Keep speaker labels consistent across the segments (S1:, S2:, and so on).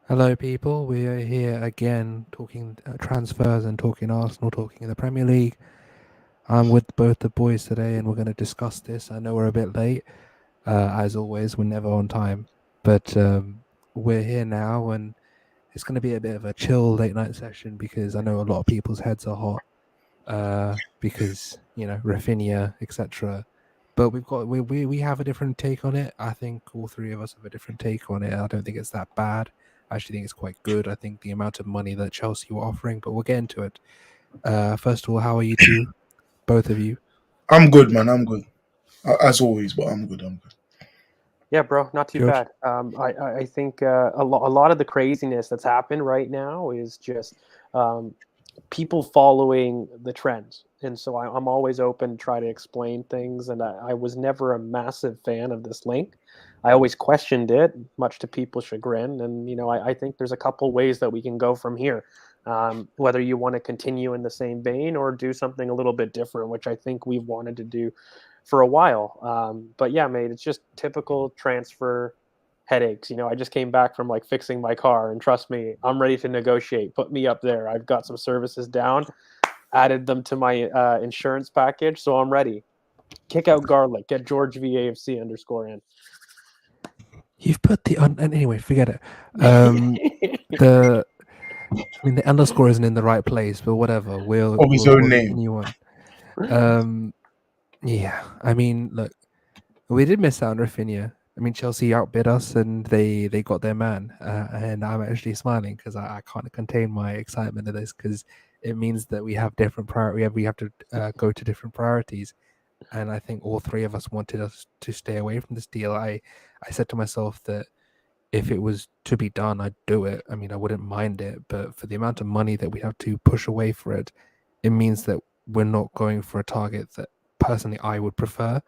S1: Hello, people. We are here again talking transfers and talking Arsenal, talking the Premier League. I'm with both the boys today, and we're going to discuss this. I know we're a bit late, as always. We're never on time, but we're here now, and it's going to be a bit of a chill late night session because I know a lot of people's heads are hot, because Raphinha, etc. But we have a different take on it. I think all three of us have a different take on it. I don't think it's that bad. I actually think it's quite good. I think the amount of money that Chelsea were offering, but we'll get into it. First of all, how are you two, both of you?
S2: I'm good, man. I'm good. As always, but I'm good. I'm good.
S3: Yeah, bro, not too
S1: George?
S3: bad. I think a lot of the craziness that's happened right now is just um, people following the trends. And so I'm always open to try to explain things. And I was never a massive fan of this link. I always questioned it, much to people's chagrin. And, I think there's a couple ways that we can go from here. Whether you want to continue in the same vein or do something a little bit different, which I think we've wanted to do for a while. But yeah, mate, it's just typical transfer headaches. I just came back from like fixing my car, and trust me, I'm ready to negotiate. Put me up there. I've got some services down, added them to my insurance package, so I'm ready. Kick out Garlic, get George VAFC underscore in.
S1: You've put the and anyway, forget it. The the underscore isn't in the right place, but whatever. We'll
S2: Of his
S1: we'll,
S2: own
S1: we'll get a
S2: name.
S1: new one. Yeah. I mean, look, we did miss out on Raphinha. I mean, Chelsea outbid us, and they got their man. And I'm actually smiling because I can't contain my excitement of this because it means that we have different we have to go to different priorities. And I think all three of us wanted us to stay away from this deal. I said to myself that if it was to be done, I'd do it. I mean, I wouldn't mind it, but for the amount of money that we have to push away for it, it means that we're not going for a target that personally I would prefer.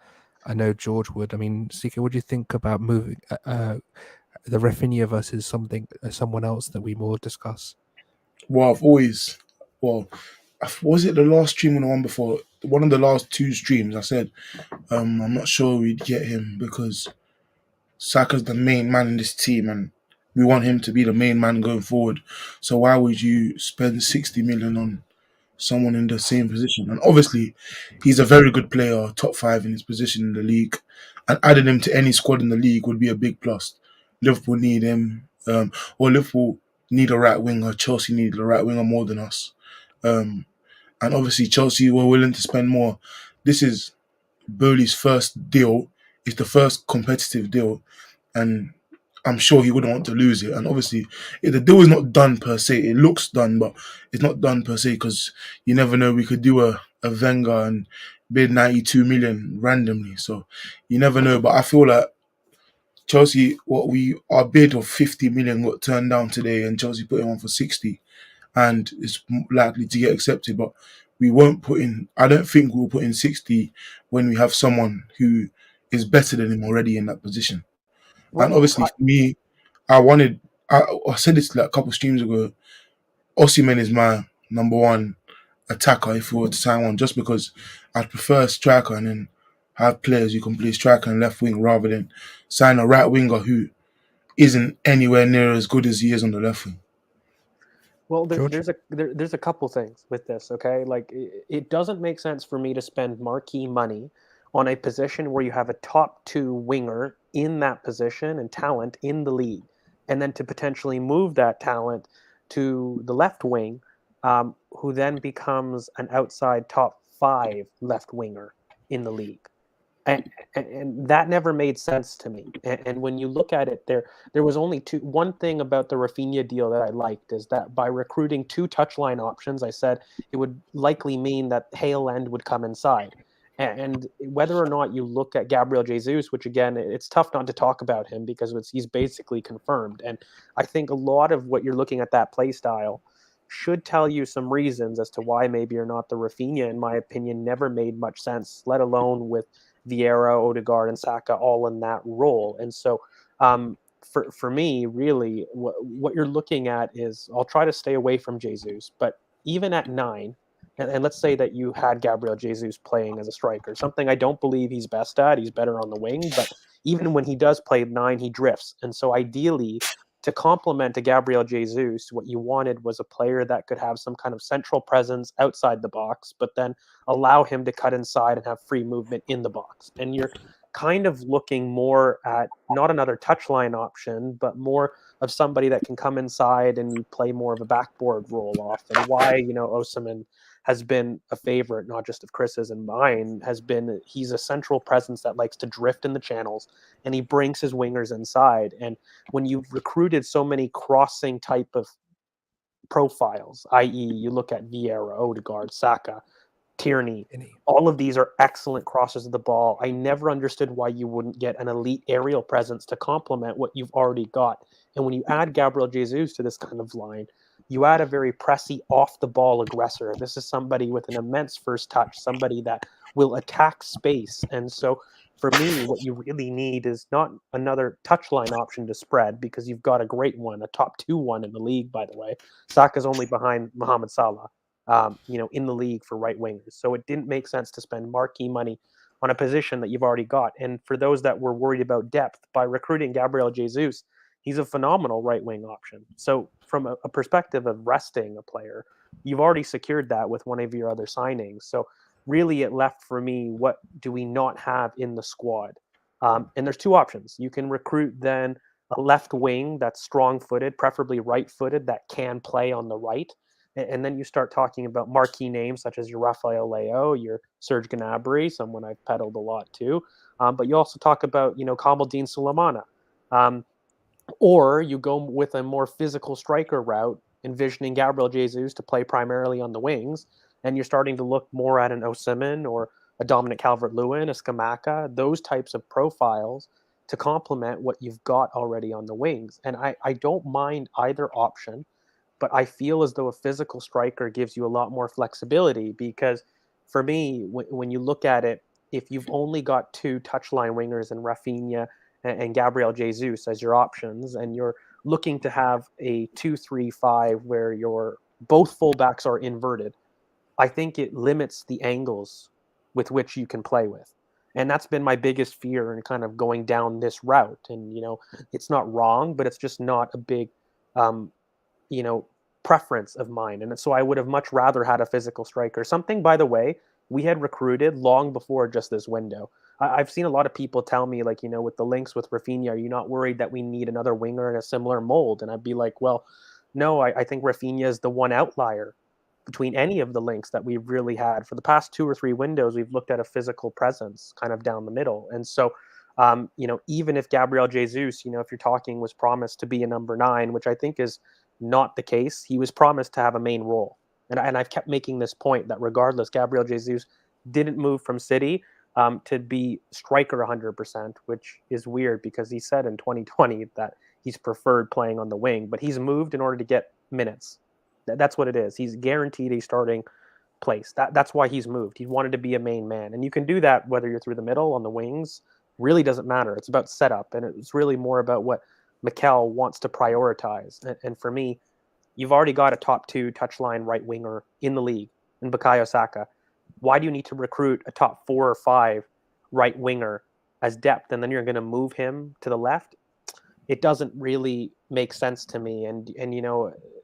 S1: I know George would. I mean, Sika, what do you think about moving the Rafinha versus someone else that we will discuss?
S2: Well, I've always, well, was it the last stream or the one before? One of the last two streams, I said, I'm not sure we'd get him because Saka's the main man in this team and we want him to be the main man going forward. So why would you spend 60 million on someone in the same position? And obviously, he's a very good player, top five in his position in the league. And adding him to any squad in the league would be a big plus. Liverpool need him, or Liverpool need a right winger. Chelsea need a right winger more than us. Um, and obviously, Chelsea were willing to spend more. This is Bowley's first deal. It's the first competitive deal, and I'm sure he wouldn't want to lose it. And obviously, the deal is not done per se. It looks done, but it's not done per se because you never know. We could do a Wenger and bid 92 million randomly. So you never know. But I feel like Chelsea, our bid of 50 million got turned down today, and Chelsea put him on for 60, and it's likely to get accepted. But we won't put in. I don't think we'll put in 60 when we have someone who is better than him already in that position. And
S3: Well,
S2: obviously, for me, I wanted. I said this like a couple of streams ago. Osimhen is my number one attacker if we were to sign one, just because I'd prefer a striker and then have players who can play striker and left wing rather than sign a right winger who isn't anywhere near as good as he is on the left wing.
S3: Well,
S1: George?
S3: there's a couple things with this. Okay, like it doesn't make sense for me to spend marquee money on a position where you have a top two winger in that position and talent in the league, and then to potentially move that talent to the left wing, who then becomes an outside top five left winger in the league. And that never made sense to me. And when you look at it, there was only one thing about the Raphinha deal that I liked is that by recruiting two touchline options, I said it would likely mean that Hale End would come inside. And whether or not you look at Gabriel Jesus, which again, it's tough not to talk about him because he's basically confirmed. And I think a lot of what you're looking at that play style should tell you some reasons as to why maybe you're not the Raphinha, in my opinion, never made much sense, let alone with Vieira, Odegaard, and Saka all in that role. And so, for me, really, what you're looking at is I'll try to stay away from Jesus, but even at 9, and let's say that you had Gabriel Jesus playing as a striker, something I don't believe he's best at. He's better on the wing, but even when he does play 9, he drifts. And so, ideally, to complement to Gabriel Jesus, what you wanted was a player that could have some kind of central presence outside the box, but then allow him to cut inside and have free movement in the box. And you're kind of looking more at not another touchline option, but more of somebody that can come inside and you play more of a backboard roll off. And why, Osimhen has been a favorite, not just of Chris's and mine, has been he's a central presence that likes to drift in the channels and he brings his wingers inside. And when you've recruited so many crossing type of profiles, i.e., you look at Vieira, Odegaard, Saka, Tierney, all of these are excellent crossers of the ball. I never understood why you wouldn't get an elite aerial presence to complement what you've already got. And when you add Gabriel Jesus to this kind of line, you add a very pressy, off-the-ball aggressor. This is somebody with an immense first touch, somebody that will attack space. And so for me, what you really need is not another touchline option to spread, because you've got a great one, a top 2-1 in the league, by the way. Saka's only behind Mohamed Salah. In the league for right wingers. So it didn't make sense to spend marquee money on a position that you've already got. And for those that were worried about depth, by recruiting Gabriel Jesus, he's a phenomenal right wing option. So from a perspective of resting a player, you've already secured that with one of your other signings. So really it left for me, what do we not have in the squad? And there's two options. You can recruit then a left wing that's strong-footed, preferably right-footed, that can play on the right. And then you start talking about marquee names such as your Rafael Leao, your Serge Gnabry, someone I've peddled a lot too. But you also talk about, Kamaldeen Sulemana. Or you go with a more physical striker route, envisioning Gabriel Jesus to play primarily on the wings. And you're starting to look more at an Osimhen or a Dominic Calvert-Lewin, a Scamacca, those types of profiles to complement what you've got already on the wings. And I don't mind either option. But I feel as though a physical striker gives you a lot more flexibility, because for me, when you look at it, if you've only got two touchline wingers in Raphinha and Gabriel Jesus as your options, and you're looking to have a 2-3-5 where your both fullbacks are inverted, I think it limits the angles with which you can play with. And that's been my biggest fear in kind of going down this route. And, it's not wrong, but it's just not a big preference of mine. And so I would have much rather had a physical striker. Something, by the way, we had recruited long before just this window. I've seen a lot of people tell me, like, with the links with Raphinha, are you not worried that we need another winger in a similar mold? And I'd be like, well, no, I think Raphinha is the one outlier between any of the links that we've really had. For the past 2 or 3 windows, we've looked at a physical presence kind of down the middle. And so, even if Gabriel Jesus, if you're talking, was promised to be a number 9, which I think is not the case, he was promised to have a main role. And I've kept making this point that regardless, Gabriel Jesus didn't move from City to be striker 100%, which is weird because he said in 2020 that he's preferred playing on the wing, but he's moved in order to get minutes. That's what it is. He's guaranteed a starting place. That's why he's moved. He wanted to be a main man. And you can do that whether you're through the middle, on the wings, really doesn't matter. It's about setup, and it's really more about what Mikel wants to prioritize. And for me, you've already got a top 2 touchline right winger in the league in Bukayo Saka. Why do you need to recruit a top 4 or 5 right winger as depth, and then you're going to move him to the left? It doesn't really make sense to me. And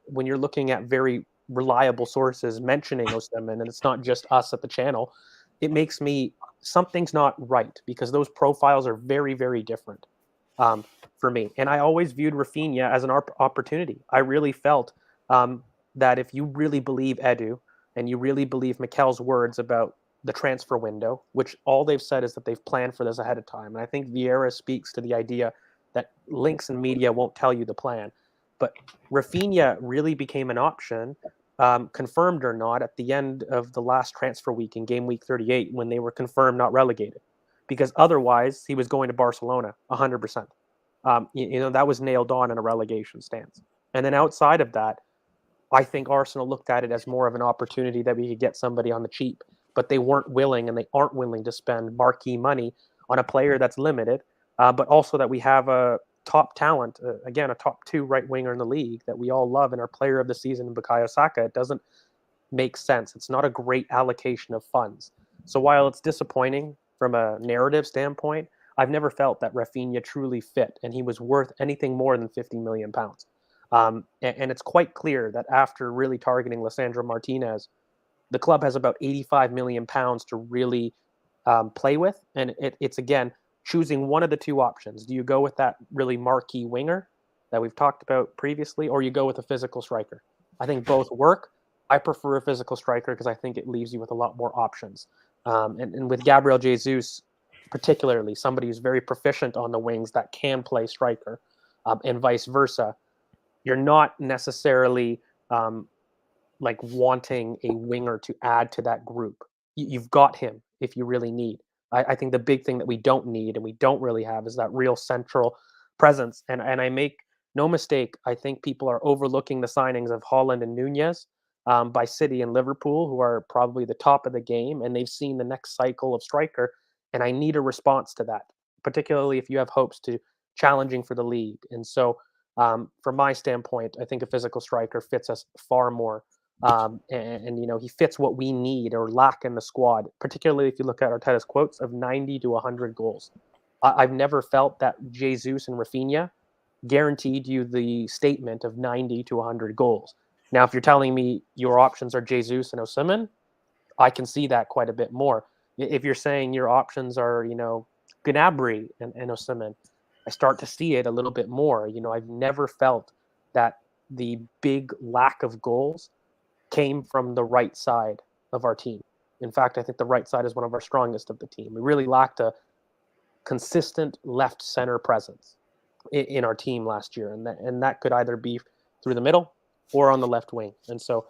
S3: when you're looking at very reliable sources mentioning Osimhen, and it's not just us at the channel, it makes me, something's not right, because those profiles are very, very different. For me. And I always viewed Raphinha as an opportunity. I really felt that if you really believe Edu, and you really believe Mikel's words about the transfer window, which all they've said is that they've planned for this ahead of time. And I think Vieira speaks to the idea that links and media won't tell you the plan. But Raphinha really became an option, confirmed or not, at the end of the last transfer week in game week 38, when they were confirmed not relegated. Because otherwise, he was going to Barcelona 100%. That was nailed on in a relegation stance. And then outside of that, I think Arsenal looked at it as more of an opportunity that we could get somebody on the cheap, but they weren't willing, and they aren't willing to spend marquee money on a player that's limited, but also that we have a top talent, again, a top 2 right winger in the league that we all love, and our player of the season in Bukayo Saka. It doesn't make sense. It's not a great allocation of funds. So while it's disappointing from a narrative standpoint, I've never felt that Raphinha truly fit, and he was worth anything more than £50 million. And it's quite clear that after really targeting Lisandro Martinez, the club has about £85 million to really play with. And it's, again, choosing one of the two options. Do you go with that really marquee winger that we've talked about previously, or you go with a physical striker? I think both work. I prefer a physical striker because I think it leaves you with a lot more options. And with Gabriel Jesus, particularly, somebody who's very proficient on the wings that can play striker, and vice versa, you're not necessarily like wanting a winger to add to that group. You've got him if you really need. I think the big thing that we don't need and we don't really have is that real central presence. And I make no mistake, I think people are overlooking the signings of Haaland and Nunez by City and Liverpool, who are probably the top of the game, and they've seen the next cycle of striker. And I need a response to that, particularly if you have hopes to challenging for the league. And so, from my standpoint, I think a physical striker fits us far more. And you know, he fits what we need or lack in the squad, particularly if you look at Arteta's quotes of 90 to 100 goals. I've never felt that Jesus and Raphinha guaranteed you the statement of 90 to 100 goals. Now, if you're telling me your options are Jesus and Osimhen, I can see that quite a bit more. If you're saying your options are, you know, Gnabry and Osimhen, I start to see it a little bit more. You know, I've never felt that the big lack of goals came from the right side of our team. In fact, I think the right side is one of our strongest of the team. We really lacked a consistent left center presence in our team last year, and that could either be through the middle or on the left wing. And so,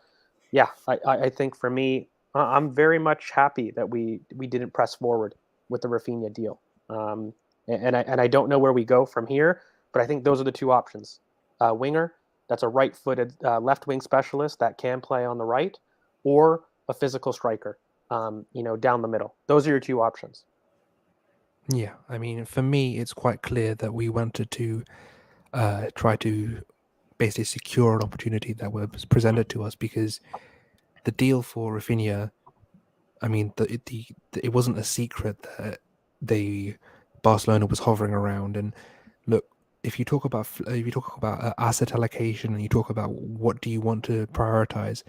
S3: yeah, I think for me, I'm very much happy that we didn't press forward with the Raphinha deal. And I don't know where we go from here, but I think those are the two options: winger that's a right-footed left wing specialist that can play on the right, or a physical striker, you know, down the middle. Those are your two options.
S1: Yeah, I mean, for me, it's quite clear that we wanted to try to basically secure an opportunity that was presented to us, because the deal for Raphinha, I mean, it wasn't a secret that Barcelona was hovering around. And look, if you talk about asset allocation and you talk about what do you want to prioritize,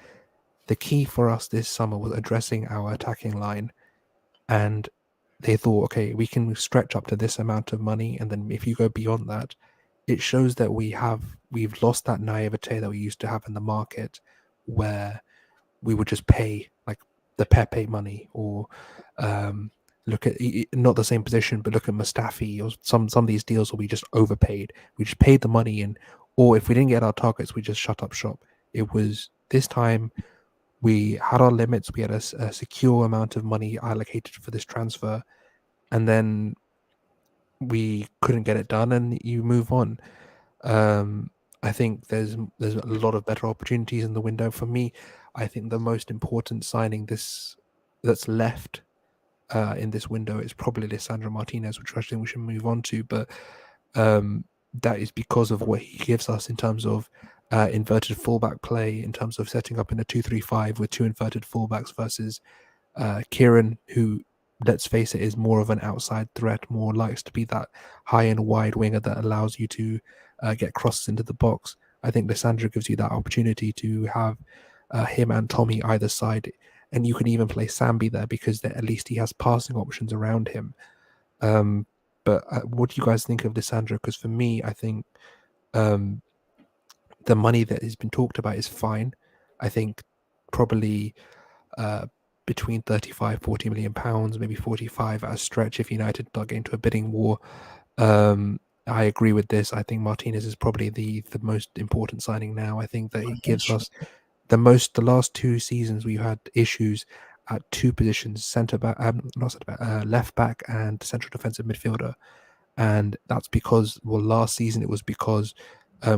S1: the key for us this summer was addressing our attacking line. And they thought, okay, we can stretch up to this amount of money, and then if you go beyond that, it shows that we've lost that naivete that we used to have in the market, where we would just pay like the Pepe money, or look at not the same position, but look at Mustafi, or some of these deals where we just overpaid. We just paid the money in, or if we didn't get our targets, we just shut up shop. It was this time we had our limits. We had a secure amount of money allocated for this transfer, and then we couldn't get it done, and you move on. I think there's a lot of better opportunities in the window. For me, I think the most important signing that's left in this window is probably Lisandro Martinez, which I think we should move on to. But that is because of what he gives us in terms of inverted fullback play, in terms of setting up in a 2-3-5 with two inverted fullbacks versus Kieran, who, let's face it, is more of an outside threat, more likes to be that high and wide winger that allows you to get crosses into the box. I think Lisandro gives you that opportunity to have him and Tommy either side, and you can even play Sambi there because at least he has passing options around him. But what do you guys think of Lisandro? Because for me, I think the money that has been talked about is fine. I think probably between 35-40 million pounds, maybe 45 at a stretch if United start getting into a bidding war. I agree with this. I think Martinez is probably the most important signing now. I think that it gives us the last two seasons we had issues at two positions, left back and central defensive midfielder. And that's because, last season it was because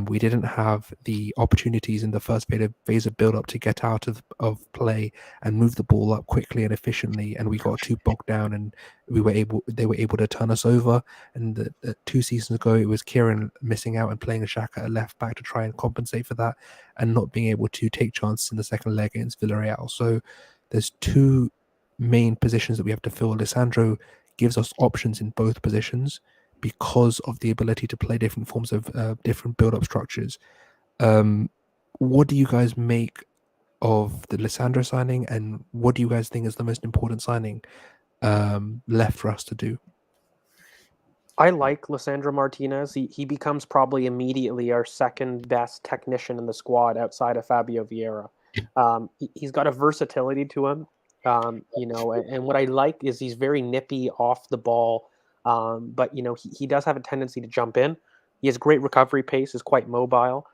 S1: we didn't have the opportunities in the first phase of build-up to get out of play and move the ball up quickly and efficiently, and we got too bogged down, and they were able to turn us over. And 2 seasons ago, it was Kieran missing out and playing a Xhaka at left back to try and compensate for that, and not being able to take chances in the second leg against Villarreal. So there's two main positions that we have to fill. Lisandro gives us options in both positions because of the ability to play different forms of different build-up structures. What do you guys make of the Lisandro signing, and what do you guys think is the most important signing left for us to do?
S3: I like Lisandro Martinez. He becomes probably immediately our second best technician in the squad outside of Fabio Vieira. He's got a versatility to him, and what I like is he's very nippy off the ball, but he does have a tendency to jump in. He has great recovery pace, is quite mobile,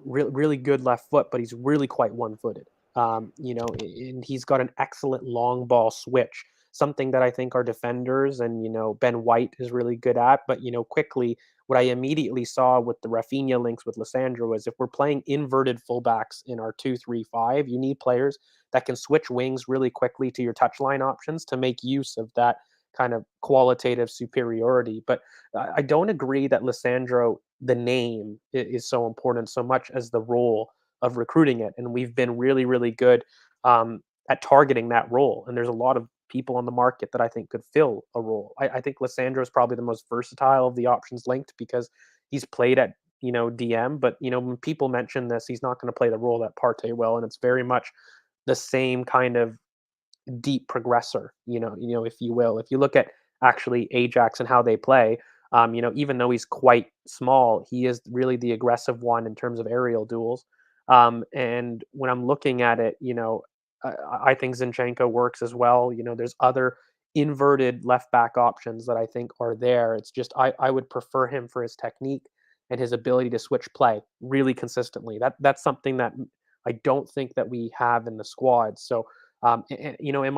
S3: really good left foot, but he's really quite one-footed. And he's got an excellent long ball switch, something that I think our defenders and Ben White is really good at. But quickly, what I immediately saw with the Raphinha links with Lisandro is if we're playing inverted fullbacks in our 2-3-5, you need players that can switch wings really quickly to your touchline options to make use of that kind of qualitative superiority. But I don't agree that Lisandro, the name, is so important so much as the role of recruiting it. And we've been really, really good at targeting that role. And there's a lot of people on the market that I think could fill a role. I think Lisandro is probably the most versatile of the options linked because he's played at DM. But when people mention this, he's not going to play the role that Partey will, and it's very much the same kind of deep progressor, if you will. If you look at actually Ajax and how they play, even though he's quite small, he is really the aggressive one in terms of aerial duels. And when I'm looking at it, I think Zinchenko works as well. There's other inverted left back options that I think are there. It's just I would prefer him for his technique and his ability to switch play really consistently. That's something that I don't think that we have in the squad. So, am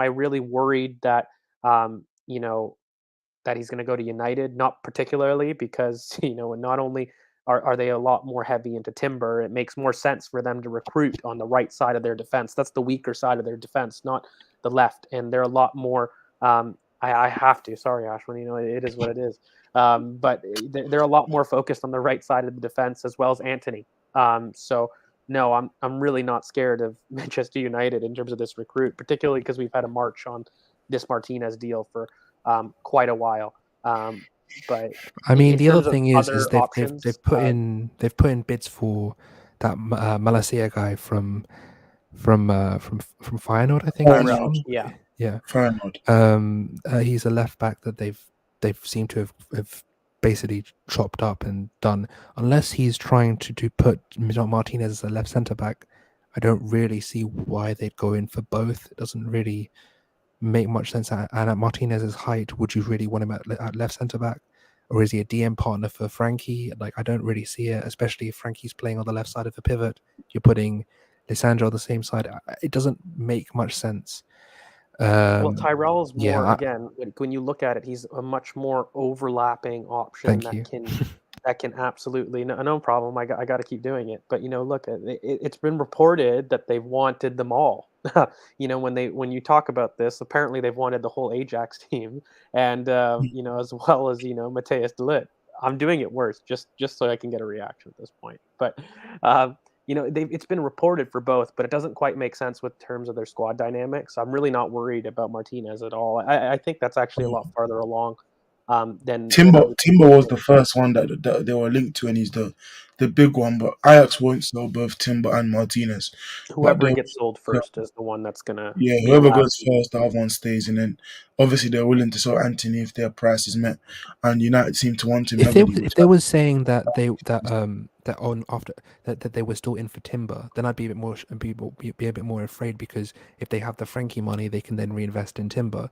S3: I really worried that that he's going to go to United? Not particularly, because not only are they a lot more heavy into timber, it makes more sense for them to recruit on the right side of their defense. That's the weaker side of their defense, not the left. And they're a lot more. I have to. Sorry, Ashwin. It is what it is. But they're a lot more focused on the right side of the defense as well as Anthony. So no, I'm really not scared of Manchester United in terms of this recruit, particularly because we've had a march on this Martinez deal for quite a while. But
S1: I mean,
S3: in
S1: the other
S3: terms of
S1: thing is
S3: other
S1: they've
S3: options,
S1: put in bids for that Malacia guy from Feyenoord, I think he's
S2: Feyenoord.
S1: from.
S3: yeah.
S1: Yeah.
S2: Feyenoord.
S1: He's a left back that they've seemed to have basically chopped up and done. Unless he's trying to put Martinez as a left centre back, I don't really see why they'd go in for both. It doesn't really make much sense. And at Martinez's height, would you really want him at left centre back, or is he a DM partner for Frankie? Like, I don't really see it, especially if Frankie's playing on the left side of the pivot. You're putting Lisandro on the same side. It doesn't make much sense.
S3: Well, Tyrell's more,
S1: yeah,
S3: again, when you look at it, he's a much more overlapping option that can absolutely no problem. I got to keep doing it. But look, it's been reported that they've wanted them all. When you talk about this, apparently they've wanted the whole Ajax team, and as well as Mateus de Ligt. I'm doing it worse just so I can get a reaction at this point. But it's been reported for both, but it doesn't quite make sense with terms of their squad dynamics. I'm really not worried about Martinez at all. I think that's actually a lot farther along than
S2: Timber was the first one that they were linked to, and he's the big one. But Ajax won't sell both Timber and Martinez. But
S3: whoever gets sold first is the one that's gonna be
S2: whoever
S3: allowed.
S2: goes first, the other one stays, and then obviously they're willing to sell Anthony if their price is met. And United seem to want him heavily.
S1: If they were saying that that they were still in for Timber, then I'd be a bit more afraid, because if they have the Frankie money, they can then reinvest in Timber.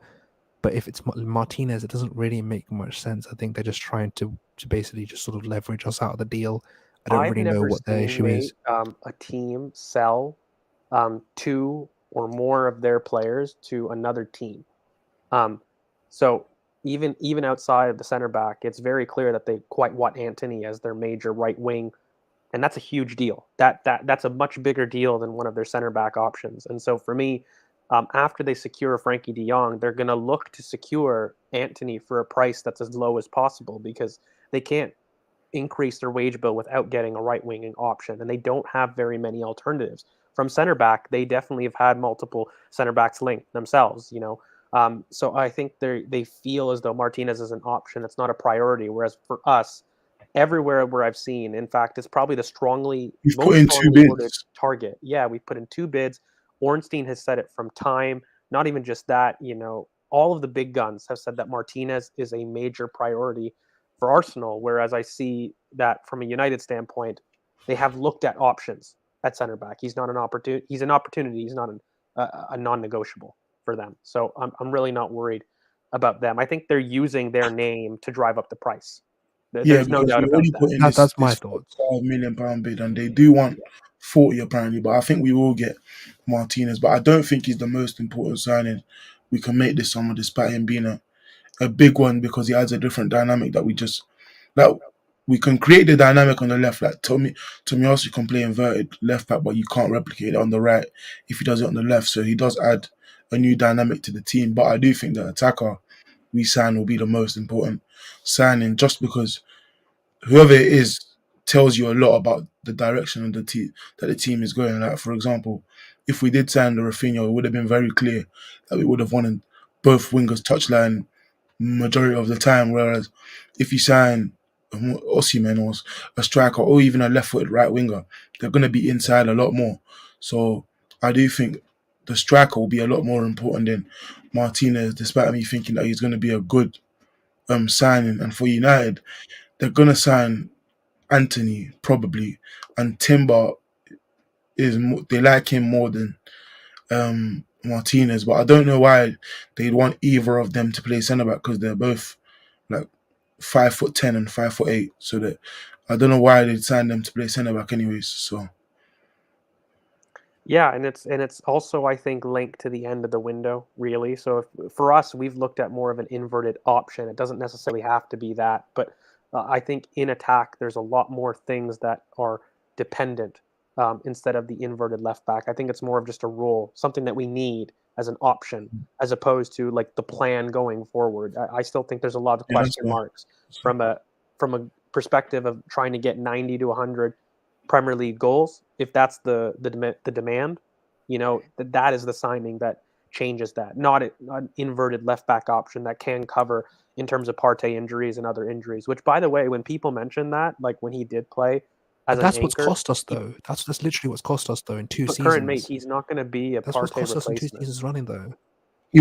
S1: But if it's Martinez, it doesn't really make much sense. I think they're just trying to basically just sort of leverage us out of the deal. I don't really know what their issue is.
S3: A team sell 2 or more of their players to another team. So even outside of the center back, it's very clear that they quite want Anthony as their major right wing, and that's a huge deal. That's a much bigger deal than one of their center back options. And so for me, after they secure Frankie de Jong, they're going to look to secure Anthony for a price that's as low as possible, because they can't increase their wage bill without getting a right wing option, and they don't have very many alternatives. From center back, they definitely have had multiple center backs linked themselves. So I think they feel as though Martinez is an option. It's not a priority. Whereas for us, everywhere where I've seen, in fact, it's probably the
S2: You've put
S3: most
S2: in two
S3: strongly worded
S2: bids.
S3: target. Yeah, we put in 2 bids. Ornstein has said it from time. Not even just that, all of the big guns have said that Martinez is a major priority for Arsenal. Whereas I see that from a United standpoint, they have looked at options at center back. He's not an opportunity. He's an opportunity. He's not a non-negotiable for them. So I'm really not worried about them. I think they're using their name to drive up the price.
S2: Yeah,
S3: There's no
S2: because
S3: doubt
S2: we
S3: about
S2: already
S3: that.
S2: put in
S1: That's my
S2: this
S1: thoughts.
S2: £45 million bid, and they do want 40 apparently. But I think we will get Martinez. But I don't think he's the most important signing we can make this summer, despite him being a big one, because he adds a different dynamic that we can create the dynamic on the left. Like Tomiyasu can play inverted left back, but you can't replicate it on the right if he does it on the left. So he does add a new dynamic to the team. But I do think the attacker we sign will be the most important signing, just because whoever it is tells you a lot about the direction of the team that the team is going. Like, for example, if we did sign the Raphinha, it would have been very clear that we would have wanted both wingers touchline majority of the time. Whereas if you sign Osimhen or a striker or even a left-footed right winger, they're going to be inside a lot more. So I do think the striker will be a lot more important than Martinez, despite me thinking that he's going to be a good signing. And for United, they're going to sign Anthony probably, and Timber they like him more than Martinez, but I don't know why they'd want either of them to play centre back, because they're both like 5'10" and 5'8", so that I don't know why they'd sign them to play centre back anyways. So
S3: Yeah, and it's also, I think, linked to the end of the window, really. So for us, we've looked at more of an inverted option. It doesn't necessarily have to be that, but I think in attack, there's a lot more things that are dependent instead of the inverted left back. I think it's more of just a rule, something that we need as an option, as opposed to like the plan going forward. I still think there's a lot of
S2: yeah, that's
S3: question marks from a perspective of trying to get 90 to 100 Premier League goals. If that's the demand, that is the signing that changes that. Not an inverted left back option that can cover in terms of Partey injuries and other injuries. Which, by the way, when people mention that, like when he did play as
S1: But
S3: an
S1: that's what's
S3: anchor,
S1: cost us, though. That's literally what's cost us, though, in two
S3: but current mate,
S1: seasons.
S3: he's not going to be a
S1: That's what's
S3: Partey
S1: cost us in 2
S3: replacement.
S1: seasons running, though.
S2: he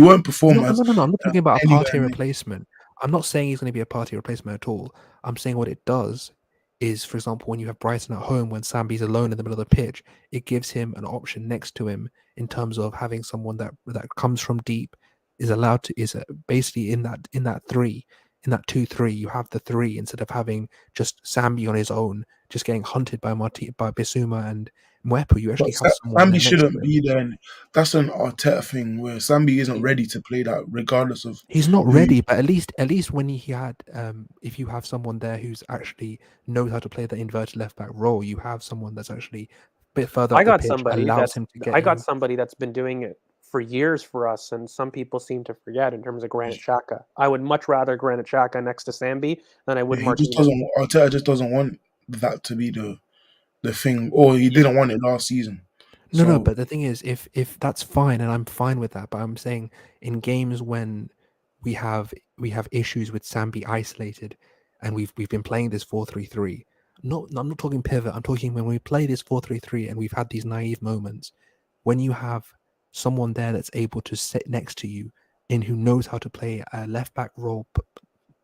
S2: won't perform as
S1: No. I'm not talking about a
S2: any
S1: Partey
S2: guy.
S1: replacement. I'm not saying he's going to be a Partey replacement at all. I'm saying what it does is, for example, when you have Brighton at home, when Sambi's alone in the middle of the pitch, it gives him an option next to him in terms of having someone that comes from deep, is allowed to basically in that 2-3, you have the 3 instead of having just Sambi on his own, just getting hunted by Bissouma and Mwepu. You
S2: But
S1: actually have someone there
S2: Sambi
S1: next to
S2: shouldn't
S1: him.
S2: be there. And that's an Arteta thing where Sambi isn't ready to play that, regardless of
S1: He's not
S2: who.
S1: ready, but at least when he had, if you have someone there who's actually knows how to play the inverted left back role, you have someone that's actually a bit further
S3: I
S1: up the
S3: got
S1: pitch,
S3: somebody
S1: allows
S3: that's
S1: him to get
S3: I got
S1: in.
S3: somebody that's been doing it for years for us, and some people seem to forget in terms of Granit Xhaka. I would much rather Granit Xhaka next to Sambi than I would
S2: He just
S3: Martinez.
S2: doesn't. Arteta just doesn't want that to be the thing, or he didn't want it last season.
S1: No,
S2: So
S1: but the thing is, if that's fine, and I'm fine with that, but I'm saying in games when we have issues with Sambi isolated, and we've been playing this 4-3-3. I'm not talking pivot. I'm talking when we play this 4-3-3, and we've had these naive moments when you have someone there that's able to sit next to you and who knows how to play a left back role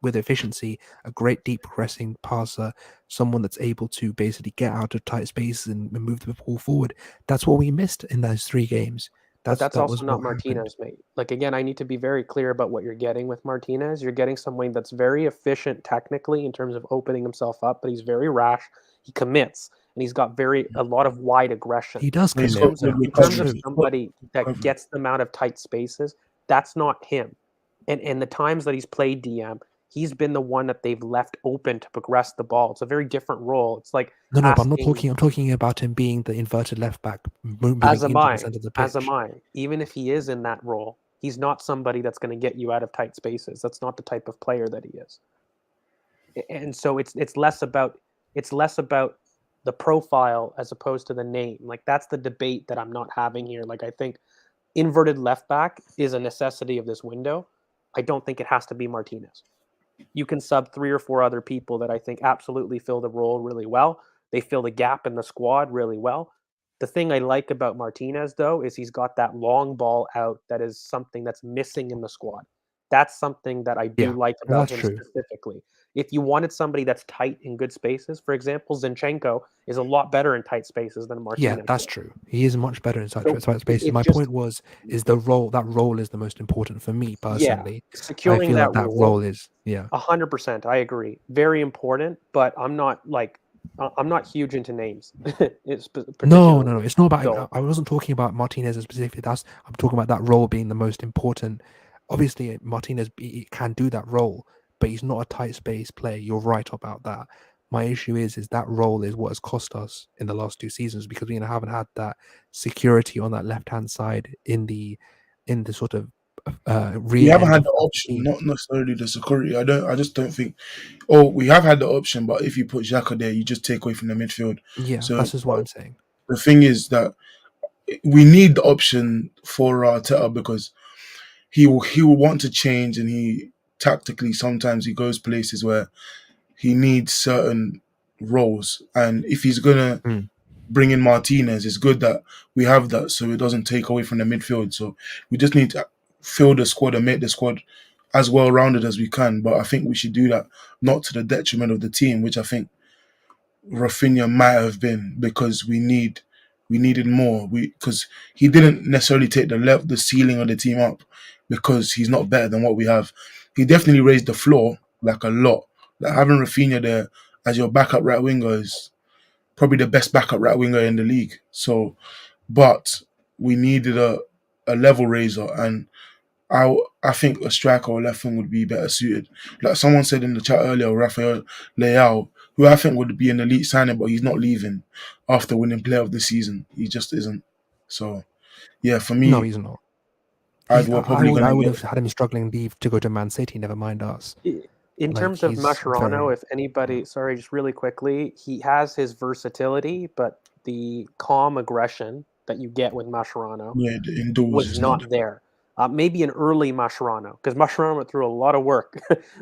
S1: with efficiency, a great deep progressing passer, someone that's able to basically get out of tight spaces and move the ball forward. That's what we missed in those 3 games.
S3: But that's
S1: That was
S3: also not
S1: what happened.
S3: Martinez, mate. Like again, I need to be very clear about what you're getting with Martinez. You're getting someone that's very efficient technically in terms of opening himself up, but he's very rash. He commits, and he's got a lot of wide aggression.
S1: He does
S2: he's
S1: commit.
S2: got good
S3: In terms
S2: recovery.
S3: of
S1: True.
S3: somebody that
S2: Recovery.
S3: gets them out of tight spaces, that's not him. And the times that he's played DM, he's been the one that they've left open to progress the ball. It's a very different role. It's like
S1: No, but I'm not
S3: asking,
S1: talking. I'm talking about him being the inverted left back, moving
S3: as am
S1: into the
S3: I,
S1: center of the
S3: as am
S1: pitch.
S3: I. Even if he is in that role, he's not somebody that's going to get you out of tight spaces. That's not the type of player that he is. And so it's less about the profile as opposed to the name. Like that's the debate that I'm not having here. Like I think inverted left back is a necessity of this window, I don't think it has to be Martinez. You can sub 3 or 4 other people that I think absolutely fill the role really well. They fill the gap in the squad really well. The thing I like about Martinez, though, is he's got that long ball out that is something that's missing in the squad. That's something that I do
S1: Yeah,
S3: like
S1: well,
S3: about
S1: that's
S3: him
S1: true.
S3: specifically. If you wanted somebody that's tight in good spaces, for example, Zinchenko is a lot better in tight spaces than
S1: Yeah,
S3: Martinez
S1: that's
S3: is.
S1: true. He is much better in
S3: So
S1: such spaces.
S3: it
S1: My
S3: just,
S1: point was, is the role, that role is the most important for me
S3: yeah,
S1: personally. I
S3: securing
S1: feel
S3: that
S1: like that
S3: role
S1: role is, yeah.
S3: 100%. I agree. Very important, but I'm not huge into names. It's
S1: No,
S3: particularly.
S1: no, no. It's not about.
S3: So
S1: I wasn't talking about Martinez specifically. I'm talking about that role being the most important. Obviously, Martinez he can do that role, but he's not a tight space player. You're right about that. My issue is that role is what has cost us in the last 2 seasons because we haven't had that security on that left hand side in the sort of
S2: We
S1: rear
S2: haven't
S1: end
S2: had
S1: of
S2: the
S1: the
S2: option,
S1: team.
S2: not necessarily the security. I just don't think. Oh, we have had the option, but if you put Xhaka there, you just take away from the midfield.
S1: Yeah,
S2: So
S1: that's just what I'm saying.
S2: the thing is that we need the option for Arteta because he will want to change, and he tactically sometimes he goes places where he needs certain roles, and if he's gonna
S1: Mm.
S2: bring in Martinez, it's good that we have that so it doesn't take away from the midfield. So we just need to fill the squad and make the squad as well rounded as we can. But I think we should do that not to the detriment of the team, which I think Raphinha might have been because we needed more. Because he didn't necessarily take the ceiling of the team up because he's not better than what we have. He definitely raised the floor like a lot. Like having Raphinha there as your backup right winger is probably the best backup right winger in the league. So, but we needed a level raiser, and I think a striker or left wing would be better suited. Like someone said in the chat earlier, Rafael Leao, who I think would be an elite signing, but he's not leaving after winning Player of the Season. He just isn't. So yeah, for
S1: No,
S2: me,
S1: he's not.
S2: we're
S1: I
S2: probably
S1: would
S2: gonna
S1: I would
S2: get.
S1: have had him struggling leave to go to Man City. Never mind us.
S3: in
S1: Like
S3: terms of
S1: he's
S3: Mascherano,
S1: very.
S3: if anybody, sorry, just really quickly, he has his versatility, but the calm aggression that you get with Mascherano
S2: Yeah, the indoors
S3: was
S2: is not
S3: not there. Maybe an early Mascherano, because Mascherano went through a lot of work,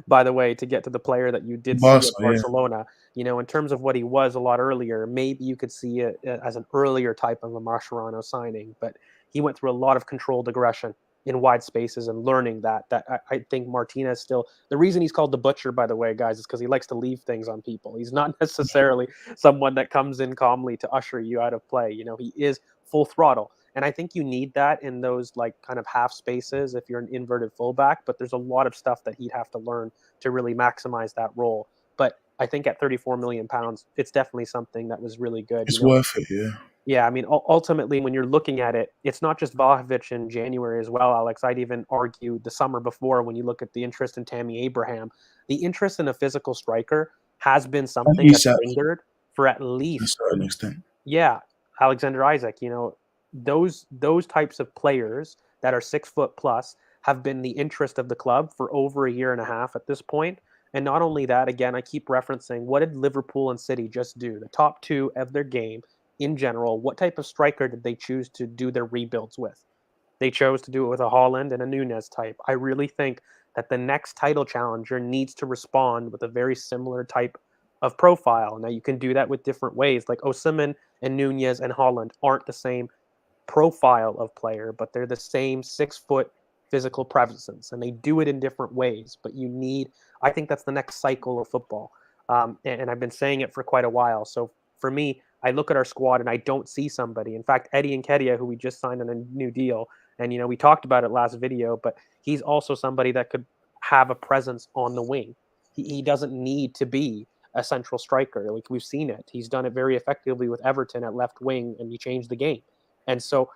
S3: by the way, to get to the player that you did see
S2: Barca.
S3: at
S2: Yeah,
S3: Barcelona. In terms of what he was a lot earlier, maybe you could see it as an earlier type of a Mascherano signing, but he went through a lot of controlled aggression in wide spaces and learning that. I think Martinez still, the reason he's called the butcher, by the way, guys, is because he likes to leave things on people. He's not necessarily someone that comes in calmly to usher you out of play. He is full throttle. And I think you need that in those like kind of half spaces if you're an inverted fullback. But there's a lot of stuff that he'd have to learn to really maximize that role. But I think at 34 million pounds, it's definitely something that was really good.
S2: it's worth it. Yeah,
S3: Yeah, I mean, ultimately, when you're looking at it, it's not just Vlahovic in January as well, Alex. I'd even argue the summer before when you look at the interest in Tammy Abraham, the interest in a physical striker has been
S2: and
S3: something that's
S2: Isak
S3: lingered for at
S2: to a
S3: least,
S2: certain extent.
S3: yeah, Alexander Isaac. Those types of players that are 6 foot plus have been the interest of the club for over a year and a half at this point. And not only that, again, I keep referencing what did Liverpool and City just do? The top two of their game in general. What type of striker did they choose to do their rebuilds with? They chose to do it with a Haaland and a Nunez type. I really think that the next title challenger needs to respond with a very similar type of profile. Now you can do that with different ways. Like Osimhen and Nunez and Haaland aren't the same profile of player, but they're the same 6 foot physical presence, and they do it in different ways. But I think that's the next cycle of football, and I've been saying it for quite a while. So for me, I look at our squad and I don't see somebody. In fact, Eddie Nketiah, who we just signed on a new deal, and we talked about it last video, but he's also somebody that could have a presence on the wing. He doesn't need to be a central striker. Like we've seen it. He's done it very effectively with Everton at left wing, and he changed the game. And so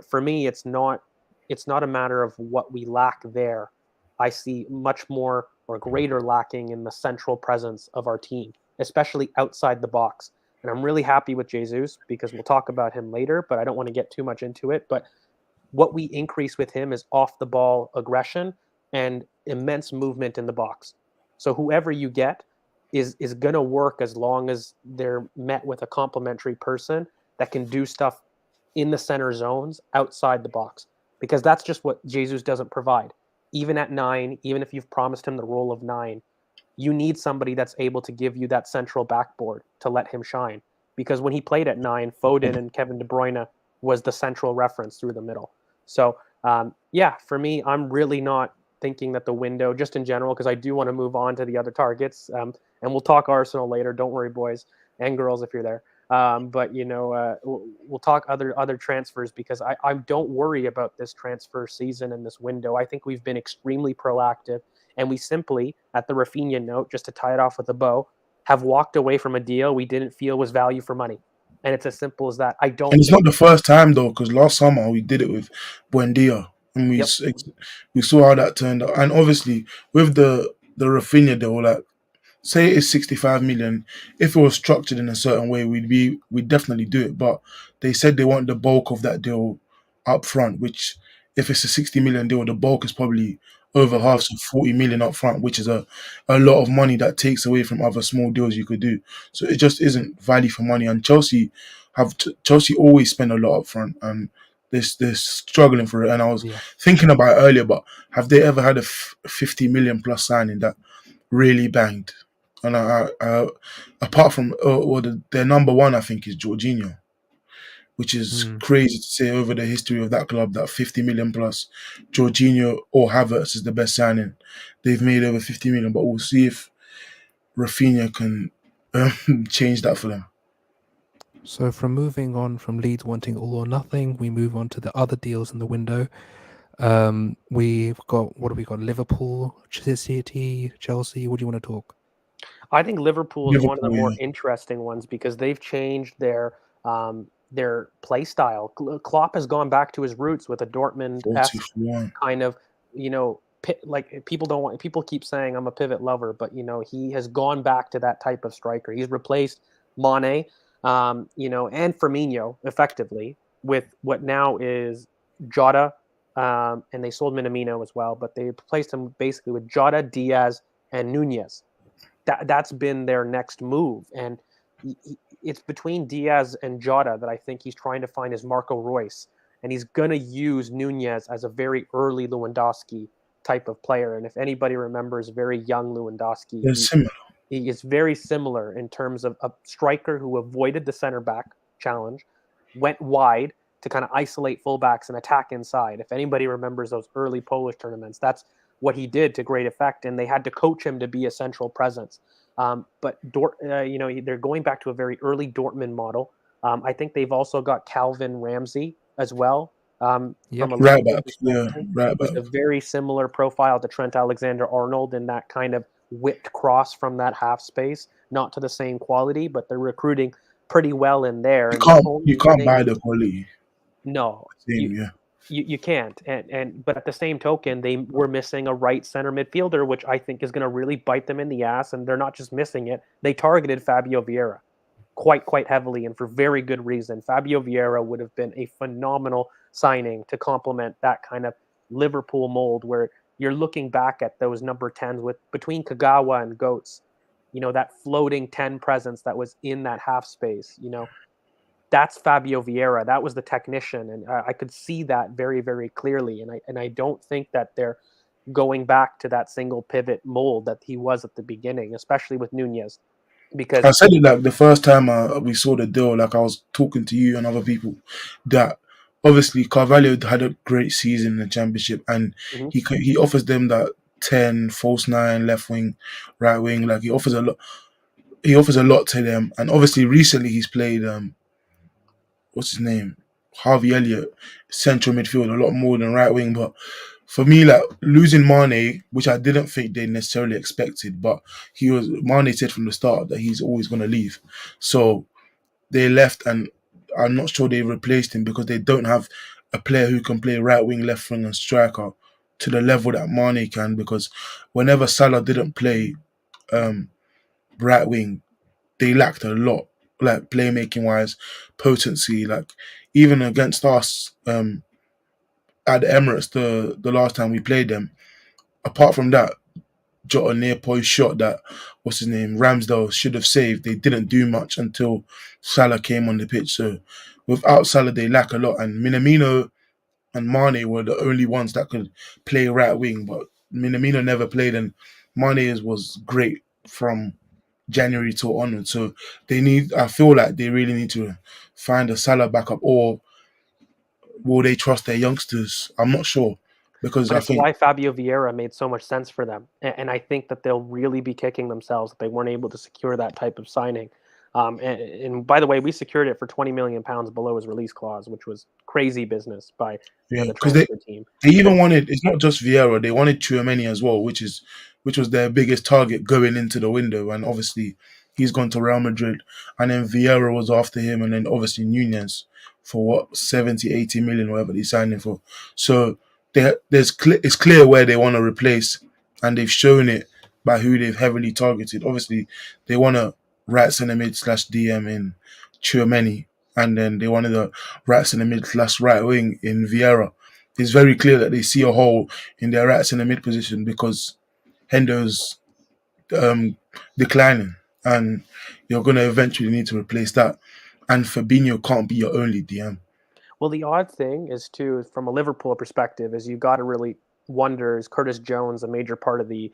S3: for me, it's not a matter of what we lack there. I see much more or greater lacking in the central presence of our team, especially outside the box. And I'm really happy with Jesus because we'll talk about him later, but I don't want to get too much into it. But what we increase with him is off the ball aggression and immense movement in the box. So whoever you get is going to work as long as they're met with a complementary person that can do stuff in the center zones outside the box. because that's just what Jesus doesn't provide. Even at 9, even if you've promised him the role of 9, you need somebody that's able to give you that central backboard to let him shine. Because when he played at 9, Foden and Kevin De Bruyne was the central reference through the middle. So, yeah, for me, I'm really not thinking that the window, just in general, because I do want to move on to the other targets. And we'll talk Arsenal later. Don't worry, boys and girls, if you're there. But we'll talk other transfers, because I don't worry about this transfer season and this window. I think we've been extremely proactive, and we simply, at the Raphinha note, just to tie it off with a bow, have walked away from a deal we didn't feel was value for money. And it's as simple as that. I don't.
S2: And it's not the first time though, because last summer we did it with Buendia, and
S3: Yep.
S2: we saw how that turned out. And obviously with the Raphinha deal, like, say it's 65 million. If it was structured in a certain way, we'd definitely do it. But they said they want the bulk of that deal up front, which, if it's a 60 million deal, the bulk is probably over half, so 40 million up front, which is a lot of money that takes away from other small deals you could do. So it just isn't value for money. And Chelsea always spend a lot up front, and they're struggling for it. And I was thinking about it earlier, but have they ever had a 50 million plus signing that really banged? And apart from their number one, I think, is Jorginho, which is crazy to say over the history of that club, that 50 million plus. Jorginho or Havertz is the best signing. They've made over 50 million, but we'll see if Raphinha can change that for them.
S1: So from moving on from Leeds wanting all or nothing, we move on to the other deals in the window. We've got, what have we got? Liverpool, City, Chelsea. What do you want to talk?
S3: I think Liverpool is one of the more interesting ones, because they've changed their play style. Klopp has gone back to his roots with a Dortmund-esque kind of, like, people keep saying I'm a pivot lover, but he has gone back to that type of striker. He's replaced Mane, and Firmino effectively with what now is Jota, and they sold Minamino as well, but they replaced him basically with Jota, Diaz, and Nunez. That's been their next move, and it's between Diaz and Jota that I think he's trying to find his Marco Reus, and he's going to use Nunez as a very early Lewandowski type of player. And if anybody remembers very young Lewandowski, he is very similar in terms of a striker who avoided the center back challenge, went wide to kind of isolate fullbacks and attack inside. If anybody remembers those early Polish tournaments, that's what he did to great effect, and they had to coach him to be a central presence. But they're going back to a very early Dortmund model. I think they've also got Calvin Ramsey as well. From a
S2: right back.
S3: With a very similar profile to Trent Alexander-Arnold in that kind of whipped cross from that half space. Not to the same quality, but they're recruiting pretty well in there.
S2: You can't buy the quality.
S3: No. You can't, but at the same token, they were missing a right center midfielder, which I think is going to really bite them in the ass. And they're not just missing it; they targeted Fabio Vieira quite heavily, and for very good reason. Fabio Vieira would have been a phenomenal signing to complement that kind of Liverpool mold, where you're looking back at those number 10s between Kagawa and Goetz, that floating 10 presence that was in that half space, That's Fabio Vieira. That was the technician, and I could see that very, very clearly. And I don't think that they're going back to that single pivot mold that he was at the beginning, especially with Nunez. Because
S2: I said it like the first time we saw the deal, like I was talking to you and other people, that obviously Carvalho had a great season in the Championship, and he offers them that 10, false 9, left wing, right wing. Like he offers a lot. He offers a lot to them, and obviously recently he's played. What's his name? Harvey Elliott, central midfield, a lot more than right wing. But for me, like losing Mane, which I didn't think they necessarily expected, but Mane said from the start that he's always going to leave. So they left, and I'm not sure they replaced him because they don't have a player who can play right wing, left wing, and striker to the level that Mane can. Because whenever Salah didn't play right wing, they lacked a lot. Like playmaking wise, potency, like even against us at the Emirates the last time we played them, apart from that Jota near post shot that Ramsdale should have saved, they didn't do much until Salah came on the pitch. So without Salah they lack a lot, and Minamino and Mane were the only ones that could play right wing. But Minamino never played, and Mane was great from January till onward. So I feel like they really need to find a Salah backup, or will they trust their youngsters? I'm not sure, because
S3: But
S2: I
S3: it's
S2: think
S3: why Fabio Vieira made so much sense for them. And I think that they'll really be kicking themselves that they weren't able to secure that type of signing. And by the way, we secured it for £20 million below his release clause, which was crazy business by the
S2: because
S3: transfer team.
S2: they even wanted, it's not just Vieira, they wanted Tchouaméni as well, which was their biggest target going into the window, and obviously he's gone to Real Madrid, and then Vieira was after him, and then obviously Nunez for what 70, 80 million, whatever they signed him for. So it's clear where they want to replace, and they've shown it by who they've heavily targeted. Obviously, they want a right centre mid slash DM in Tchouaméni, and then they wanted a right centre mid slash right wing in Vieira. It's very clear that they see a hole in their right centre mid position because Hendo's um, declining, and you're going to eventually need to replace that. And Fabinho can't be your only DM.
S3: Well, the odd thing is, too, from a Liverpool perspective, is you got to really wonder, is Curtis Jones a major part of the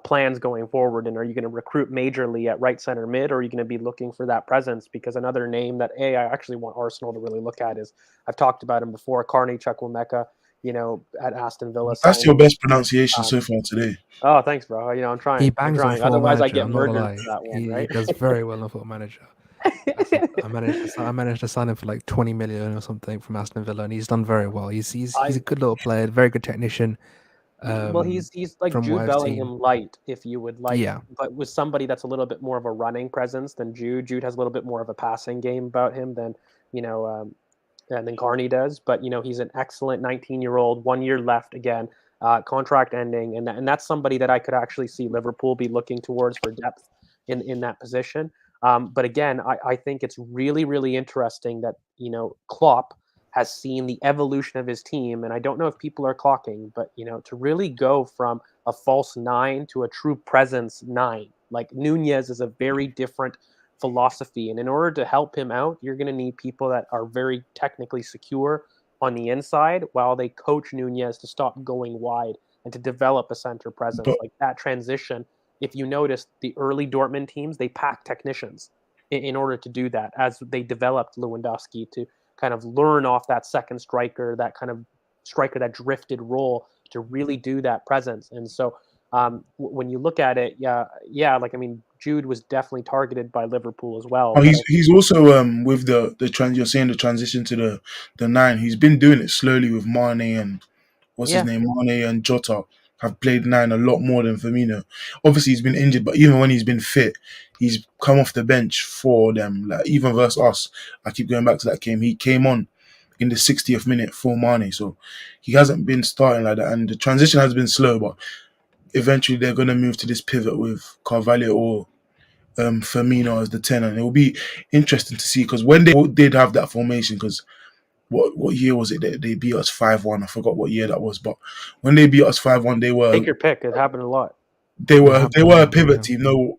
S3: plans going forward? And are you going to recruit majorly at right center mid, or are you going to be looking for that presence? Because another name that, I actually want Arsenal to really look at is, I've talked about him before, Carney Chukwuemeka, at Aston Villa.
S2: That's your best pronunciation so far today.
S3: Oh, thanks, bro. I'm trying.
S1: He bangs on Football
S3: Otherwise, I
S1: Manager.
S3: get
S1: I'm not gonna
S3: murdered
S1: lie.
S3: for that one,
S1: He
S3: right?
S1: does very well on Football Manager. I managed to sign him for like 20 million or something from Aston Villa, and he's done very well. He's a good little player, very good technician.
S3: Well, he's like
S1: from what
S3: Jude
S1: I've seen.
S3: Bellingham light, if you would like.
S1: Yeah.
S3: But with somebody that's a little bit more of a running presence than Jude. Jude has a little bit more of a passing game about him than than Carney does. But he's an excellent 19-year-old, 1 year left again, contract ending, and that's somebody that I could actually see Liverpool be looking towards for depth in that position. But again, I think it's really, really interesting that Klopp has seen the evolution of his team, and I don't know if people are clocking, but to really go from a false 9 to a true presence 9, like Nunez is a very different philosophy, and in order to help him out, you're going to need people that are very technically secure on the inside, while they coach Nunez to stop going wide and to develop a center presence.
S2: But
S3: like that transition, if you notice, the early Dortmund teams, they packed technicians in order to do that, as they developed Lewandowski to kind of learn off that second striker, that kind of striker that drifted role to really do that presence. And so when you look at it, Jude was definitely targeted by Liverpool as well.
S2: he's also with you're saying the transition to the 9. He's been doing it slowly with Mane and his name, Mane and Jota have played 9 a lot more than Firmino. Obviously, he's been injured, but even when he's been fit, he's come off the bench for them. Like even versus us, I keep going back to that game. He came on in the 60th minute for Mane, so he hasn't been starting like that. And the transition has been slow, but eventually they're going to move to this pivot with Carvalho or Firmino as the 10, and it will be interesting to see, because when they did have that formation, because what year was it that they beat us 5-1? I forgot what year that was, but when they beat us 5-1, they were
S3: take your pick. It happened a lot.
S2: They were a pivot team. No,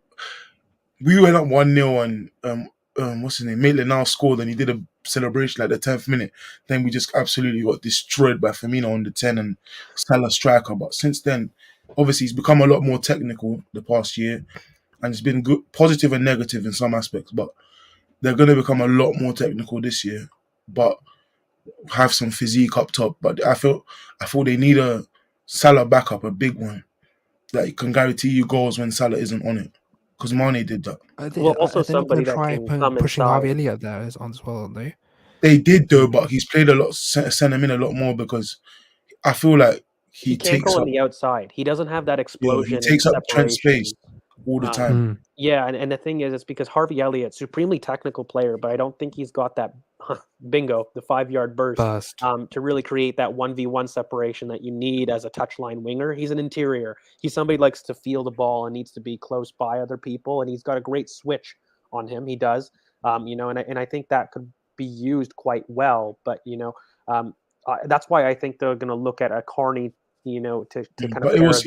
S2: we went up 1-0, and what's his name? Maitland now scored, and he did a celebration at the 10th minute. Then we just absolutely got destroyed by Firmino on the 10 and Salah striker. But since then, obviously, he's become a lot more technical the past year, and it's been good, positive and negative in some aspects. But they're going to become a lot more technical this year, but have some physique up top. But I feel they need a Salah backup, a big one that can guarantee you goals when Salah isn't on it. Because Mane did that.
S3: Also
S1: they're not
S3: somebody
S1: going to
S3: that
S1: try
S3: can
S1: pushing
S3: come
S1: Harvey
S3: inside.
S1: Elliott there as well, aren't they?
S2: They did though, but he's played a lot, sent him in a lot more, because I feel like
S3: He can't
S2: takes
S3: go
S2: up
S3: on the outside. He doesn't have that explosion.
S2: he takes
S3: and
S2: up Trent space
S3: separation.
S2: all the time.
S3: Yeah, and the thing is, it's because Harvey Elliott, supremely technical player, but I don't think he's got that bingo, the 5-yard burst, to really create that 1v1 separation that you need as a touchline winger. He's an interior. He's somebody who likes to feel the ball and needs to be close by other people, and he's got a great switch on him. He does, and I think that could be used quite well. But that's why I think they're going to look at a Carney, to kind of.
S2: But it was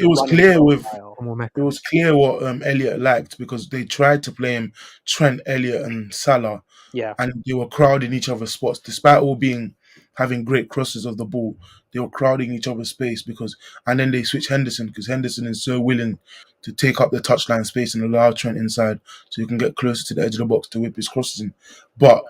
S2: clear what Elliott liked, because they tried to play him Trent, Elliott, and Salah.
S3: Yeah,
S2: and they were crowding each other's spots, despite all being having great crosses of the ball. They were crowding each other's space and then they switch Henderson because Henderson is so willing to take up the touchline space and allow Trent inside so he can get closer to the edge of the box to whip his crosses in. But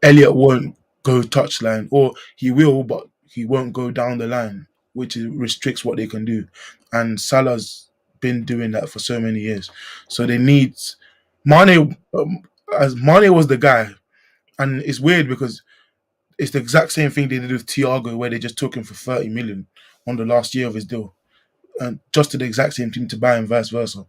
S2: Elliot won't go touchline, or he will, but he won't go down the line, which restricts what they can do. And Salah's been doing that for so many years. So they need Mane. As Mane was the guy, and it's weird because it's the exact same thing they did with Thiago, where they just took him for 30 million on the last year of his deal, and just to the exact same team to buy him, vice versa.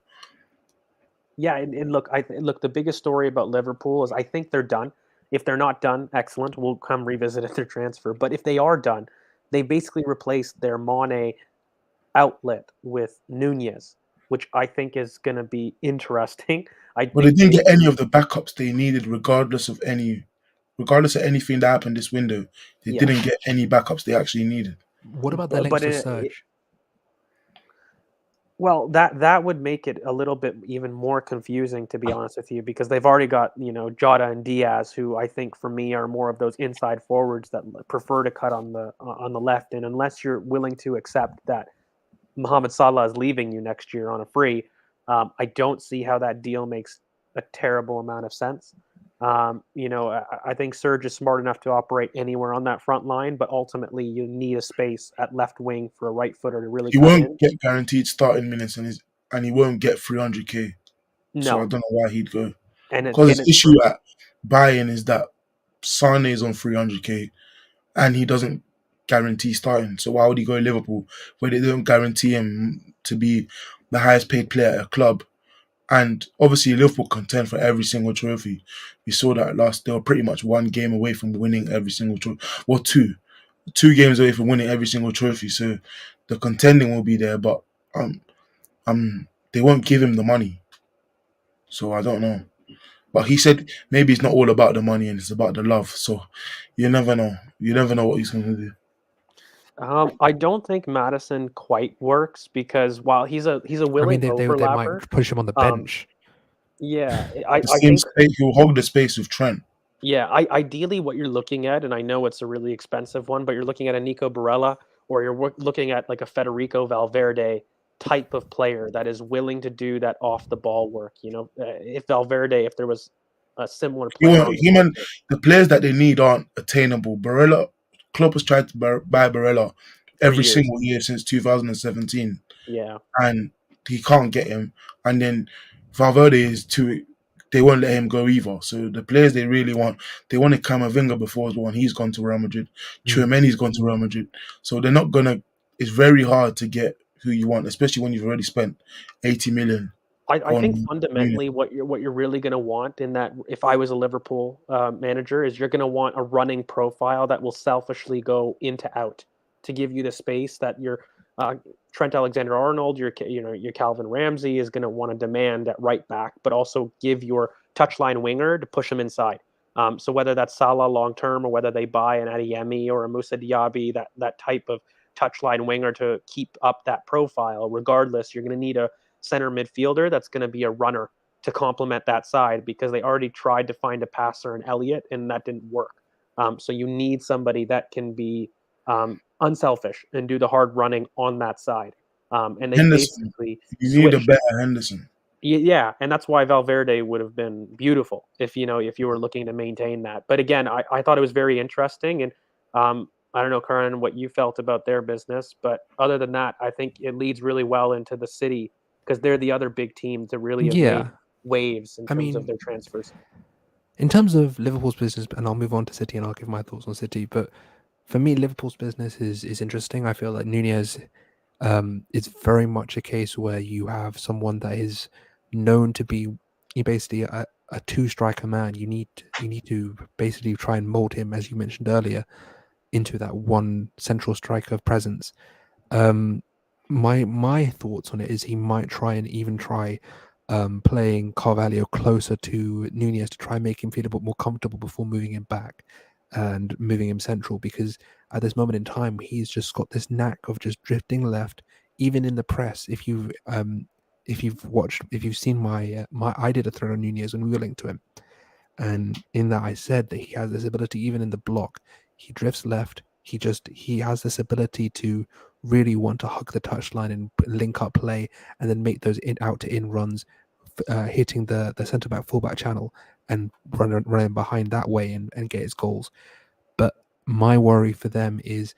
S3: Yeah, and look, look. The biggest story about Liverpool is I think they're done. If they're not done, excellent. We'll come revisit their transfer. But if they are done, they basically replaced their Mane outlet with Nunez, which I think is going to be interesting.
S2: But they didn't get any of the backups they needed, regardless of anything that happened this window. They didn't get any backups they actually needed.
S1: What about the links to Serge?
S3: Well, that would make it a little bit even more confusing, to be honest with you, because they've already got, Jota and Diaz, who I think for me are more of those inside forwards that prefer to cut on the left. And unless you're willing to accept that Mohamed Salah is leaving you next year on a free, I don't see how that deal makes a terrible amount of sense. I think Serge is smart enough to operate anywhere on that front line, but ultimately you need a space at left wing for a right footer to really.
S2: He won't get guaranteed starting minutes, and he won't get 300k.
S3: No.
S2: So I don't know why he'd go. Because his issue at Bayern is that Sane is on 300k, and he doesn't guarantee starting. So why would he go to Liverpool where they don't guarantee him to be the highest paid player at a club? And obviously Liverpool contend for every single trophy. We saw that they were pretty much one game away from winning every single trophy. Well, two games away from winning every single trophy. So the contending will be there, but they won't give him the money. So I don't know. But he said maybe it's not all about the money and it's about the love. So you never know. You never know what he's going to do.
S3: I don't think Maddison quite works because while he's a willing overlapper,
S1: they might push him on the bench.
S3: Yeah,
S2: I think he'll hold the space with Trent.
S3: Yeah, ideally what you're looking at, and I know it's a really expensive one, but you're looking at a Nico Barella, or you're looking at like a Federico Valverde type of player that is willing to do that off the ball work. If there was a similar player,
S2: the players that they need aren't attainable. Klopp has tried to buy Barella every single year since 2017.
S3: Yeah.
S2: And he can't get him. And then Valverde is they won't let him go either. So the players they really want, they wanted Camavinga before as well, and he's gone to Real Madrid. Tchouameni's gone to Real Madrid. So they're not it's very hard to get who you want, especially when you've already spent 80 million.
S3: I think fundamentally what you're really going to want in that, if I was a Liverpool manager, is you're going to want a running profile that will selfishly go into out to give you the space that your Trent Alexander-Arnold, your Calvin Ramsey is going to want to demand at right back, but also give your touchline winger to push him inside. So whether that's Salah long term or whether they buy an Adeyemi or a Moussa Diaby, that type of touchline winger to keep up that profile, regardless, you're going to need a center midfielder that's going to be a runner to complement that side, because they already tried to find a passer in Elliott and that didn't work. So you need somebody that can be unselfish and do the hard running on that side. And they
S2: Henderson.
S3: basically
S2: need a better Henderson.
S3: Yeah, and that's why Valverde would have been beautiful if you were looking to maintain that. But again, I thought it was very interesting, and I don't know, Karan, what you felt about their business, but other than that, I think it leads really well into the City, because they're the other big team to really have made waves in terms of their transfers.
S1: In terms of Liverpool's business, and I'll move on to City and I'll give my thoughts on City, but for me, Liverpool's business is interesting. I feel like Nunez is very much a case where you have someone that is known to be basically a two-striker man. You need to basically try and mold him, as you mentioned earlier, into that one central striker presence. My thoughts on it is he might try playing Carvalho closer to Nunez to try and make him feel a bit more comfortable before moving him back and moving him central, because at this moment in time he's just got this knack of just drifting left, even in the press. If you've seen my I did a thread on Nunez when we were linked to him, and in that I said that he has this ability even in the block. he drifts left. He has this ability to really want to hug the touchline and link up play, and then make those out to in runs, hitting the centre back fullback channel and running behind that way and get his goals. But my worry for them is,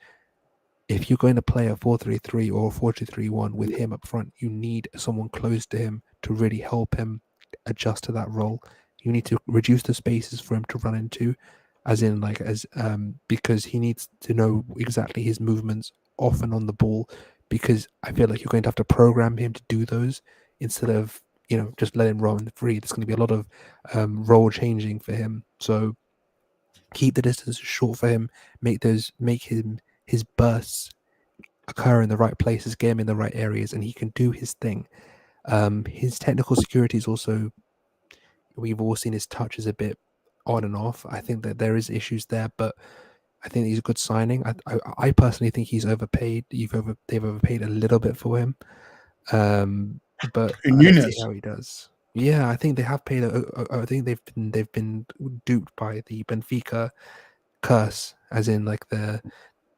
S1: if you're going to play a 4-3-3 or a 4-2-3-1 with him up front, you need someone close to him to really help him adjust to that role. You need to reduce the spaces for him to run into, because he needs to know exactly his movements off and on the ball, because I feel like you're going to have to program him to do those instead of, just let him run free. There's going to be a lot of role changing for him. So keep the distance short for him, make his bursts occur in the right places, get him in the right areas, and he can do his thing. His technical security is also, we've all seen his touch is a bit on and off. I think that there is issues there, but I think he's a good signing. I personally think he's overpaid. They've overpaid a little bit for him, but let's see
S2: Nunez.
S1: how he does. Yeah, I think they have paid. I think they've been duped by the Benfica curse, as in like the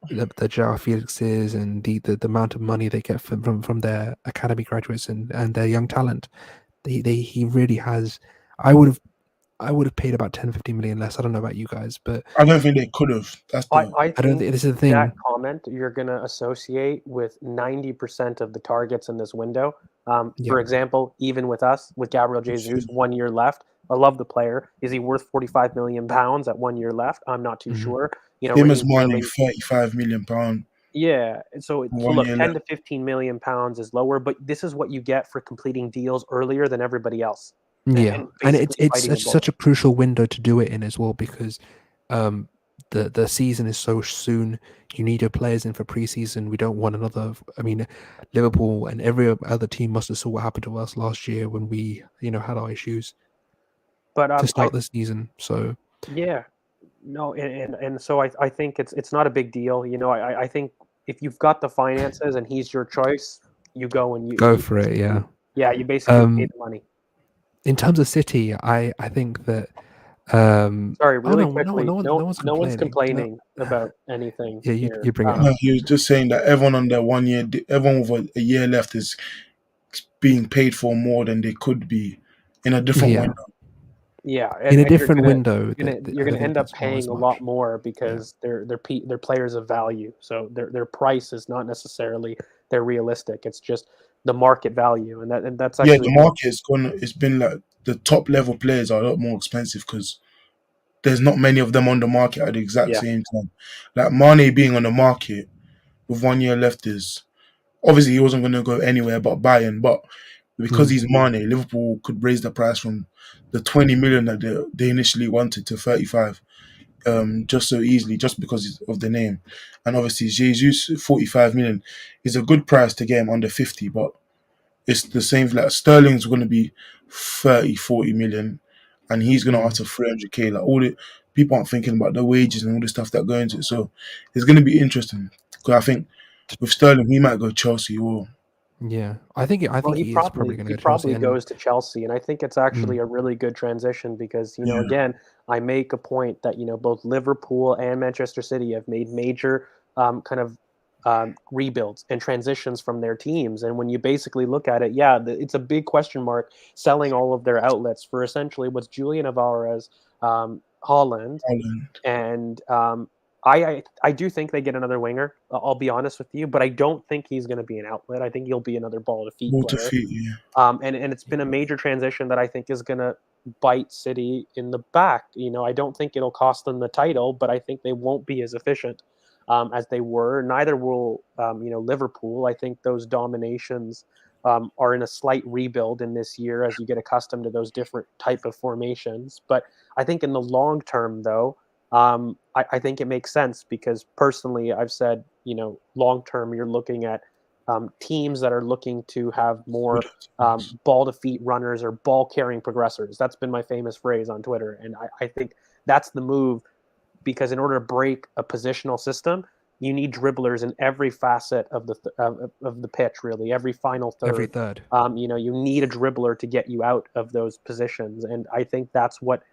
S1: Joao Felixes and the amount of money they get from their academy graduates and their young talent. He really has. I would have paid about 10-15 million less. I don't know about you guys, but
S2: I don't think they could have. That's the.
S3: I
S1: I don't
S3: think
S1: think this is the thing.
S3: that comment you're going to associate with 90% of the targets in this window.
S1: Yeah.
S3: For example, even with us, with Gabriel Jesus, 1 year left. I love the player. Is he worth 45 million pounds at 1 year left? I'm not too sure.
S2: Same as
S3: Raheem
S2: Mane,
S3: Sterling-
S2: 35 million pound.
S3: Yeah. So
S2: 1
S3: look,
S2: year
S3: 10
S2: left.
S3: to 15 million pounds is lower, but this is what you get for completing deals earlier than everybody else.
S1: Yeah, and it's
S3: fighting the
S1: such a crucial window to do it in as well, because the season is so soon. You need your players in for preseason. We don't want another. I mean, Liverpool and every other team must have saw what happened to us last year when we had our issues
S3: But
S1: to start the season. So
S3: yeah, no, and so I think it's not a big deal. I think if you've got the finances and he's your choice, you go and
S1: go for it. Yeah.
S3: Yeah, you basically pay the money.
S1: In terms of City, I think that.
S3: Sorry, really
S1: no
S3: quickly.
S1: no one's
S3: complaining about anything.
S1: Yeah,
S3: here.
S1: you bring it
S2: No,
S1: up.
S2: he was just saying that everyone on their 1 year, everyone with a year left is being paid for more than they could be in a different
S1: Yeah.
S2: window.
S3: Yeah,
S1: In a
S3: and
S1: different window,
S3: you're
S1: I
S3: going
S1: don't
S3: to
S1: think
S3: end up
S1: that's well as
S3: paying a
S1: much.
S3: lot more because they're players of value. So their price is not necessarily they're realistic. It's just the market value, and that's
S2: Yeah,
S3: actually
S2: the market's gone. It's been like the top level players are a lot more expensive because there's not many of them on the market at the exact
S3: Yeah.
S2: same time. Like Mane being on the market with 1 year left is obviously he wasn't going to go anywhere but Bayern, but because he's Mane, Liverpool could raise the price from the 20 million that they initially wanted to 35, just so easily, just because of the name. And obviously Jesus 45 million is a good price to get him under 50, but it's the same. Like Sterling's going to be 30-40 million, and he's going to utter 300k. Like all the people aren't thinking about the wages and all the stuff that go into it. So it's going to be interesting because I think with Sterling he might go Chelsea or
S1: Yeah, I think
S3: Well,
S1: he is probably going to go to Chelsea. And
S3: goes to Chelsea, and I think it's actually a really good transition because
S2: Yeah.
S3: again, I make a point that both Liverpool and Manchester City have made major kind of rebuilds and transitions from their teams, and when you basically look at it, it's a big question mark selling all of their outlets for essentially what's Julian Alvarez, Holland, and I do think they get another winger. I'll be honest with you, but I don't think he's going to be an outlet. I think he'll be another ball to feet player.
S2: yeah.
S3: And it's been a major transition that I think is going to bite City in the back. I don't think it'll cost them the title, but I think they won't be as efficient as they were. Neither will Liverpool. I think those dominations are in a slight rebuild in this year as you get accustomed to those different type of formations. But I think in the long term, though, I think it makes sense because personally, I've said, long term, you're looking at teams that are looking to have more ball to feet runners or ball carrying progressors. That's been my famous phrase on Twitter. And I think that's the move because in order to break a positional system, you need dribblers in every facet of the pitch, really, every final third.
S1: Every third.
S3: You need a dribbler to get you out of those positions. And I think that's what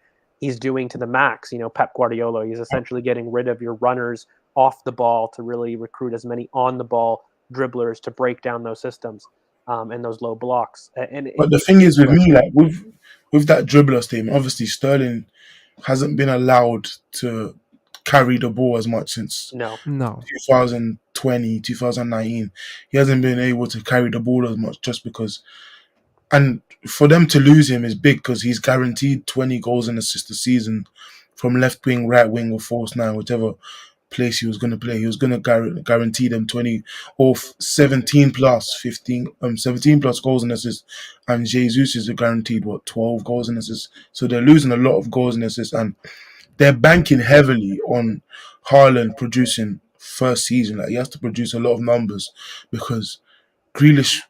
S3: he's doing to the max. Pep Guardiola, he's essentially getting rid of your runners off the ball to really recruit as many on the ball dribblers to break down those systems and those low blocks. And
S2: But the
S3: it's
S2: thing is with me,
S3: interesting.
S2: like with that dribbler statement, obviously Sterling hasn't been allowed to carry the ball as much since
S3: No,
S2: 2020, 2019. He hasn't been able to carry the ball as much just because. And for them to lose him is big because he's guaranteed 20 goals and assists a season from left wing, right wing, or false nine, whichever place he was going to play. He was going to guarantee them 20 or 17 plus 15, 17 plus goals and assists. And Jesus is guaranteed, 12 goals and assists. So they're losing a lot of goals and assists. And they're banking heavily on Haaland producing first season. Like he has to produce a lot of numbers because Grealish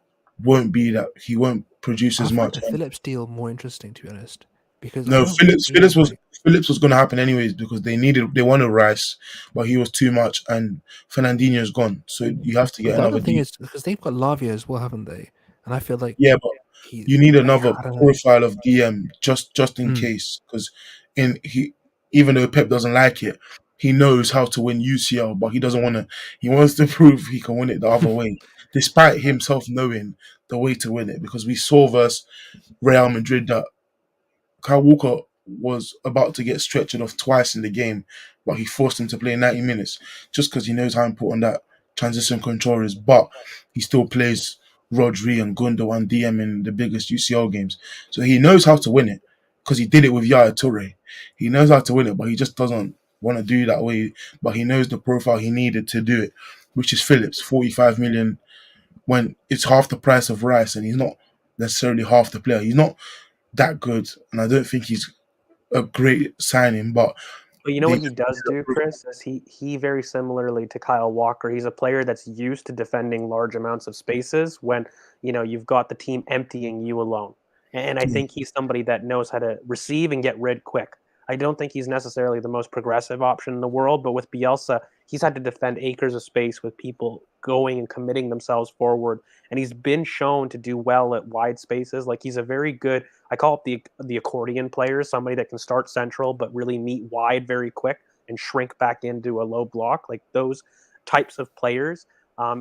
S2: won't be that. He won't produce
S1: I
S2: as
S1: find
S2: much.
S1: the Phillips deal more interesting, to be honest, because I
S2: No,
S1: don't
S2: Phillips.
S1: think
S2: Phillips was going to happen anyways because they wanted Rice, but he was too much, and Fernandinho's gone. So you have to
S1: But
S2: get
S1: the other
S2: another
S1: thing
S2: D.
S1: is because they've got Lavia as well, haven't they? And I feel like
S2: Yeah, but
S1: he,
S2: you need
S1: like,
S2: another
S1: I don't know.
S2: profile of DM just in
S1: Mm.
S2: case because in he even though Pep doesn't like it, he knows how to win UCL, but he doesn't want to. He wants to prove he can win it the other way, despite himself knowing the way to win it. Because we saw versus Real Madrid that Kyle Walker was about to get stretchered off twice in the game, but he forced him to play 90 minutes just because he knows how important that transition control is. But he still plays Rodri and Gundogan DM in the biggest UCL games. So he knows how to win it because he did it with Yaya Toure. He knows how to win it, but he just doesn't want to do that way. But he knows the profile he needed to do it, which is Phillips, 45 million when it's half the price of Rice and he's not necessarily half the player. He's not that good, and I don't think he's a great signing. But
S3: but you know
S2: they
S3: what he does do, Chris, is he very similarly to Kyle Walker, he's a player that's used to defending large amounts of spaces when you've got the team emptying you alone. And I think he's somebody that knows how to receive and get rid quick. I don't think he's necessarily the most progressive option in the world, but with Bielsa, he's had to defend acres of space with people going and committing themselves forward. And he's been shown to do well at wide spaces. Like he's a very good, I call it the accordion player, somebody that can start central but really meet wide very quick and shrink back into a low block. Like those types of players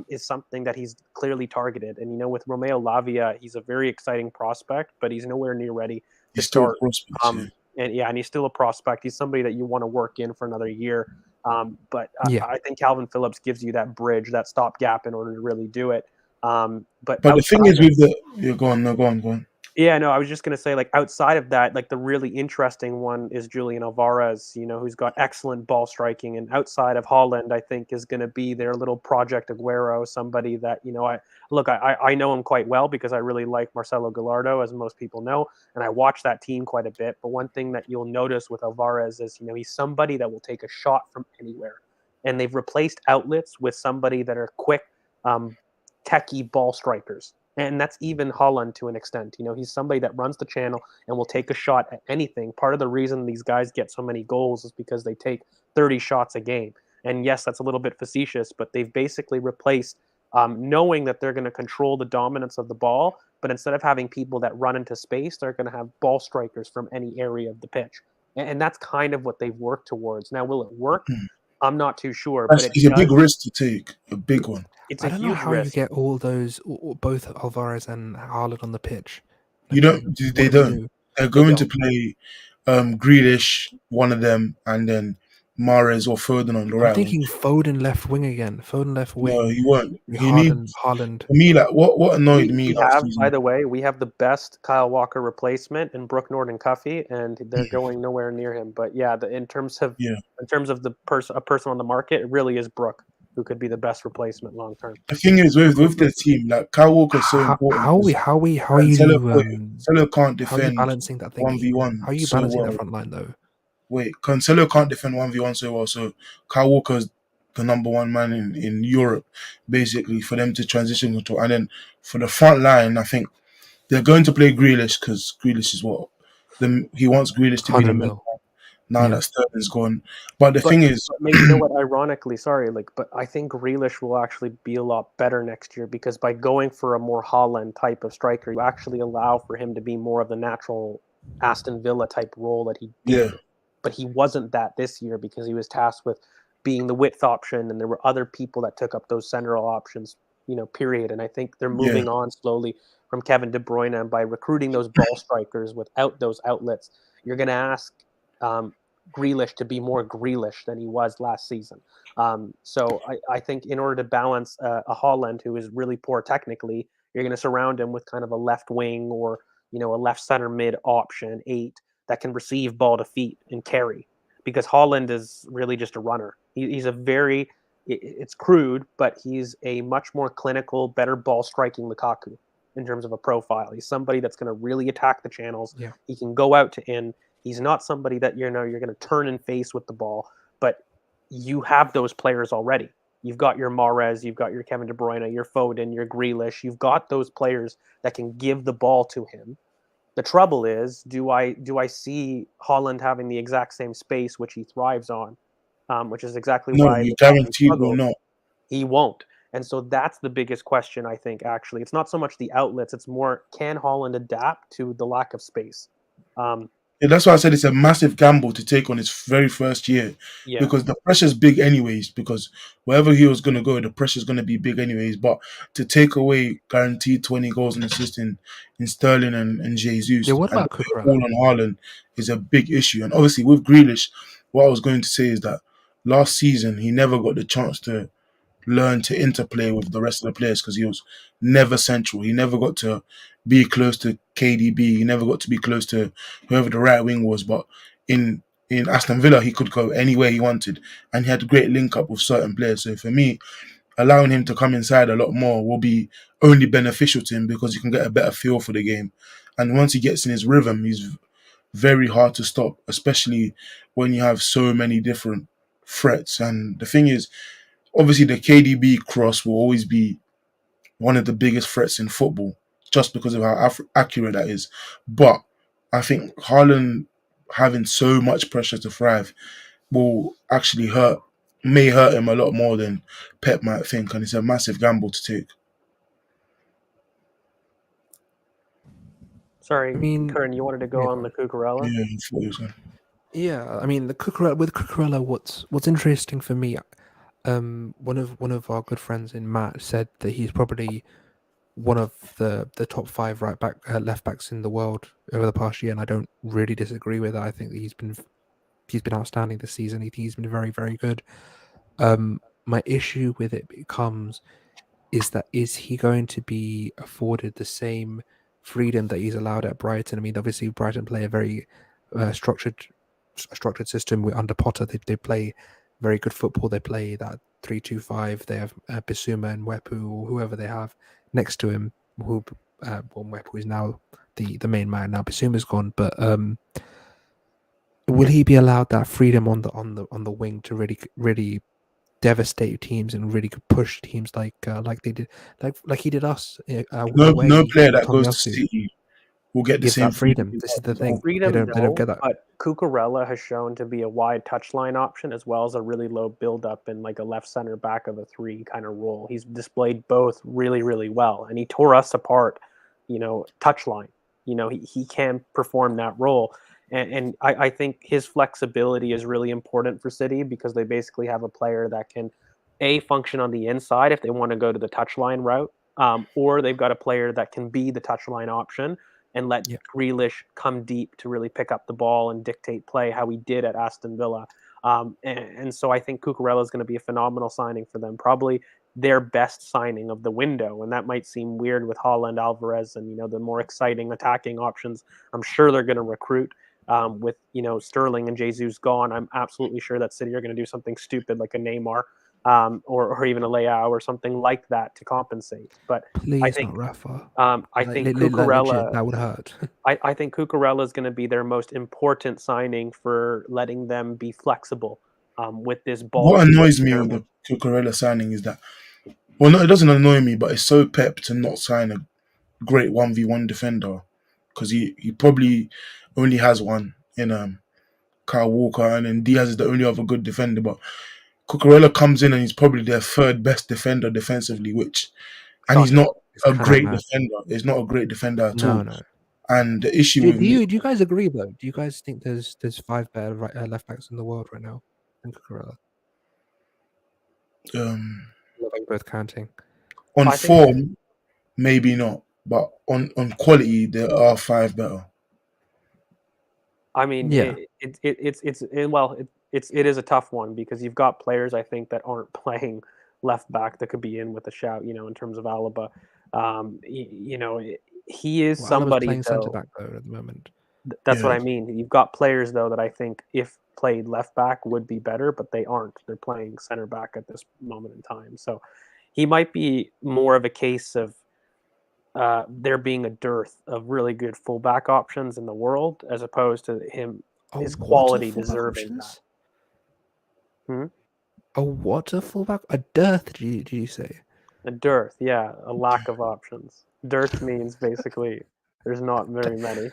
S3: is something that he's clearly targeted. And with Romeo Lavia, he's a very exciting prospect, but he's nowhere near ready to
S2: he's still a
S3: start.
S2: prospect. Yeah.
S3: And he's still a prospect. He's somebody that you want to work in for another year. But
S1: Yeah,
S3: I think Calvin Phillips gives you that bridge, that stopgap in order to really do it. But
S2: But the thing
S3: outside
S2: is,
S3: of
S2: with the you're going, no, go on, go on.
S3: yeah, no, I was just gonna say, like outside of that, like the really interesting one is Julian Alvarez, who's got excellent ball striking, and outside of Holland, I think is gonna be their little project Aguero, somebody that I know him quite well because I really like Marcelo Gallardo, as most people know, and I watch that team quite a bit. But one thing that you'll notice with Alvarez is, he's somebody that will take a shot from anywhere, and they've replaced outlets with somebody that are quick, techie ball strikers. And that's even Holland to an extent. He's somebody that runs the channel and will take a shot at anything. Part of the reason these guys get so many goals is because they take 30 shots a game. And yes, that's a little bit facetious, but they've basically replaced knowing that they're going to control the dominance of the ball. But instead of having people that run into space, they're going to have ball strikers from any area of the pitch. And that's kind of what they've worked towards. Now, will it work? I'm not too sure, but
S2: It's a big risk to take, a big one.
S3: it's a
S1: I don't know
S3: huge
S1: how you
S3: risk.
S1: get all those, both Alvarez and Haaland on the pitch.
S2: You
S1: Like,
S2: don't.
S1: what
S2: They
S1: do we
S2: don't.
S1: do?
S2: They're
S3: They
S2: going to
S3: don't.
S2: play Grealish, one of them, and then Mahrez or Foden on the
S1: I'm
S2: right wing.
S1: thinking Foden left wing again. Foden left
S2: No,
S1: wing.
S2: he won't. He needs.
S1: Haaland.
S2: For me, like what annoyed
S3: We,
S2: me
S3: we
S2: last
S3: have, by
S2: season.
S3: the way, we have the best Kyle Walker replacement in Brook Norton Cuffy, and they're going nowhere near him. But yeah, in terms of
S2: Yeah.
S3: a person on the market, it really is Brook who could be the best replacement long term.
S2: The thing is with the team, like Kyle Walker is so important
S1: How are we?
S2: because
S1: How are
S2: Cancelo,
S1: you?
S2: Cancelo can't
S1: How are you
S2: defend
S1: balancing that
S2: one
S1: thingy?
S2: v
S1: How
S2: one
S1: are you
S2: so
S1: balancing that
S2: well.
S1: front line though?
S2: Wait, Cancelo can't defend 1v1 so well, so Kyle Walker's the number one man in Europe, basically, for them to transition control. And then for the front line, I think they're going to play Grealish because Grealish is he wants Grealish to be the
S1: 100
S2: main
S1: mil.
S2: now
S1: Yeah.
S2: that Sterling's gone. But the
S3: But,
S2: thing is,
S3: but mate, you know what? Ironically, sorry, but I think Grealish will actually be a lot better next year because by going for a more Holland type of striker, you actually allow for him to be more of the natural Aston Villa type role that he
S2: Yeah.
S3: did, but he wasn't that this year because he was tasked with being the width option, and there were other people that took up those central options, period. And I think they're
S2: Yeah.
S3: moving on slowly from Kevin De Bruyne, and by recruiting those ball strikers without those outlets, you're going to ask Grealish to be more Grealish than he was last season. So I think in order to balance a Haaland who is really poor technically, you're going to surround him with kind of a left wing or a left center mid option 8 that can receive ball to feet and carry, because Haaland is really just a runner. He's a very, it's crude, but he's a much more clinical, better ball striking Lukaku in terms of a profile. He's somebody that's going to really attack the channels.
S1: Yeah.
S3: He can go out to in. He's not somebody that you're going to turn and face with the ball, but you have those players already. You've got your Mahrez, you've got your Kevin De Bruyne, your Foden, your Grealish. You've got those players that can give the ball to him. The trouble is, do I see Haaland having the exact same space which he thrives on, which is exactly
S2: No,
S3: why
S2: you guaranteed will
S3: struggled.
S2: not.
S3: He won't. And so that's the biggest question, I think, actually. It's not so much the outlets, it's more, can Haaland adapt to the lack of space?
S2: Yeah, that's why I said it's a massive gamble to take on his very first year,
S3: Yeah.
S2: because the pressure's big anyways. Because wherever he was going to go, the pressure's going to be big anyways. But to take away guaranteed 20 goals and assists in Sterling and Jesus,
S1: Yeah, what
S2: and
S1: about
S2: put it
S1: Cucurella?
S2: all on Haaland is a big issue. And obviously with Grealish, what I was going to say is that last season he never got the chance to learn to interplay with the rest of the players because he was never central. He never got to be close to KDB. He never got to be close to whoever the right wing was. But in Aston Villa, he could go anywhere he wanted, and he had a great link up with certain players. So for me, allowing him to come inside a lot more will be only beneficial to him because you can get a better feel for the game. And once he gets in his rhythm, he's very hard to stop, especially when you have so many different threats. And the thing is, obviously the KDB cross will always be one of the biggest threats in football just because of how accurate that is. But I think Haaland having so much pressure to thrive will actually may hurt him a lot more than Pep might think, and it's a massive gamble to take.
S3: Sorry,
S1: I mean,
S3: Kern, you wanted to go
S1: yeah,
S3: on the Cucurella?
S2: Yeah, I thought he was going.
S1: Yeah, I mean, with Cucurella, what's interesting for me, one of our good friends in Matt said that he's probably one of the top 5 left backs in the world over the past year, and I don't really disagree with that. I think that he's been outstanding this season. He's been very, very good. My issue with it becomes is he going to be afforded the same freedom that he's allowed at Brighton? I mean, obviously Brighton play a very structured system under Potter. They play very good football. They play that 3-2-5. They have Bissouma and Wepu or whoever they have next to him. Wepu is now the main man. Now Bissouma's gone, but will he be allowed that freedom on the wing to really devastate teams and really push teams like they did like he did us away?
S2: No player that goes to
S1: Tomiyasu
S2: City will get the
S1: gives
S2: same
S1: that freedom. This is the thing.
S3: Freedom,
S1: They don't get that.
S3: but Cucurella has shown to be a wide touchline option as well as a really low build-up in like a left center back of a 3 kind of role. He's displayed both really, really well, and he tore us apart, touchline. He can perform that role. And I think his flexibility is really important for City because they basically have a player that can, function on the inside if they want to go to the touchline route, or they've got a player that can be the touchline option and let Grealish come deep to really pick up the ball and dictate play how he did at Aston Villa. And so I think Cucurella is going to be a phenomenal signing for them, probably their best signing of the window. And that might seem weird with Haaland, Alvarez, and the more exciting attacking options. I'm sure they're going to recruit. With Sterling and Jesus gone, I'm absolutely sure that City are going to do something stupid like a Neymar, or even a Leao or something like that to compensate. But
S1: Please
S3: I think
S1: not Rafa.
S3: I think Cucurella
S1: that would hurt.
S3: I think Cucurella is going to be their most important signing for letting them be flexible with this ball.
S2: What annoys me with the Cucurella signing is that, well, no, it doesn't annoy me, but it's so Pep to not sign a great 1v1 defender because he probably only has one in Kyle Walker, and then Diaz is the only other good defender. But Cucurella comes in and he's probably their 3rd best defender defensively, and he's not a great defender. He's not a great defender at all.
S1: No.
S2: And the issue
S1: Do
S2: with me,
S1: you guys agree though? Do you guys think there's 5 better left backs in the world right now than Cucurella? Both counting.
S2: on
S3: I think
S2: form, maybe not, but on quality, there are 5 better.
S3: I mean,
S1: Yeah.
S3: it is a tough one because you've got players I think that aren't playing left back that could be in with a shout. In terms of Alaba, he is
S1: Well, Alaba's
S3: somebody
S1: playing centre
S3: though.
S1: back though at the moment.
S3: That's what
S2: Yeah.
S3: I mean. You've got players though that I think if played left back would be better, but they aren't. They're playing center back at this moment in time. So he might be more of a case of there being a dearth of really good fullback options in the world, as opposed to his quality deserving that.
S1: What a fullback? A dearth? Did you say?
S3: A dearth, yeah, a lack of options. Dearth means basically there's not very many.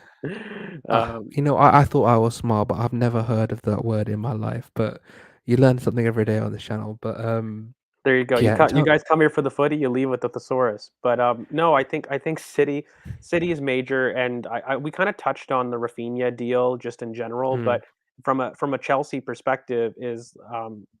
S1: I thought I was smart, but I've never heard of that word in my life. But you learn something every day on this channel. But
S3: there you go.
S1: yeah,
S3: You guys come here for the footy, you leave with the thesaurus. But no, I think City is major, and we kind of touched on the Raphinha deal just in general, but from a Chelsea perspective, is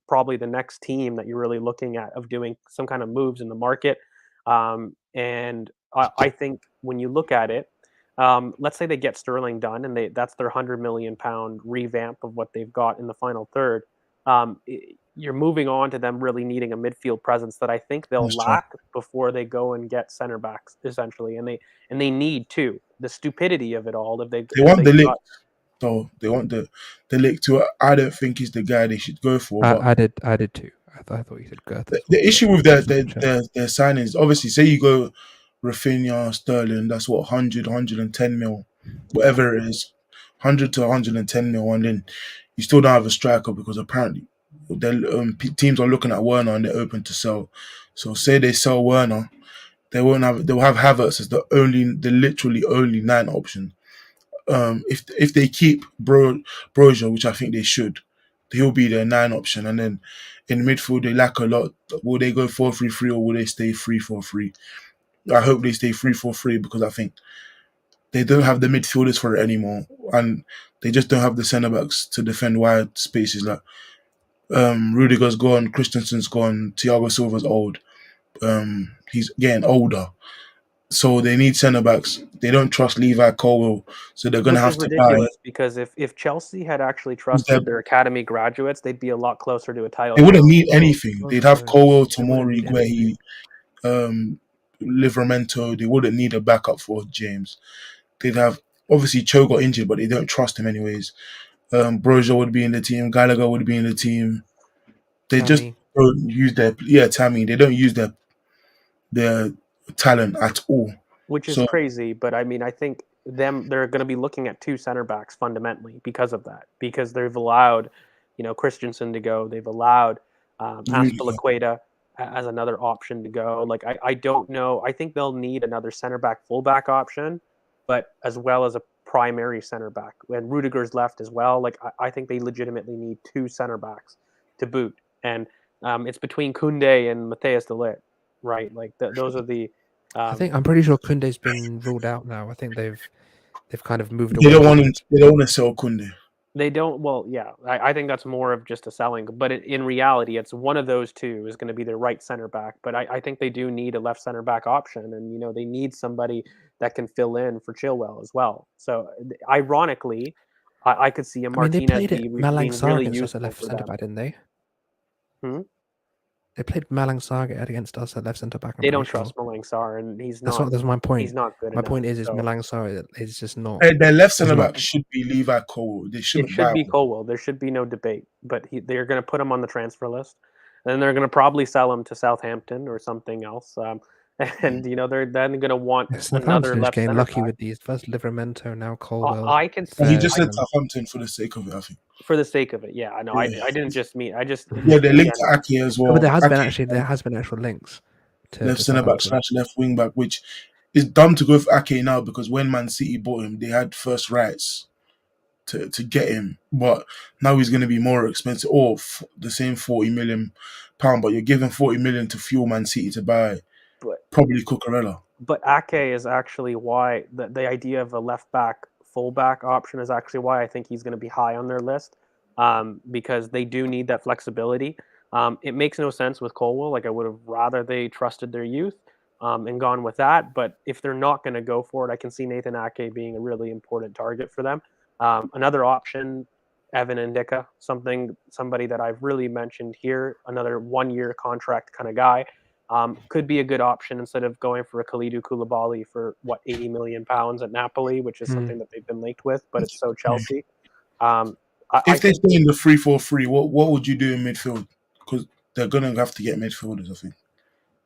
S3: probably the next team that you're really looking at of doing some kind of moves in the market. And I think when you look at it, let's say they get Sterling done, and that's their £100 million revamp of what they've got in the final third. You're moving on to them really needing a midfield presence that I think they'll
S2: That's
S3: lack before they go and get center backs essentially, and they need to. The stupidity of it all. If
S2: They want the lick, though. They want the lick too. I don't think he's the guy they should go for. But
S1: I did too. I thought you said Girth.
S2: The issue with their signings, obviously, say you go Raphinha, Sterling, that's what 100, 110 mil, whatever it is, 100 to 110 mil, and then you still don't have a striker because apparently teams are looking at Werner and they're open to sell. So say they sell Werner, they'll have Havertz as the literally only 9 option. If they keep Brozier, which I think they should, he'll be their 9 option, and then in midfield they lack a lot. Will they go 4-3-3 or will they stay 3-4-3? I hope they stay 3-4-3 because I think they don't have the midfielders for it anymore, and they just don't have the centre backs to defend wide spaces. Like Rudiger's gone, Christensen's gone, Thiago Silva's old. He's getting older. So they need centre backs. They don't trust Levi Colwill, so they're going to have to buy.
S3: Because if Chelsea had actually trusted their academy graduates, they'd be a lot closer to a title.
S2: They wouldn't need anything. They'd have Colwill, Tomori, Guehi, Livramento. They wouldn't need a backup for James. They'd have, obviously Cho got injured, but they don't trust him anyways. Brozier would be in the team. Gallagher would be in the team. They just don't use Tammy. They don't use their talent at all,
S3: which is crazy. But I mean, I think they're going to be looking at 2 center backs fundamentally because of that, because they've allowed Christensen to go, they've allowed Azpilicueta as another option to go. Like I don't know, I think they'll need another center back fullback option, but as well as a primary center back, and Rudiger's left as well. Like I think they legitimately need 2 center backs to boot, and it's between Koundé and Matthias de Ligt. Right, like those are the.
S1: I'm pretty sure Koundé's been ruled out now. I think they've kind of moved away.
S2: They don't want to sell Koundé.
S3: They don't. Well, yeah, I think that's more of just a selling. But in reality, it's one of those two is going to be their right center back. But I think they do need a left center back option, and they need somebody that can fill in for Chilwell as well. So ironically, I could see a Martinez being really useful
S1: left
S3: for
S1: center
S3: them.
S1: back, didn't they? They played Malang Sarr against us at left centre back.
S3: They don't trust Malang Sarr, and he's not.
S1: That's my point.
S3: He's not good.
S1: My point is Malang Sarr is just not.
S2: Their left centre back should be Levi Colwill. It should
S3: be Colwill. There should be no debate. But they're going to put him on the transfer list, and they're going to probably sell him to Southampton or something else. And they're then going to want another left
S1: getting
S3: center
S1: lucky
S3: back.
S1: with these. First Livramento, now Colwill.
S3: I can see.
S2: He just said Southampton for the sake of it, I think.
S3: For the sake of it, yeah. I know. I didn't just mean. I just.
S2: Yeah, they're linked to Ake as well.
S1: But there has been actual links to
S2: left centre back / left wing back, which is dumb to go for Ake now because when Man City bought him, they had first rights to get him, but now he's going to be more expensive, or the same £40 million. But you're giving £40 million to fuel Man City to buy probably Cucurella.
S3: But Ake is actually why the idea of a left back fullback option is actually why I think he's going to be high on their list, because they do need that flexibility. It makes no sense with Colwell. Like I would have rather they trusted their youth and gone with that. But if they're not going to go for it, I can see Nathan Ake being a really important target for them. Another option, Evan Ndicka, somebody that I've really mentioned here, another 1-year contract kind of guy. Could be a good option instead of going for a Kalidou Koulibaly for what £80 million at Napoli, which is something that they've been linked with, but it's so Chelsea.
S2: If they stay in the 3-4-3, what would you do in midfield? Because they're gonna have to get midfielders, I think.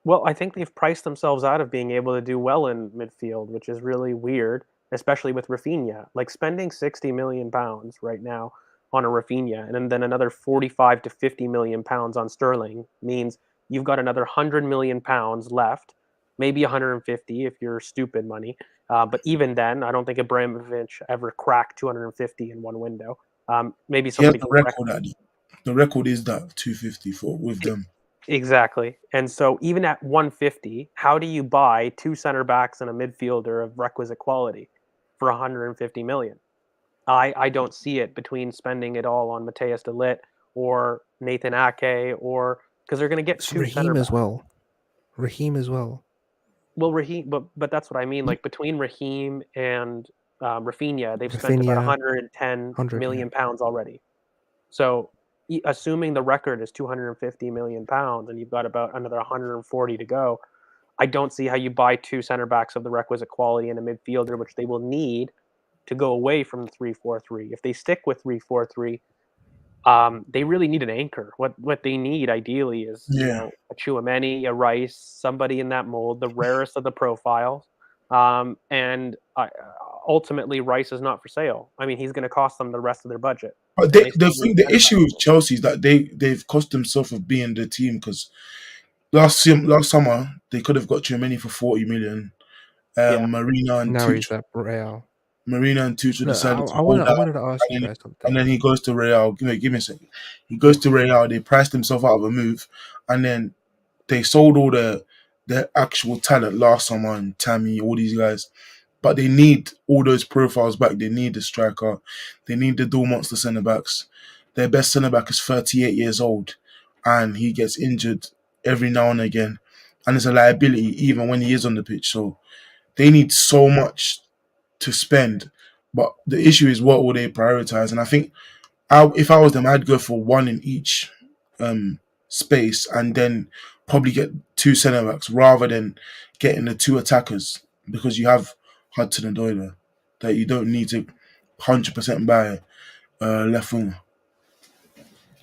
S3: Well, I think they've priced themselves out of being able to do well in midfield, which is really weird, especially with Raphinha. Like spending £60 million right now on a Raphinha and then another 45 to 50 million pounds on Sterling means you've got another 100 million pounds left, maybe 150 if you're stupid money. But even then, I don't think Abramovich ever cracked 250 in one window. Maybe
S2: He has
S3: somebody
S2: the
S3: can correct.
S2: record. The record is that 250 with them.
S3: Exactly. And so even at 150, how do you buy two center backs and a midfielder of requisite quality for 150 million? I don't see it between spending it all on Mateus de Ligt or Nathan Ake or because they're going to get
S1: It's
S3: two center
S1: Raheem
S3: backs.
S1: as well. Raheem as well.
S3: Well, Raheem, but that's what I mean. Like between Raheem and Raphinha, they've spent about
S1: Raphinha,
S3: 110
S1: 100,
S3: million
S1: yeah.
S3: pounds already. So assuming the record is 250 million pounds and you've got about another 140 to go, I don't see how you buy two center backs of the requisite quality and a midfielder, which they will need to go away from the 3-4-3. If they stick with 3-4-3, they really need an anchor. What they need ideally is a Chouameni, a Rice, somebody in that mold, the rarest of the profiles. And ultimately, Rice is not for sale. I mean, he's going to cost them the rest of their budget.
S2: But the issue with Chelsea is that they've cost themselves of being the team because last summer they could have got Chouameni for 40 million. Marina and
S1: Now he's
S2: Tuchel.
S1: at Real.
S2: Marina and Tuchel
S1: Look,
S2: decided to
S1: I
S2: hold out,
S1: wanted to ask you guys something.
S2: and then he goes to Real. Give me a second. He goes to Real. They priced himself out of a move, and then they sold all the actual talent last summer and Tammy, all these guys. But they need all those profiles back. They need the striker. They need the dual monster centre backs. Their best centre back is 38 years old, and he gets injured every now and again, and it's a liability even when he is on the pitch. So they need so much to spend, but the issue is what will they prioritize? And I think if I was them, I'd go for one in each space and then probably get two centre backs rather than getting the two attackers because you have Hudson and Doyle that you don't need to 100% buy left winger.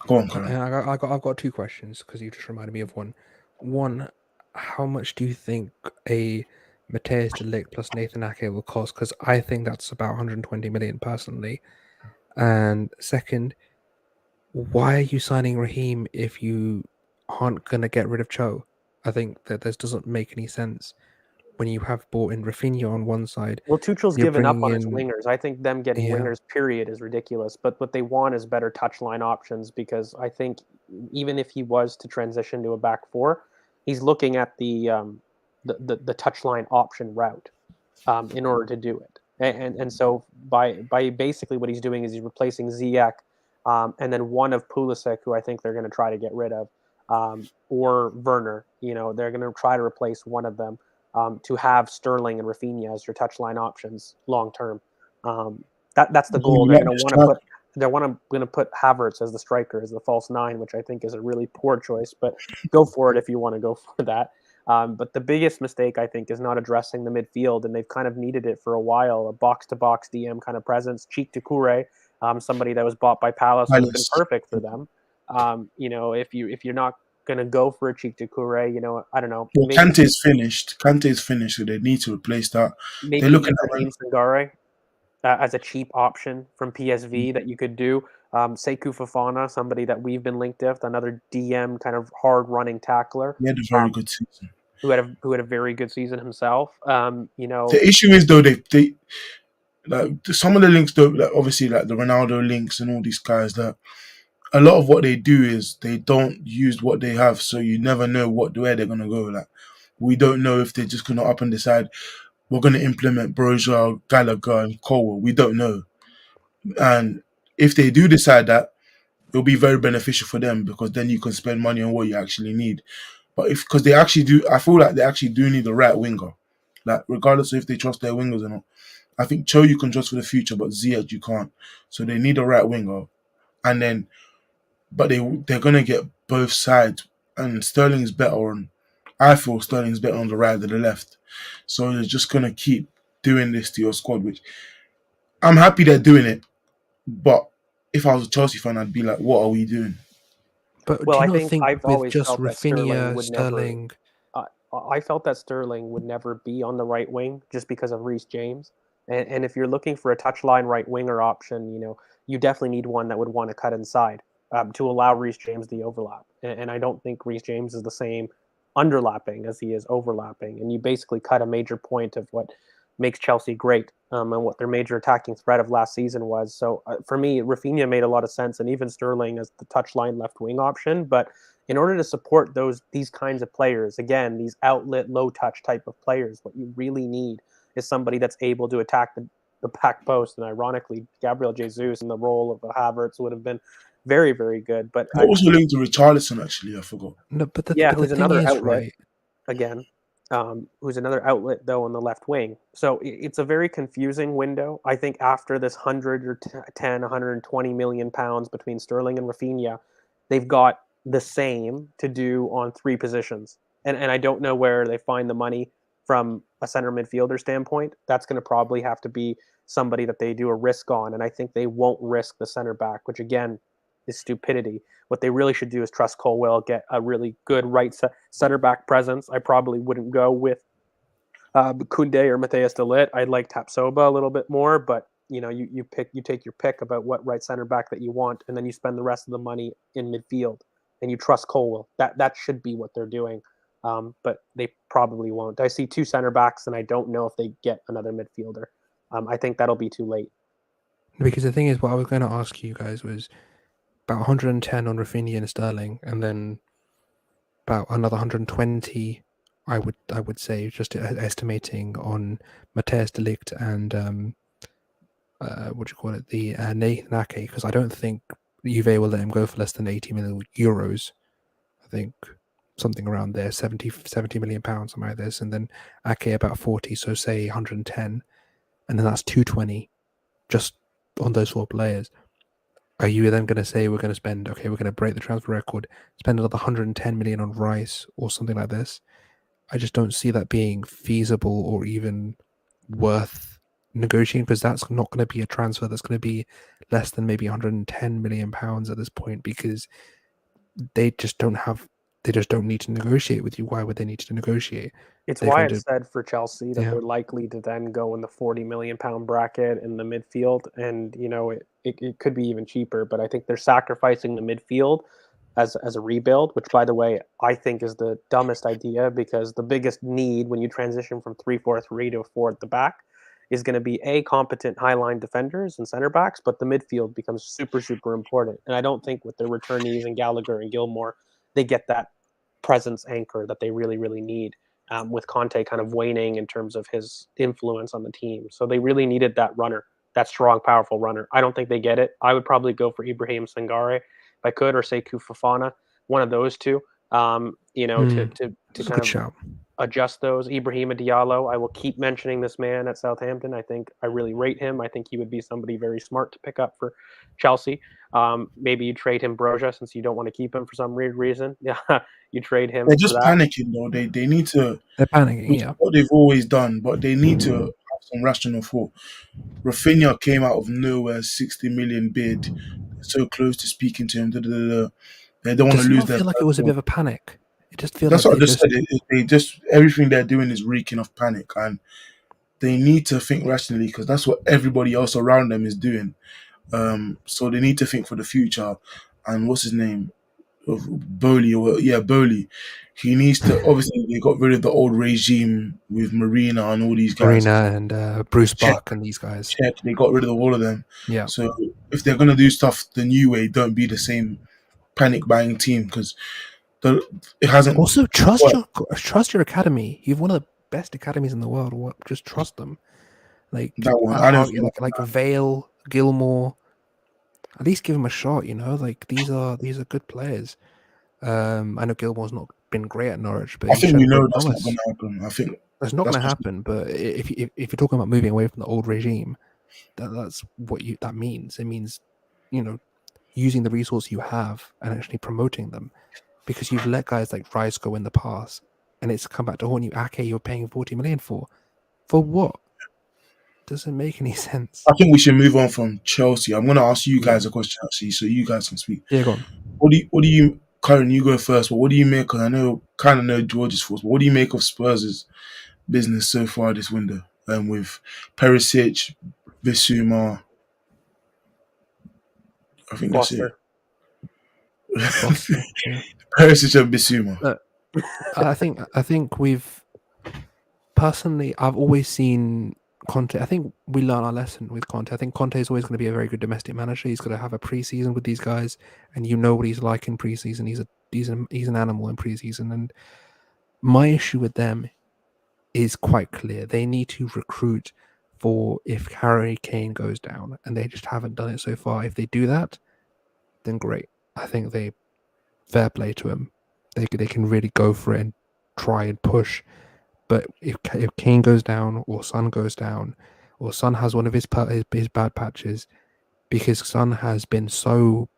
S2: Go on, Colin.
S1: I've got two questions because you just reminded me of one. One, how much do you think a Mateus de Ligt plus Nathan Ake will cost? Because I think that's about 120 million personally. And second, why are you signing Raheem if you aren't gonna get rid of Cho? I think that this doesn't make any sense when you have bought in Raphinha on one side.
S3: Well, Tuchel's
S1: you're
S3: given up on
S1: bringing
S3: his
S1: in-
S3: wingers. I think them getting
S1: Yeah.
S3: wingers, period, is ridiculous. But what they want is better touchline options because I think even if he was to transition to a back four, he's looking at the touchline option route in order to do it. And so by basically what he's doing is he's replacing Ziyech and then one of Pulisic, who I think they're going to try to get rid of, or Werner. They're going to try to replace one of them. To have Sterling and Raphinha as your touchline options long term. That's the goal. They're going to put Havertz as the striker, as the false nine, which I think is a really poor choice. But go for it if you want to go for that. But the biggest mistake I think is not addressing the midfield, and they've kind of needed it for a while. A box-to-box DM kind of presence. Cheek to Toure, somebody that was bought by Palace, has been perfect for them. If you're not going to go for a Cheek to Toure, I don't know.
S2: Well, Kante's finished, so they need to replace that.
S3: Maybe
S2: they're looking
S3: at Sangare as a cheap option from PSV that you could do. Sekou Fofana, somebody that we've been linked with, another DM kind of hard-running tackler.
S2: He had a very good season.
S3: Who had a very good season himself.
S2: The issue is though they like some of the links though, like obviously like the Ronaldo links and all these guys, that a lot of what they do is they don't use what they have, so you never know where they're gonna go. Like We don't know if they're just going to up and decide we're going to implement Broja, Gallagher, and Colwell. We don't know. And if they do decide that, it'll be very beneficial for them because then you can spend money on what you actually need. But because they actually do, I feel like they actually do need a right winger. Like regardless of if they trust their wingers or not. I think Cho you can trust for the future, but Ziyech you can't. So they need a right winger, and then, but they're gonna get both sides, and Sterling's better on. I feel Sterling's better on the right than the left, so they're just gonna keep doing this to your squad, which I'm happy they're doing it. But if I was a Chelsea fan, I'd be like, what are we doing?
S1: But
S3: Well,
S1: do
S3: I
S1: you not
S3: think
S1: think
S3: I've
S1: with
S3: always
S1: just
S3: felt that Sterling
S1: Raphinha,
S3: would never.
S1: Sterling,
S3: I felt that Sterling would never be on the right wing just because of Reece James. And if you're looking for a touchline right winger option, you definitely need one that would want to cut inside to allow Reece James the overlap. And I don't think Reece James is the same underlapping as he is overlapping. And you basically cut a major point of what makes Chelsea great and what their major attacking threat of last season was. So for me, Raphinha made a lot of sense, and even Sterling as the touchline left wing option. But in order to support these kinds of players, again, these outlet, low touch type of players, what you really need is somebody that's able to attack the back post. And ironically, Gabriel Jesus in the role of a Havertz would have been very, very good. But
S2: They're also linked to Richarlison, actually. I forgot.
S1: no, but the
S3: who's
S1: thing
S3: another
S1: is,
S3: outlet
S1: right?
S3: again, who's another outlet though on the left wing. So it's a very confusing window. I think after this 100 or 10, 120 million pounds between Sterling and Raphinha, they've got the same to do on three positions. And I don't know where they find the money from a center midfielder standpoint. That's going to probably have to be somebody that they do a risk on. And I think they won't risk the center back, which again is stupidity. What they really should do is trust Colwell, get a really good right center back presence. I probably wouldn't go with Koundé or Matthias de Ligt. I'd like Tapsoba a little bit more, but you take your pick about what right center back that you want, and then you spend the rest of the money in midfield, and you trust Colwell. That should be what they're doing, but they probably won't. I see two center backs, and I don't know if they get another midfielder. I think that'll be too late.
S1: Because the thing is, what I was going to ask you guys was about 110 on Raphinha and Sterling, and then about another 120. I would say, just estimating on Matthias de Ligt and what do you call it, the Nathan Ake, because I don't think Juve will let him go for less than 80 million euros. I think something around there, 70 million pounds, something like this, and then Ake about 40, so say 110, and then that's 220 just on those four players. Are you then going to say we're going to break the transfer record, spend another 110 million on Rice or something like this? I just don't see that being feasible or even worth negotiating, because that's not going to be a transfer that's going to be less than maybe 110 million pounds at this point, because they just don't need to negotiate with you. Why would they need to negotiate?
S3: It's why it's said for Chelsea that they're likely to then go in the 40 million pound bracket in the midfield, and it could be even cheaper. But I think they're sacrificing the midfield as a rebuild, which, by the way, I think is the dumbest idea, because the biggest need when you transition from 3-4-3 to a 4 at the back is going to be competent high-line defenders and center backs, but the midfield becomes super, super important. And I don't think with their returnees and Gallagher and Gilmore, they get that presence anchor that they really, really need, with Conte kind of waning in terms of his influence on the team. So they really needed that runner, that strong, powerful runner. I don't think they get it. I would probably go for Ibrahim Sangare if I could, or Sekou Fofana, one of those two, to kind of
S1: shout.
S3: Adjust those. Ibrahima Diallo, I will keep mentioning this man at Southampton. I think I really rate him. I think he would be somebody very smart to pick up for Chelsea. Maybe you trade him Broja, since you don't want to keep him for some weird reason. Yeah, you trade him.
S2: They're just panicking, though. They need to.
S1: They're panicking. Yeah,
S2: what they've always done, but they need to have some rational thought. Raphinha came out of nowhere, 60 million bid, so close to speaking to him. They don't want to lose
S1: their. I feel like it was a bit of a panic. It just feels
S2: That's
S1: like
S2: what I just said. They just everything they're doing is reeking of panic, and they need to think rationally, because that's what everybody else around them is doing. So they need to think for the future. And what's his name? Bowley. He needs to. Obviously, they got rid of the old regime with Marina and all these guys.
S1: Marina and Bruce Buck and these guys.
S2: They got rid of all of them.
S1: Yeah.
S2: So if they're gonna do stuff the new way, don't be the same panic buying team, because it hasn't.
S1: Also,
S2: What?
S1: trust your academy. You've one of the best academies in the world. Just trust them. Like
S2: That one, I don't think
S1: like Vale, Gilmore. At least give them a shot. Like these are good players. I know Gilmore's not been great at Norwich, but
S2: I
S1: he's
S2: think we
S1: shown
S2: know
S1: great
S2: that's not going
S1: promise.
S2: to happen. I think
S1: That's not
S2: that's
S1: going to
S2: just,
S1: happen. But if you're talking about moving away from the old regime, that's what that means. It means, using the resource you have and actually promoting them, because you've let guys like Rice go in the past, and it's come back to haunt you. Ake, you're paying 40 million for what? Doesn't make any sense.
S2: I think we should move on from Chelsea. I'm going to ask you
S1: Yeah.
S2: guys a question actually, so you guys can speak.
S1: Yeah, go on.
S2: What do you, Karen? You go first. But what do you make? Because I kind of know George's thoughts. But what do you make of Spurs' business so far this window? With Perisic, Bissouma, I think that's it.
S1: Foster. Yeah.
S2: Perisic and Bissouma.
S1: I think I've always seen Conte. I think we learned our lesson with Conte. I think Conte is always going to be a very good domestic manager. He's going to have a preseason with these guys, and you know what he's like in preseason. He's an animal in preseason. And my issue with them is quite clear. They need to recruit for if Harry Kane goes down, and they just haven't done it so far. If they do that, then great. I think they fair play to him. They can really go for it and try and push. But if Kane goes down, or Son goes down, or Son has one of his bad patches, because Son has been so,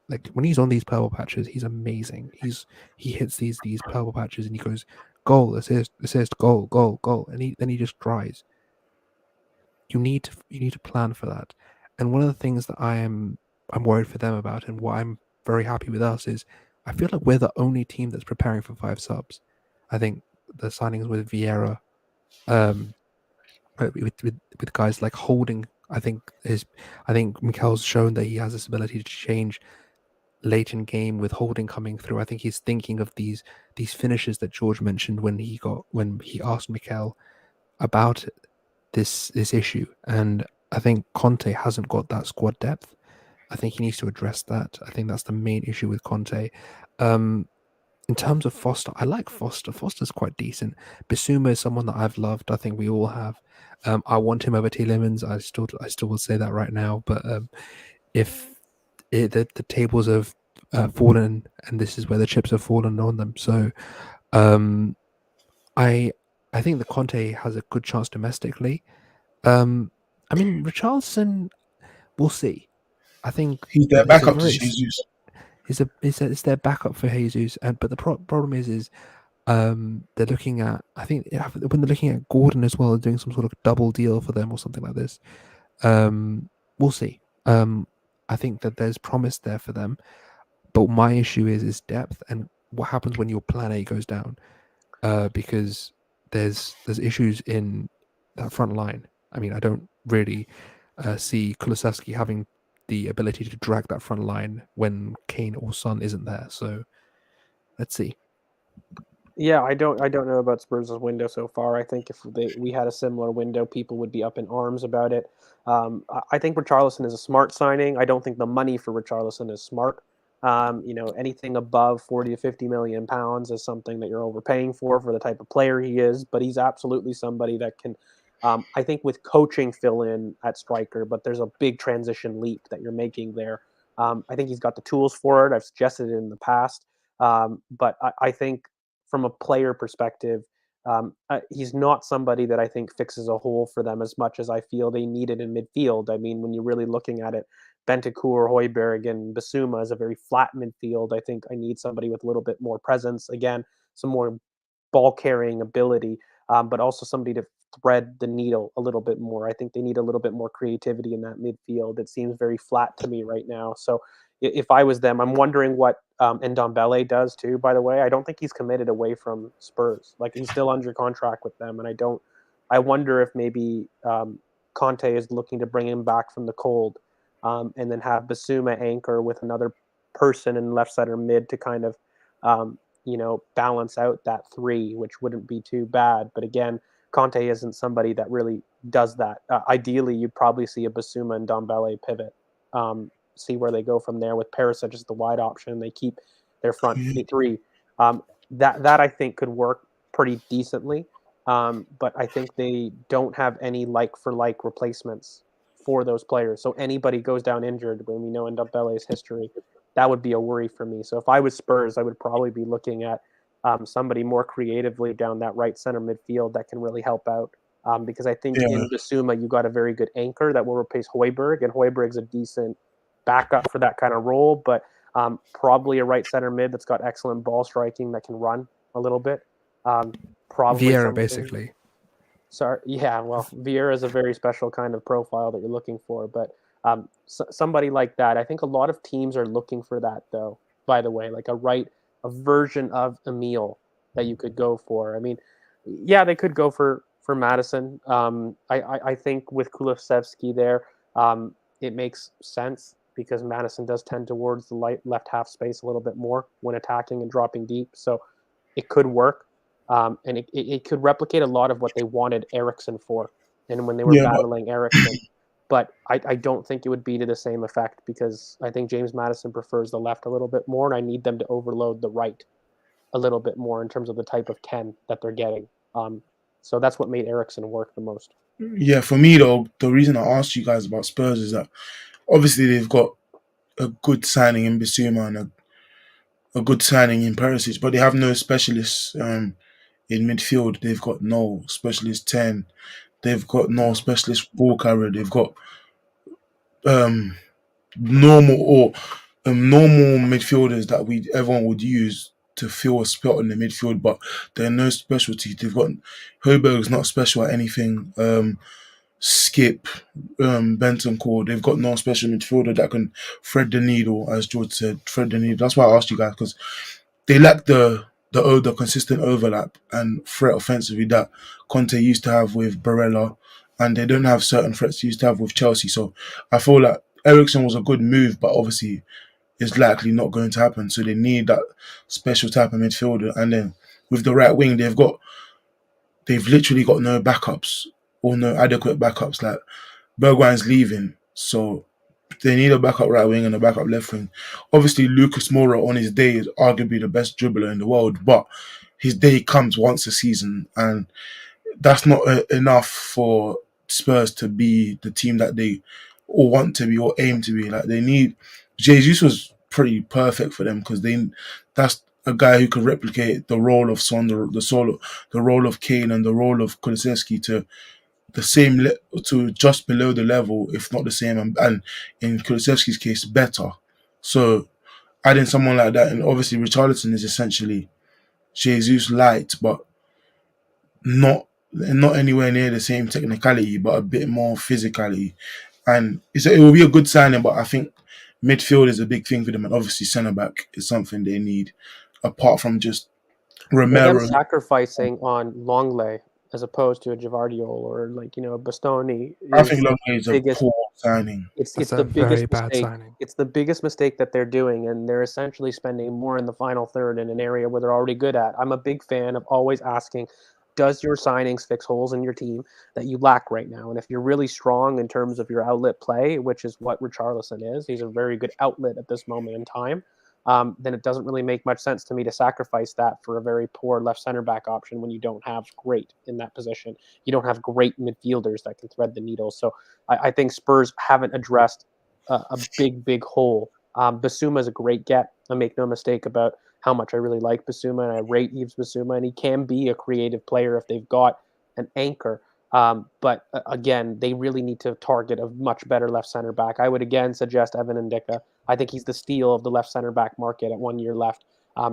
S1: like, when he's on these purple patches, he's amazing. He hits these purple patches and he goes goal, assist, goal, goal, goal, and then he just dries. You need to plan for that. And one of the things that I'm worried for them about, and what I'm very happy with us, is I feel like we're the only team that's preparing for 5 subs. I think the signings with Vieira, with guys like Holding, I think Mikel's shown that he has this ability to change late in game with Holding coming through. I think he's thinking of these finishes that George mentioned when he asked Mikel about this issue. And I think Conte hasn't got that squad depth. I think he needs to address that. I think that's the main issue with Conte. In terms of Foster, I like Foster. Foster's quite decent. Bissouma is someone that I've loved. I think we all have. I want him over Tielemans. I still will say that right now. But if the tables have fallen, and this is where the chips have fallen on them, so I think the Conte has a good chance domestically. I mean, Richarlison, we'll see. I think
S2: He's their
S1: it's a
S2: backup to
S1: very
S2: Jesus.
S1: it's their backup for Jesus, but the problem is they're looking at, I think when they're looking at Gordon as well, doing some sort of double deal for them or something like this. We'll see. I think that there's promise there for them, but my issue is depth and what happens when your plan A goes down, because there's issues in that front line. I mean, I don't really see Kulusevski having the ability to drag that front line when Kane or Son isn't there. So let's see.
S3: Yeah, I don't know about Spurs' window so far. I think if we had a similar window, people would be up in arms about it. I think Richarlison is a smart signing. I don't think the money for Richarlison is smart. Anything above 40 to 50 million pounds is something that you're overpaying for the type of player he is. But he's absolutely somebody that can, I think, with coaching, fill in at striker. But there's a big transition leap that you're making there. I think he's got the tools for it. I've suggested it in the past. But I think from a player perspective, he's not somebody that I think fixes a hole for them as much as I feel they need it in midfield. I mean, when you're really looking at it, Bentancur, Højbjerg, and Basuma is a very flat midfield. I think I need somebody with a little bit more presence. Again, some more ball carrying ability, but also somebody to thread the needle a little bit more. I think they need a little bit more creativity in that midfield. It seems very flat to me right now. So if I was them, I'm wondering what Ndombele does too. By the way, I don't think he's committed away from Spurs. Like, he's still under contract with them, and I wonder if maybe Conte is looking to bring him back from the cold, and then have Basuma anchor with another person in left center mid to kind of balance out that 3, which wouldn't be too bad. But again, Conte isn't somebody that really does that. Ideally, you'd probably see a Basuma and Ndombele pivot. See where they go from there with Perisic as the wide option. They keep their front 3. That I think could work pretty decently. But I think they don't have any like-for-like replacements for those players. So anybody goes down injured, when we know Ndombele's history, that would be a worry for me. So if I was Spurs, I would probably be looking at somebody more creatively down that right center midfield that can really help out. Because I think
S2: Yeah,
S3: in Bissouma, you got a very good anchor that will replace Højbjerg, and Højbjerg's a decent backup for that kind of role, but probably a right center mid that's got excellent ball striking that can run a little bit. Probably
S1: Vieira,
S3: somebody,
S1: basically.
S3: Sorry, yeah. Well, Vieira is a very special kind of profile that you're looking for, but somebody like that. I think a lot of teams are looking for that, though. By the way, like a version of Emile that you could go for. I mean, yeah, they could go for Madison. I think with Kulusevski there, it makes sense because Madison does tend towards the left half space a little bit more when attacking and dropping deep. So it could work. And it could replicate a lot of what they wanted Eriksen for, and when they were
S2: yeah,
S3: battling Eriksen. But I don't think it would be to the same effect because I think James Madison prefers the left a little bit more, and I need them to overload the right a little bit more in terms of the type of 10 that they're getting. So that's what made Eriksen work the most.
S2: yeah. For me though, the reason I asked you guys about Spurs is that obviously they've got a good signing in Bissouma and a good signing in Perisic, but they have no specialists in midfield. They've got no specialist 10. They've got no specialist ball carrier. They've got um, normal midfielders that everyone would use to fill a spot in the midfield, but they're no specialty. They've got Højbjerg's not special at anything. Skip, Bentancur, they've got no special midfielder that can thread the needle, as George said, thread the needle. That's why I asked you guys, because they lack the consistent overlap and threat offensively that Conte used to have with Barella, and they don't have certain threats he used to have with Chelsea. So I feel like Eriksen was a good move, but obviously it's likely not going to happen. So they need that special type of midfielder, and then with the right wing, they've literally got no backups or no adequate backups. Like Bergwijn's leaving, so they need a backup right wing and a backup left wing. Obviously, Lucas Moura on his day is arguably the best dribbler in the world, but his day comes once a season, and that's not enough for Spurs to be the team that they all want to be or aim to be. Like they need Jesus was pretty perfect for them because that's a guy who could replicate the role of Son, the role of Kane, and the role of Kulusevski to the same to just below the level, if not the same, and in Kulusevski's case, better. So adding someone like that, and obviously Richarlison is essentially Jesus light, but not anywhere near the same technicality, but a bit more physicality. And it will be a good signing, but I think midfield is a big thing for them, and obviously centre back is something they need, apart from just
S3: Well, them
S2: Romero.
S3: sacrificing on Longley as opposed to a Javardiol or a Bastoni
S2: I think
S3: is
S2: Longley is a
S3: biggest.
S2: poor signing.
S3: It's
S1: That's
S3: the
S1: a very
S3: biggest
S1: bad
S3: mistake.
S1: signing.
S3: It's the biggest mistake that they're doing, and they're essentially spending more in the final third in an area where they're already good at. I'm a big fan of always asking, does your signings fix holes in your team that you lack right now? And if you're really strong in terms of your outlet play, which is what Richarlison is, he's a very good outlet at this moment in time. Then it doesn't really make much sense to me to sacrifice that for a very poor left center back option when you don't have great in that position. You don't have great midfielders that can thread the needle. So I think Spurs haven't addressed a big hole. Basuma is a great get. I make no mistake about how much I really like Basuma, and I rate Yves Basuma, and he can be a creative player if they've got an anchor. But again, they really need to target a much better left center back. I would again suggest Evan Ndicka. I think he's the steal of the left center back market at 1 year left.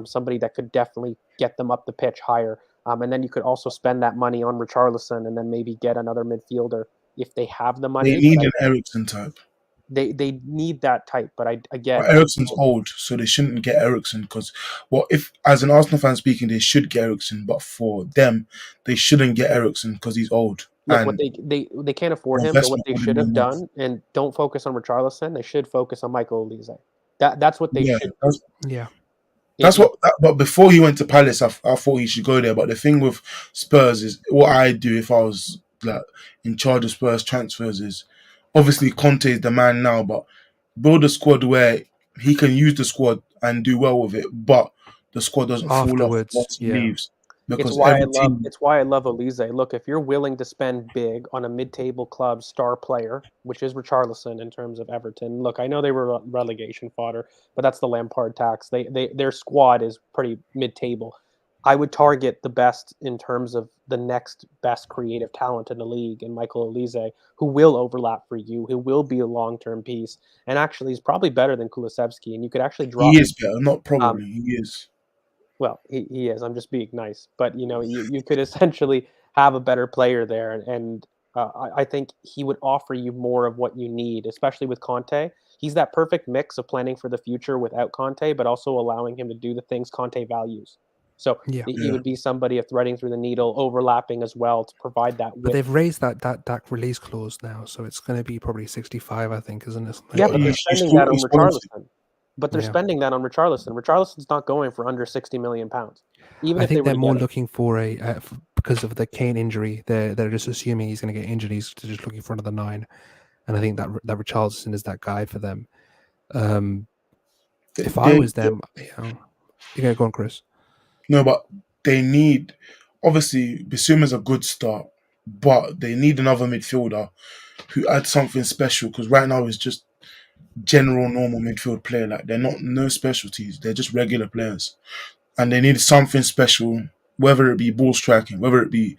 S3: Somebody that could definitely get them up the pitch higher. And then you could also spend that money on Richarlison and then maybe get another midfielder if they have the money.
S2: They need an Eriksen type.
S3: They need that type, but
S2: But Eriksen's old, so they shouldn't get Eriksen because, well, if as an Arsenal fan speaking, they should get Eriksen, but for them, they shouldn't get Eriksen because he's old.
S3: Look,
S2: and
S3: what they can't afford him, but what they should have done, and don't focus on Richarlison, they should focus on Michael Olise. That's what they should do.
S1: Yeah.
S2: That's but before he went to Palace, I thought he should go there. But the thing with Spurs is what I do if I was like in charge of Spurs transfers is obviously Conte is the man now, but build a squad where he can use the squad and do well with it. But the squad doesn't fall off
S1: Afterwards,
S2: once he
S1: yeah.
S2: leaves.
S3: It's
S2: Because
S3: why I
S2: every
S3: love
S2: team,
S3: it's why I love Olise. Look, if you're willing to spend big on a mid-table club star player, which is Richarlison in terms of Everton. Look, I know they were relegation fodder, but that's the Lampard tax. Their squad is pretty mid-table. I would target the best in terms of the next best creative talent in the league, and Michael Olise, who will overlap for you, who will be a long-term piece, and actually is probably better than Kulusevski. And you could actually
S2: he
S3: drop.
S2: is better. Not
S3: Um,
S2: probably, he is.
S3: well, he is. I'm just being nice, but you could essentially have a better player there, and I think he would offer you more of what you need, especially with Conte. He's that perfect mix of planning for the future without Conte, but also allowing him to do the things Conte values. So
S1: Yeah.
S3: he
S2: Yeah.
S3: would be somebody of threading through the needle, overlapping as well to provide that
S1: But
S3: width.
S1: they've raised that release clause now, so it's going to be probably 65, I think, isn't it? Something
S3: Yeah,
S1: like
S3: but they're
S1: that.
S3: spending that on
S2: He's going to.
S3: Richarlison. But they're
S1: Yeah.
S3: spending that on Richarlison. Richarlison's not going for under £60 million, even
S1: I
S3: if they
S1: think
S3: were
S1: they're
S3: to
S1: more
S3: get him.
S1: looking for because of the Kane injury. They're just assuming he's going to get injured. He's just looking for another 9, and I think that Richarlison is that guy for them. If I was them, you're going to go on, Chris.
S2: No, but they need, obviously, Bissouma's a good start, but they need another midfielder who adds something special, because right now it's just general normal midfield player. Like, they're not no specialties, they're just regular players, and they need something special, whether it be ball striking, whether it be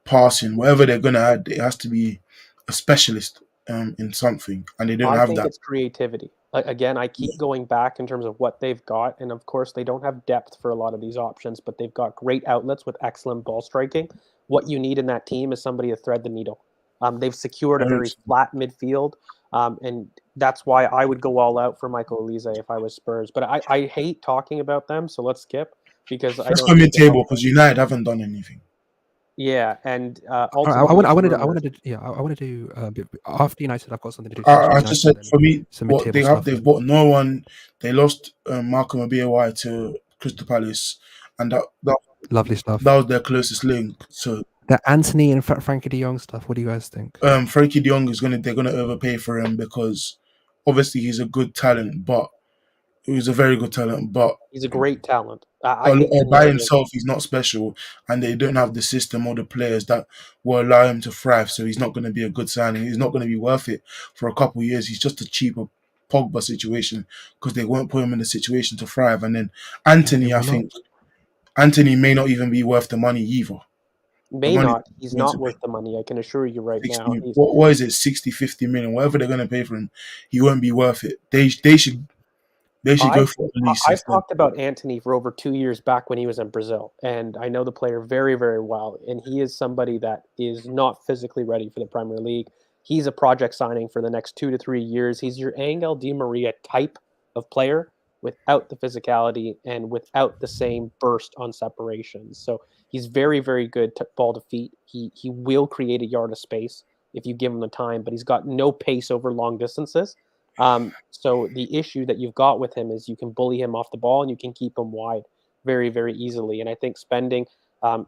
S2: passing, whatever they're gonna add, it has to be a specialist in something, and they don't
S3: I
S2: have
S3: think
S2: that.
S3: it's creativity. Again, I keep going back in terms of what they've got, and of course, they don't have depth for a lot of these options, but they've got great outlets with excellent ball striking. What you need in that team is somebody to thread the needle. They've secured a very flat midfield, and that's why I would go all out for Michael Olise if I was Spurs. But I hate talking about them, so let's skip because I
S2: Let's
S3: don't
S2: go
S3: think it
S2: mid-table,
S3: helps.
S2: because United haven't done anything.
S3: Yeah, and
S1: All right,
S3: ultimately,
S1: I wanted to, yeah, I want to do after United. I've got something to do first with
S2: I just
S1: United,
S2: said,
S1: and then
S2: for me,
S1: some
S2: what
S1: mid-table
S2: they have,
S1: stuff.
S2: they've bought no one. They lost Malcolm Abiawai to Crystal Palace, and
S1: Lovely stuff.
S2: that was their closest link. So
S1: The Anthony and Frankie De Jong stuff. What do you guys think?
S2: Frankie De Jong they're gonna overpay for him, because obviously he's a good talent, but he's a very good talent, but
S3: he's a great talent. I hate the
S2: by
S3: narrative.
S2: himself he's not special, and they don't have the system or the players that will allow him to thrive. So he's not going to be a good signing. He's not going to be worth it for a couple of years. He's just a cheaper Pogba situation, because they won't put him in a situation to thrive. And then
S1: They
S2: Anthony, I
S1: will
S2: think
S1: not.
S2: Anthony may not even be worth the money either. The
S3: May
S2: money
S3: not. He's
S2: going to
S3: not
S2: pay
S3: worth the money. I can assure you right now.
S2: 60,
S3: He's.
S2: what is it, 60, 50 million, whatever they're going to pay for him, he won't be worth it. They should go
S3: I've
S2: for a release
S3: I've
S2: instead.
S3: talked about Anthony for over 2 years back when he was in Brazil, and I know the player very, very well. And he is somebody that is not physically ready for the Premier League. He's a project signing for the next 2 to 3 years. He's your Angel Di Maria type of player without the physicality and without the same burst on separations. So he's very, very good ball to feet. He will create a yard of space if you give him the time, but he's got no pace over long distances. So the issue that you've got with him is you can bully him off the ball and you can keep him wide very, very easily. And I think um,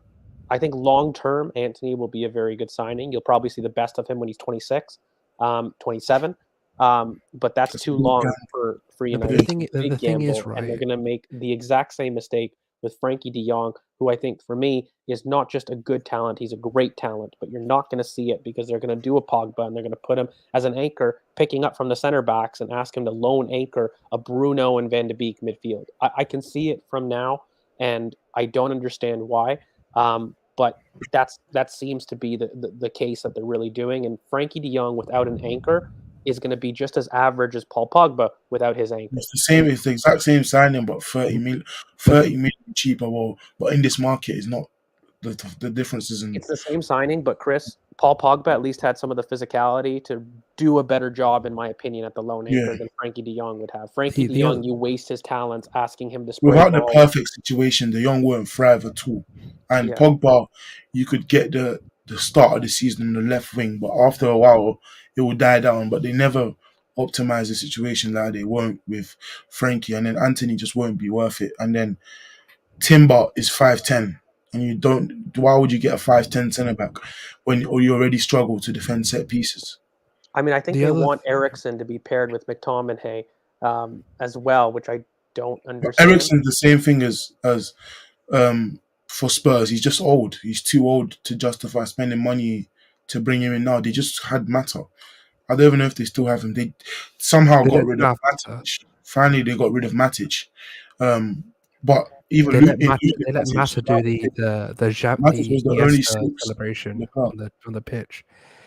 S3: I think long term, Anthony will be a very good signing. You'll probably see the best of him when he's 26, 27. But that's
S2: That's a
S3: too
S2: big
S3: long
S2: gap.
S3: for
S2: A
S3: United.
S2: big,
S3: It's a
S1: The
S3: big
S1: thing is,
S3: gamble, and they're
S1: right?
S3: going to make the exact same mistake with Frankie De Jong, who I think for me is not just a good talent, he's a great talent, but you're not going to see it because they're going to do a Pogba and they're going to put him as an anchor, picking up from the center backs and ask him to lone anchor a Bruno and Van de Beek midfield. I can see it from now, and I don't understand why. But that seems to be the case that they're really doing. And Frankie De Jong without an anchor is going to be just as average as Paul Pogba without his anchor.
S2: it's the same. It's the exact same signing, but 30 million cheaper. Well, but in this market, is not the difference isn't.
S3: It's the same signing, but Chris, Paul Pogba at least had some of the physicality to do a better job, in my opinion, at the lone
S2: Yeah,
S3: anchor than Frankie De Jong would have. Frankie
S1: The
S3: De
S1: the
S3: Jong,
S1: other,
S3: you waste his talents asking him to spray
S2: without the
S3: balls.
S2: perfect situation, the young won't thrive at all. And
S3: Yeah.
S2: Pogba, you could get the start of the season in the left wing, but after a while, it will die down. But they never optimize the situation like they won't with Frankie, and then Anthony just won't be worth it. And then Timber is 5'10", and you don't. Why would you get a 5'10" centre back or you already struggle to defend set pieces?
S3: I mean, I think
S1: the
S3: they
S1: other
S3: want Ericsson to be paired with McTominay as well, which I don't
S2: But
S3: understand.
S2: Eriksen's the same thing as for Spurs. He's just old. He's too old to justify spending money to bring him in now. They just had Mata. I don't even know if they still have him. They somehow
S1: They
S2: got
S1: let
S2: rid of
S1: Matt.
S2: Matic. Finally, they got rid of Matic. But even
S1: They let Matt.
S2: losing
S1: They let
S2: Matic,
S1: Mata do the
S2: Matic was the only
S1: Iniesta
S2: six in
S1: celebration
S2: the club.
S1: on the pitch.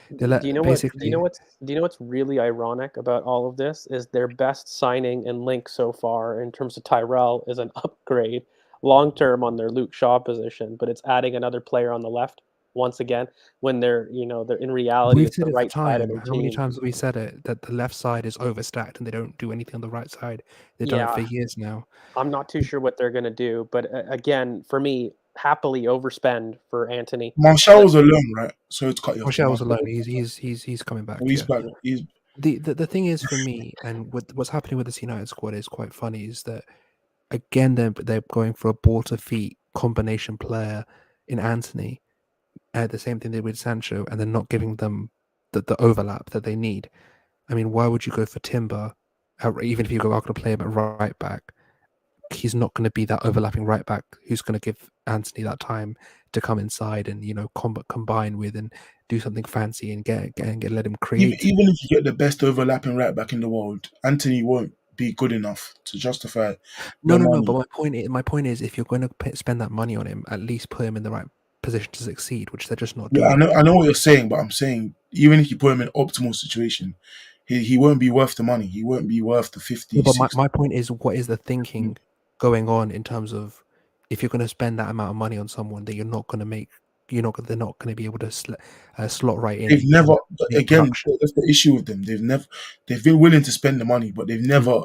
S3: Do
S1: They
S3: you
S1: let
S3: know what? Do you know
S1: basically.
S3: what's? Do you know what's really ironic about all of this is their best signing and link so far in terms of Tyrell is an upgrade long term on their Luke Shaw position, but it's adding another player on the left once again when they're in reality
S1: We've
S3: it's the
S1: said it for
S3: right side of
S1: time.
S3: their
S1: How many
S3: team.
S1: times have we said it that the left side is overstacked and they don't do anything on the right side? They've done it for
S3: Yeah,
S1: years now.
S3: I'm not too sure what they're gonna do, but again, for me, happily overspend for Anthony.
S2: Martial was alone, right? So it's cut you off.
S1: Martial was
S2: Martial,
S1: alone. He's coming back.
S2: he's
S1: Yeah.
S2: back. He's
S1: The thing is for me, and what's happening with this United squad is quite funny. Is that again they're going for a ball to feet combination player in Anthony. The same thing they did with Sancho, and they're not giving them the overlap that they need. I mean, why would you go for Timber? Even if you are going to play him at right back, he's not going to be that overlapping right back who's going to give Anthony that time to come inside and combine with and do something fancy and let him create.
S2: even if you get the best overlapping right back in the world, Anthony won't be good enough to justify
S1: No,
S2: the
S1: no, no. But
S2: money.
S1: my point is, if you're going to spend that money on him, at least put him in the right position to succeed, which they're just not
S2: Yeah,
S1: doing.
S2: I know what you're saying, but I'm saying even if you put him in optimal situation, he won't be worth the money. He won't be worth the 50,
S1: No, but
S2: 60.
S1: my point is, what is the thinking going on in terms of if you're going to spend that amount of money on someone that you're not going to make, they're not going to be able to slot right in
S2: They've
S1: and
S2: never,
S1: make
S2: again,
S1: production.
S2: that's the issue with them. They've been willing to spend the money, but they've never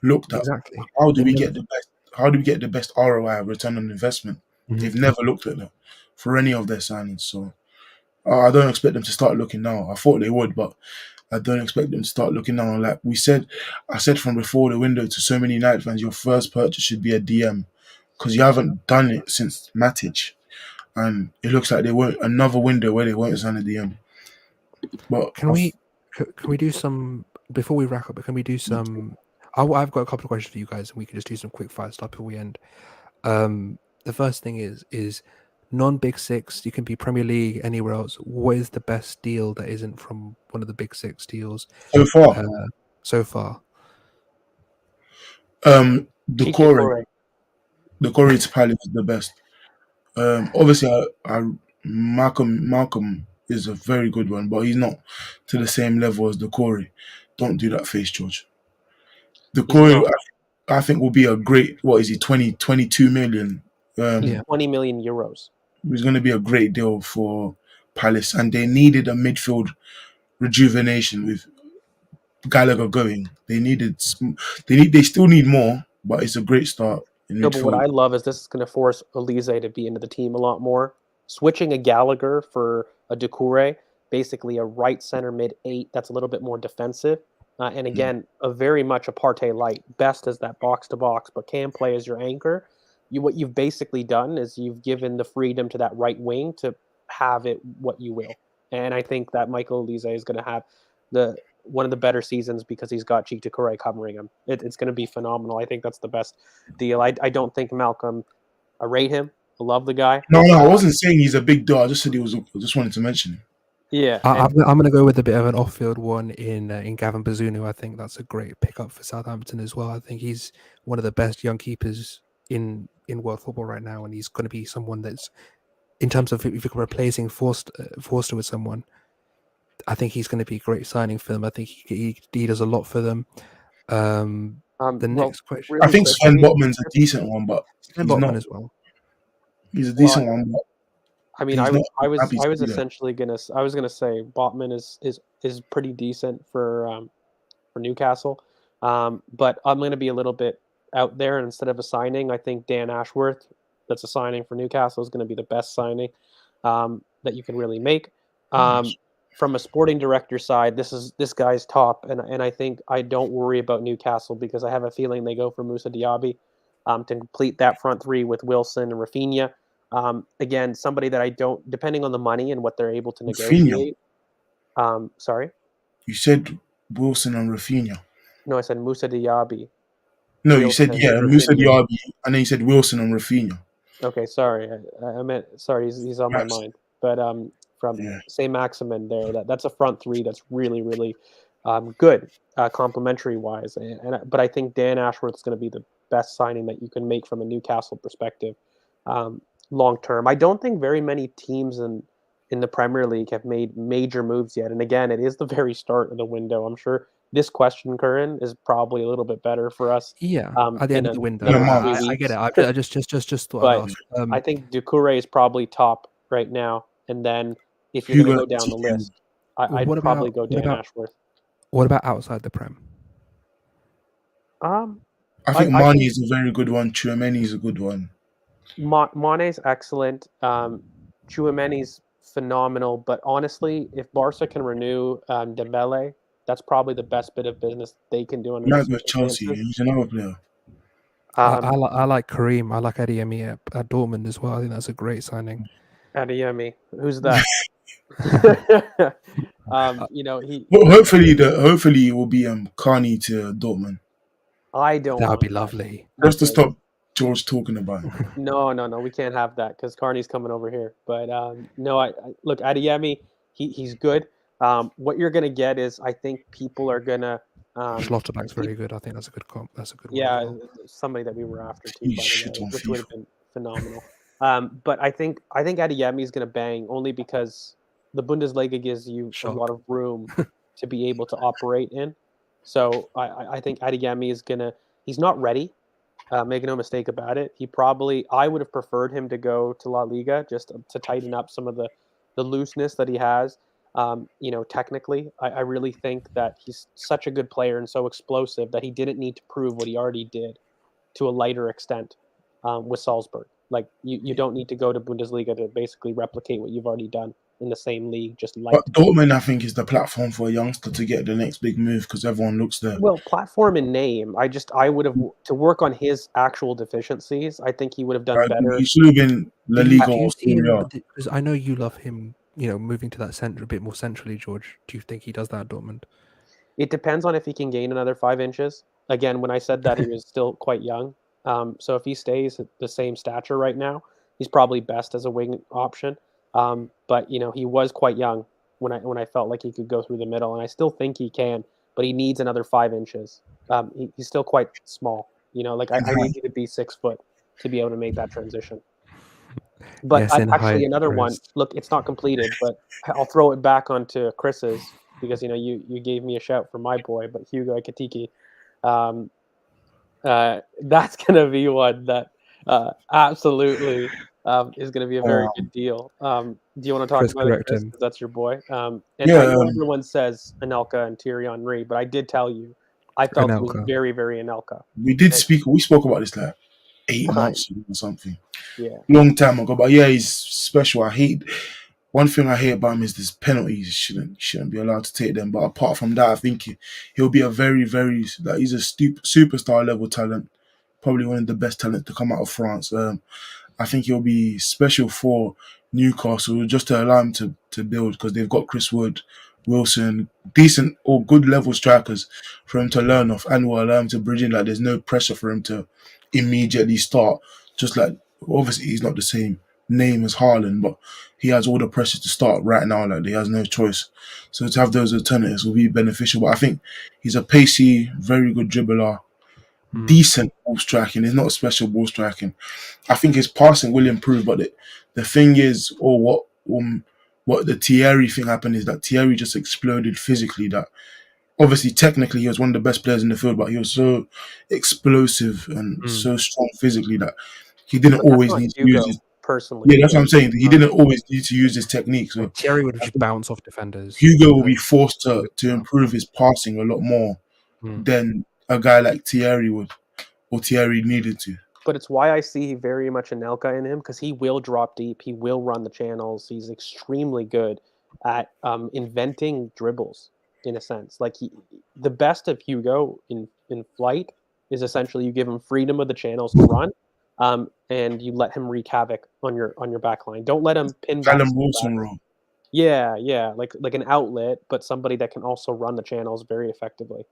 S2: looked at
S1: Exactly.
S2: how do
S1: They've
S2: we
S1: never.
S2: get the best, how do we get the best ROI, return on investment.
S1: Mhm.
S2: They've never looked at that for any of their signings. So I don't expect them to start looking now. I thought they would, but I don't expect them to start looking now. Like I said from before the window to so many United fans, your first purchase should be a DM because you haven't done it since Matic, and it looks like they won't another window where they won't sign a DM. But
S1: Can we do some before we wrap up? Can we do some? I've got a couple of questions for you guys, and we can just do some quick fire stuff before we end. The first thing is non-big six. You can be Premier League anywhere else. What is the best deal that isn't from one of the big six deals
S2: so far,
S1: so far?
S2: the
S3: Chicha
S2: core
S3: Corre.
S2: to Palace is the best. Obviously, Malcolm is a very good one, but he's not to the same level as the Corey. Don't do that face, George. The
S3: He's
S2: Corey,
S3: not.
S2: I think, will be a great. What is he? 22 million.
S3: He's
S1: Yeah.
S3: 20 million euros.
S2: It's going to be a great deal for Palace, and they needed a midfield rejuvenation with Gallagher going. They still need more, but it's a great start in
S3: No, but what
S2: midfield.
S3: I love is this is going to force Elise to be into the team a lot more. Switching a Gallagher for a Doucouré, basically a right center mid 8 that's a little bit more defensive. And again, a very much a Partey light. Best as that box to box, but can play as your anchor. What you've basically done is you've given the freedom to that right wing to have it what you will. And I think that Michael Elise is going to have one of the better seasons because he's got Chicha Corre covering him. It's going to be phenomenal. I think that's the best deal. I don't think Malcolm. I rate him. I love the guy.
S2: No, I wasn't saying he's a big deal. I just said he was. I just wanted to mention him.
S3: Yeah,
S1: I'm going to go with a bit of an off-field one in Gavin Bazunu. I think that's a great pickup for Southampton as well. I think he's one of the best young keepers in world football right now, and he's going to be someone that's, in terms of if you're replacing Forster with someone, I think he's going to be a great signing for them. I think he does a lot for them. The next question,
S2: I
S3: really
S2: think
S3: quickly,
S2: Sven Botman's a decent one, but
S1: Sven
S2: he's
S1: Botman
S2: not.
S1: as well.
S2: He's a
S3: well,
S2: decent one, but
S3: I mean,
S2: he's not.
S3: I
S2: Happy to
S3: was
S2: be there.
S3: essentially I was gonna say Botman is pretty decent for Newcastle, but I'm gonna be a little bit out there. And instead of a signing, I think Dan Ashworth, that's a signing for Newcastle, is going to be the best signing that you can really make. From a sporting director side, this guy's top, and I think I don't worry about Newcastle because I have a feeling they go for Moussa Diaby to complete that front three with Wilson and Raphinha. Again, somebody that I don't, depending on the money and what they're able to
S2: Raphinha.
S3: negotiate. Sorry,
S2: You said Wilson and Raphinha.
S3: no, I said Moussa Diaby.
S2: No, you said
S3: Wilson,
S2: Musa
S3: Raphinha.
S2: Diaby, and then you said Wilson and Raphinha.
S3: Okay, sorry, I meant sorry. He's on my
S2: Right.
S3: mind, but from
S2: Yeah.
S3: Saint Maximin there, that's a front three that's really really good, complementary wise, but I think Dan Ashworth's going to be the best signing that you can make from a Newcastle perspective, long term. I don't think very many teams in the Premier League have made major moves yet, and again, it is the very start of the window. I'm sure this question, Curran, is probably a little bit better for us
S1: Yeah, at the
S3: in
S1: end of the window.
S2: In a
S3: another
S2: month.
S3: few
S1: I get
S3: weeks.
S1: it. I just thought I'd
S3: But
S1: ask.
S3: I think Doucouré is probably top right now, and then if you're going to
S2: Hugo
S3: go down the
S2: Ekitike.
S3: list, I'd probably go Dan Ashworth.
S1: What about outside the Prem?
S3: Um,
S2: I think
S3: I
S2: Mane
S3: think
S2: is a very good one. Tchouameni is a good one.
S3: Mane's excellent. Tchouaméni's phenomenal. But honestly, if Barca can renew Dembele, that's probably the best bit of business they can do under the
S2: Might go Chelsea.
S3: circumstances.
S2: He's another player.
S1: I like Kareem. I like Adeyemi at Dortmund as well. I think that's a great signing.
S3: Adeyemi, who's that?
S1: Uh,
S3: He.
S2: Well, hopefully it will be Carney to Dortmund.
S3: I don't
S1: that would
S3: want
S1: be
S3: that
S1: lovely.
S2: Just to
S3: because
S2: stop George talking about him.
S3: no, we can't have that because Carney's coming over here. But no, I look Adeyemi, he's good. What you're gonna get is I think people are gonna
S1: Schlotterbeck's very good. I think that's a good comp. That's a good one as
S3: yeah,
S1: well.
S3: somebody that we were after too,
S2: He's
S3: by the
S2: shit
S3: way,
S2: on
S3: which would
S2: FIFA.
S3: have been phenomenal. But I think Adeyemi is gonna bang only because the Bundesliga gives you a lot
S1: Shock.
S3: of room to be able to operate in. So I think Adeyemi is gonna. He's not ready. Make no mistake about it. I would have preferred him to go to La Liga just to tighten up some of the looseness that he has. Technically, I really think that he's such a good player and so explosive that he didn't need to prove what he already did to a lighter extent with Salzburg. Like you don't need to go to Bundesliga to basically replicate what you've already done in the same league, just light.
S2: But Dortmund, I think, is the platform for a youngster to get the next big move because everyone looks there.
S3: Well, platform and name. I would have to work on his actual deficiencies. I think he would have done better.
S2: He should have been La
S1: Do you,
S2: Liga
S1: do you
S2: or
S1: see
S2: Serie
S1: him?
S2: A.
S1: Because I know you love him. Moving to that center a bit more centrally, George. Do you think he does that at Dortmund?
S3: It depends on if he can gain another 5 inches. Again, when I said that, he was still quite young. So if he stays at the same stature right now, he's probably best as a wing option. But he was quite young when I felt like he could go through the middle, and I still think he can, but he needs another 5 inches. He's still quite small. I need you to be 6 foot to be able to make that transition. But
S1: Yes, in
S3: actually,
S1: height,
S3: another one.
S1: Chris.
S3: Look, it's not completed, but I'll throw it back onto Chris's because you gave me a shout for my boy, but Hugo Ekitike, that's gonna be one that absolutely is gonna be a very good deal. Do you want to talk
S1: Chris,
S3: about it,
S1: correct
S3: Chris?
S1: him.
S3: Because that's your boy. And I
S2: Yeah,
S3: know everyone says Anelka and Thierry Henry, but I did tell you I felt it was
S1: Anelka.
S3: very, very Anelka.
S2: we spoke about this like 8
S3: Right.
S2: months ago or something.
S3: Yeah.
S2: Long time ago. But yeah, he's special. One thing I hate about him is this penalties. He shouldn't be allowed to take them. But apart from that, I think he'll be a very, very he's a superstar level talent. Probably one of the best talents to come out of France. I think he'll be special for Newcastle just to allow him to build because they've got Chris Wood, Wilson, decent or good level strikers for him to learn off and will allow him to bridge in. Like there's no pressure for him to immediately start. Just like obviously he's not the same name as Haaland, but he has all the pressure to start right now. Like he has no choice. So to have those alternatives will be beneficial. But I think he's a pacey, very good dribbler, decent ball striking. He's not special ball striking. I think his passing will improve, but the thing is, or what the Thierry thing happened is that Thierry just exploded physically. That obviously technically he was one of the best players in the field, but he was so explosive and so strong physically that he didn't
S3: But that's
S2: always
S3: not
S2: need to
S3: Hugo
S2: use his.
S3: personally.
S2: Yeah, that's what I'm saying. He didn't always need to use his technique. So
S1: Thierry would
S2: I
S1: just
S2: think
S1: bounce off defenders.
S2: Hugo will be forced to improve his passing a lot more
S1: Mm.
S2: than a guy like Thierry would, or Thierry needed to.
S3: But it's why I see very much Anelka in him because he will drop deep. He will run the channels. He's extremely good at inventing dribbles in a sense. Like the best of Hugo in flight is essentially you give him freedom of the channels to run, and you let him wreak havoc on your back line. Don't let him pin back.
S2: Callum Wilson role.
S3: Yeah, like an outlet, but somebody that can also run the channels very effectively.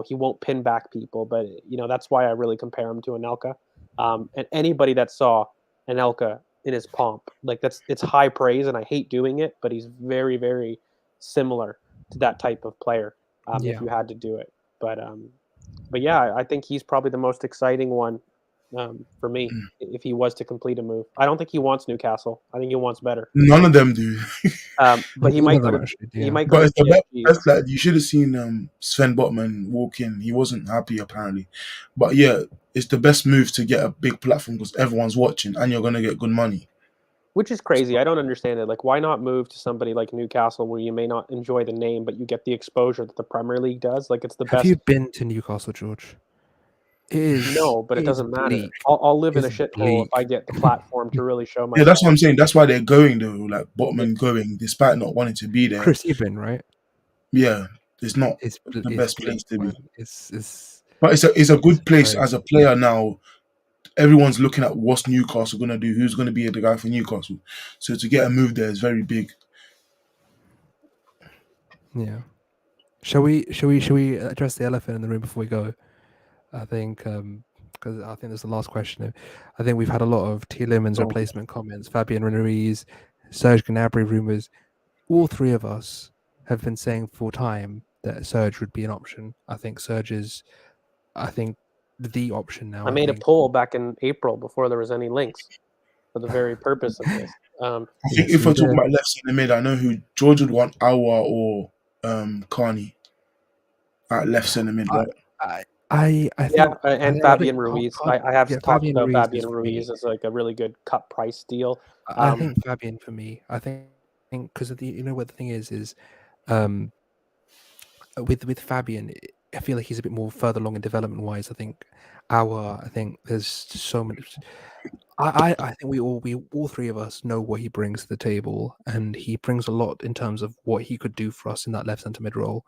S3: He won't pin back people, but that's why I really compare him to Anelka. And anybody that saw Anelka in his pomp, like it's high praise, and I hate doing it, but he's very, very similar to that type of player. If you had to do it, but yeah, I think he's probably the most exciting one for me if he was to complete a move. I don't think he wants Newcastle. I think he wants better.
S2: None of them do.
S3: But he
S1: None
S3: might
S1: of
S3: go
S1: them
S3: to
S1: actually do,
S3: he
S1: yeah.
S3: might go
S2: But
S3: to
S2: it's the
S3: PSG.
S2: best. Like you should have seen Sven Botman walk in. He wasn't happy apparently, but yeah, it's the best move to get a big platform because everyone's watching and you're gonna get good money.
S3: Which is crazy. I don't understand it. Like, why not move to somebody like Newcastle where you may not enjoy the name, but you get the exposure that the Premier League does? Like, it's the
S1: Have
S3: best.
S1: you been to Newcastle, George? It is.
S3: No, but it
S1: It is
S3: doesn't matter.
S1: bleak.
S3: I'll live in a
S1: It's
S3: shithole if
S1: bleak.
S3: I get the platform to really show
S2: Yeah, that's
S3: myself.
S2: what I'm saying. That's why they're going though. Like
S3: Yeah.
S2: Botman going, despite not wanting to be there.
S1: Chris, you've been, right?
S2: Yeah, it's not the
S1: It's
S2: best
S1: bleak,
S2: place to be.
S1: man. It's
S2: But it's a good place
S1: very
S2: as a player now. Everyone's looking at what's Newcastle gonna do. Who's gonna be the guy for Newcastle? So to get a move there is very big.
S1: yeah. Shall we address the elephant in the room before we go? I think because I think that's the last question. I think we've had a lot of Tielemans
S2: Oh.
S1: replacement comments, Fabian Ruiz, Serge Gnabry rumors. All three of us have been saying full time that Serge would be an option. I think Serge is, I think, the option now.
S3: I made a
S1: think.
S3: poll back in April before there was any links for the very purpose of this.
S2: I
S1: Yes,
S2: think if
S1: you
S2: we're talking
S1: did.
S2: about left centre mid, I know who George would want Awa or Carney at left centre mid, right?
S1: I think
S3: Yeah, and Fabian Ruiz. I have
S1: yeah,
S3: talked
S1: Fabian
S3: about
S1: Ruiz
S3: Fabian
S1: is for me.
S3: Ruiz as like a really good cut price deal.
S1: I think Fabian for me. I think because of the what the thing is um with Fabian, I feel like he's a bit more further along in development wise. I think there's so much. I think we all three of us know what he brings to the table, and he brings a lot in terms of what he could do for us in that left centre mid role,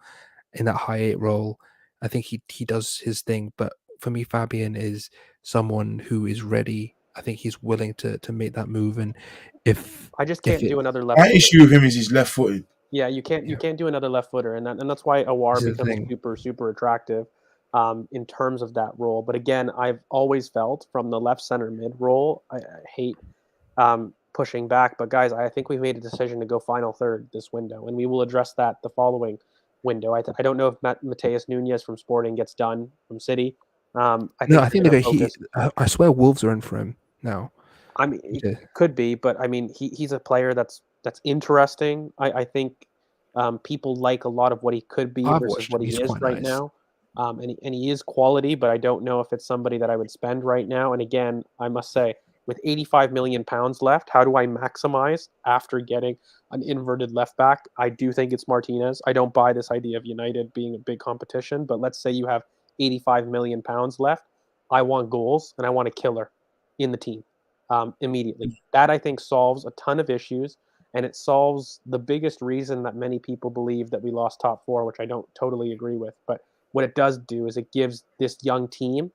S1: in that high eight role. I think he does his thing, but for me, Fabian is someone who is ready. I think he's willing to make that move, and if
S3: I just
S1: if
S3: can't
S1: it,
S3: do another left
S2: My
S3: footer.
S2: issue with him is he's left footed.
S3: Yeah, you can't do another left footer, and that's why Awar
S1: This is the
S3: becomes
S1: thing.
S3: super attractive in terms of that role. But again, I've always felt from the left center mid role, I hate pushing back, but guys, I think we've made a decision to go final third this window, and we will address that the following window. I don't know if Mateus Nunes from Sporting gets done from City. I
S1: I
S3: think
S1: think
S3: they're gonna focus.
S1: I swear Wolves are in for him now.
S3: I mean,
S1: Yeah.
S3: it could be, but I mean, he's a player that's interesting. I think people like a lot of what he could be
S1: I've
S3: versus
S1: watched
S3: what
S1: him.
S3: he
S1: He's
S3: is
S1: quite
S3: right
S1: nice.
S3: now. And he is quality, but I don't know if it's somebody that I would spend right now. And again, I must say, with 85 million pounds left, how do I maximize after getting an inverted left back? I do think it's Martinez. I don't buy this idea of United being a big competition, but let's say you have 85 million pounds left. I want goals and I want a killer in the team immediately. That I think solves a ton of issues, and it solves the biggest reason that many people believe that we lost top four, which I don't totally agree with. But what it does do is it gives this young team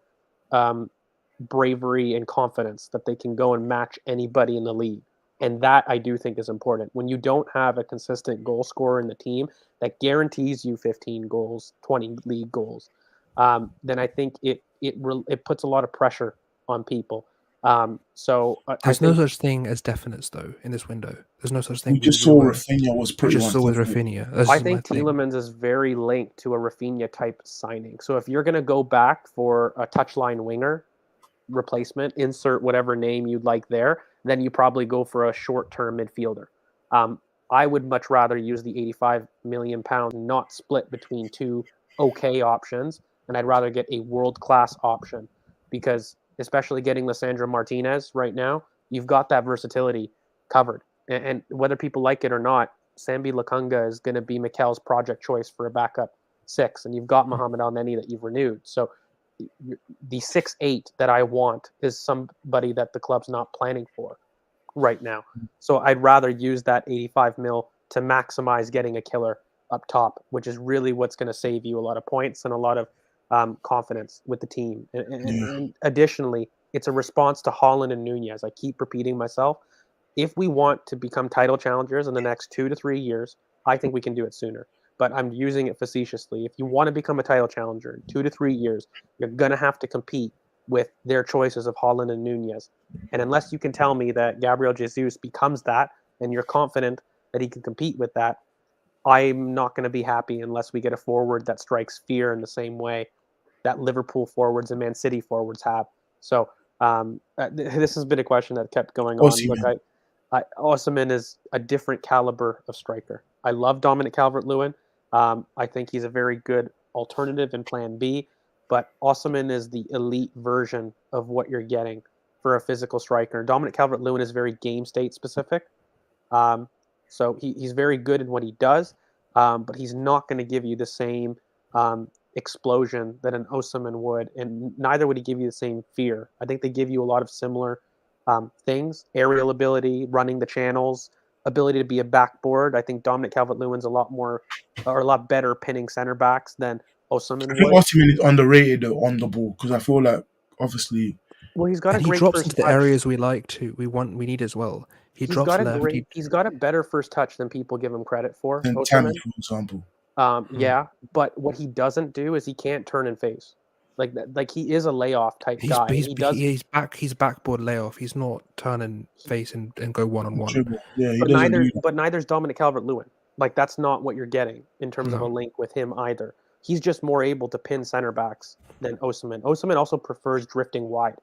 S3: bravery and confidence that they can go and match anybody in the league. And that I do think is important. When you don't have a consistent goal scorer in the team that guarantees you 15 goals, 20 league goals, then I think it puts a lot of pressure on people. So I
S1: There's
S3: think
S1: no such thing as definites though in this window. There's no such thing.
S2: We just saw Raphinha was pretty
S1: just
S2: much
S1: saw with
S2: definite.
S1: Raphinha. This
S3: I
S1: is my
S3: think
S1: thing.
S3: Tielemans is very linked to a Raphinha type signing. So if you're going to go back for a touchline winger replacement, insert whatever name you'd like there, then you probably go for a short-term midfielder. I would much rather use the 85 million pounds, not split between two okay options, and I'd rather get a world-class option because, especially getting Lisandro Martinez right now, you've got that versatility covered. And whether people like it or not, Sambi Lakunga is going to be Mikel's project choice for a backup six, and you've got Mohamed Al Neni that you've renewed. So the 6'8" that I want is somebody that the club's not planning for right now. So I'd rather use that 85 mil to maximize getting a killer up top, which is really what's going to save you a lot of points and a lot of confidence with the team. And additionally, it's a response to Haaland and Nunez. I keep repeating myself. If we want to become title challengers in the next 2 to 3 years, I think we can do it sooner. but I'm using it facetiously. If you want to become a title challenger in 2 to 3 years, you're going to have to compete with their choices of Haaland and Nunez. And unless you can tell me that Gabriel Jesus becomes that and you're confident that he can compete with that, I'm not going to be happy unless we get a forward that strikes fear in the same way that Liverpool forwards and Man City forwards have. So this has been a question that kept going on.
S2: Osimhen.
S3: Look, Osimhen is a different caliber of striker. I love Dominic Calvert-Lewin. I think he's a very good alternative in Plan B, but Osimhen is the elite version of what you're getting for a physical striker. Dominic Calvert-Lewin is very game state specific. So he's very good in what he does, but he's not going to give you the same explosion that an Osimhen would, and neither would he give you the same fear. I think they give you a lot of similar things: aerial ability, running the channels, ability to be a backboard. I think Dominic Calvert-Lewin's a lot better pinning center backs than Osimhen
S2: I think
S3: would.
S2: Osimhen is underrated though, on the ball, because I feel like obviously
S3: Well, he's got
S1: And
S3: a
S1: he
S3: great
S1: drops
S3: first
S1: into the
S3: touch.
S1: areas we need as well. He
S3: He's
S1: drops
S3: got a
S1: left.
S3: he's got a better first touch than people give him credit for.
S2: than
S3: Osimhen.
S2: Tammy, for example.
S3: Yeah, but what he doesn't do is he can't turn and face. Like he is a layoff type guy.
S1: He's backboard layoff. He's not turn and face and go one on one.
S2: Dribble. Yeah, he
S3: but
S2: doesn't do that.
S3: neither's Dominic Calvert-Lewin. Like that's not what you're getting in terms of a
S1: No.
S3: link with him either. He's just more able to pin center backs than Osimhen. Osimhen also prefers drifting wide.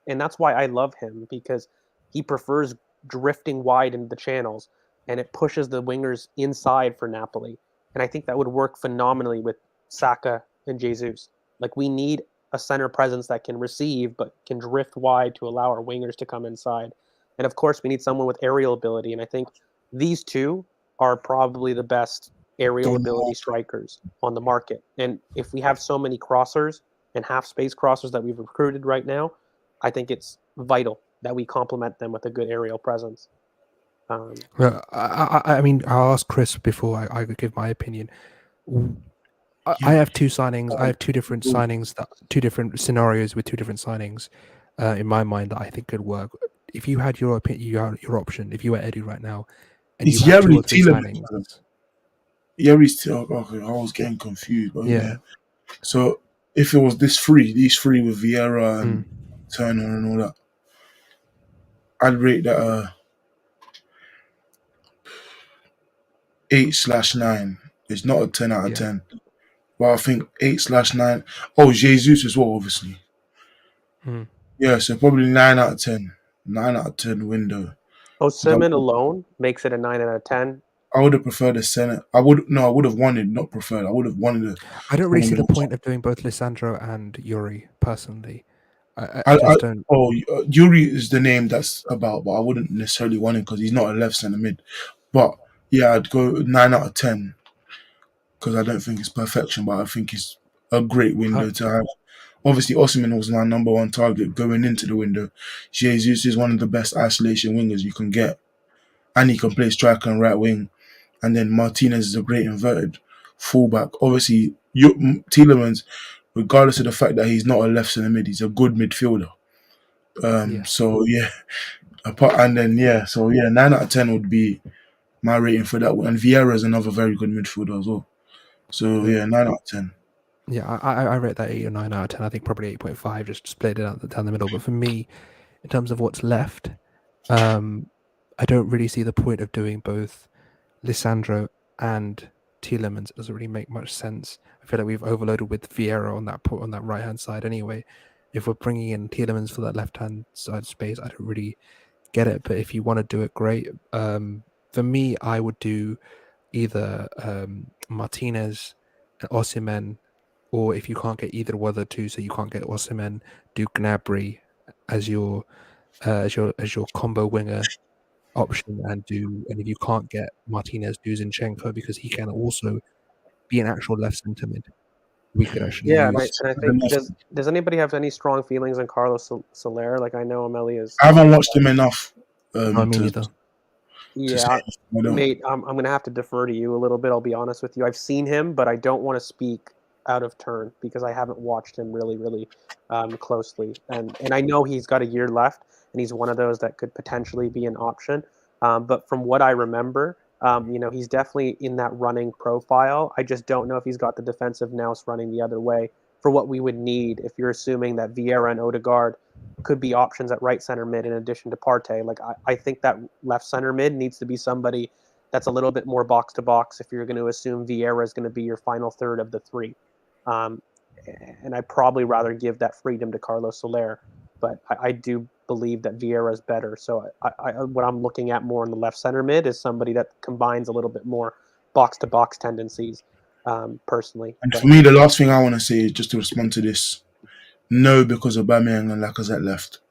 S3: And that's why I love him, because he prefers drifting wide into the channels, and it pushes the wingers inside for Napoli. And I think that would work phenomenally with Saka and Jesus. Like we need a center presence that can receive but can drift wide to allow our wingers to come inside. And of course, we need someone with aerial ability. And I think these two are probably the best aerial ability strikers on the market. And if we have so many crossers and half space crossers that we've recruited right now, I think it's vital that we complement them with a good aerial presence.
S1: Well, I mean, I'll ask Chris before I could give my opinion. I have two signings. I have two different signings, two different scenarios with two different signings in my mind that I think could work. If you had your opinion, your option, if you were Eddie right now, and you had 2 or 3 signings.
S2: Yeri's okay, I was getting confused. But
S1: Yeah.
S2: So if it was these three with Vieira and Turner and all that, I'd rate that 8/9. It's not a 10 out of 10. But I think 8/9. Oh, Jesus as well, obviously. Yeah, so probably 9 out of 10. 9 out of 10 window.
S3: Osimhen alone makes it a 9 out of 10.
S2: I would have preferred a Senate. I would have wanted, not preferred. I would have wanted a.
S1: I don't really see the point of doing both Lisandro and Yuri personally. I just don't.
S2: Oh, Yuri is the name that's about, but I wouldn't necessarily want him because he's not a left centre mid. But yeah, I'd go 9 out of 10 because I don't think it's perfection, but I think it's a great window to have. Obviously, Osimhen was my number one target going into the window. Jesus is one of the best isolation wingers you can get, and he can play striker and right wing. And then Martinez is a great inverted fullback. Obviously, Tielemans, regardless of the fact that he's not a left centre mid, he's a good midfielder. So yeah, so 9 out of 10 would be my rating for that one. And Vieira is another very good midfielder as well. So yeah, 9 out of 10.
S1: Yeah, I rate that 8 or 9 out of 10. I think probably 8.5, just split it out down the middle. But for me, in terms of what's left, I don't really see the point of doing both Lisandro and Tielemans. It doesn't really make much sense. I feel like we've overloaded with Vieira on that right hand side anyway. If we're bringing in Tielemans for that left hand side space, I don't really get it. But if you want to do it, great. For me, I would do either Martinez and Osimhen, or if you can't get either one of the two, so you can't get Osimhen, do Gnabry as your combo winger option, and if you can't get Martinez, do Zinchenko, because he can also be an actual left centre mid. We could actually use.
S3: And I think does anybody have any strong feelings on Carlos Soler? Like I know Amelie is.
S2: I haven't watched him enough.
S1: I mean, either.
S3: Yeah, mate, I'm going to have to defer to you a little bit. I'll be honest with you. I've seen him, but I don't want to speak out of turn because I haven't watched him really, really closely. And I know he's got a year left, and he's one of those that could potentially be an option. But from what I remember, He's definitely in that running profile. I just don't know if he's got the defensive nous running the other way for what we would need if you're assuming that Vieira and Odegaard could be options at right center mid in addition to Partey. Like I think that left center mid needs to be somebody that's a little bit more box to box if you're going to assume Vieira is going to be your final third of the three. And I'd probably rather give that freedom to Carlos Soler, but I do believe that Vieira is better. So what I'm looking at more in the left center mid is somebody that combines a little bit more box to box tendencies. Personally,
S2: And for me, the last thing I want to say is just to respond to this. No, because Aubameyang and Lacazette left,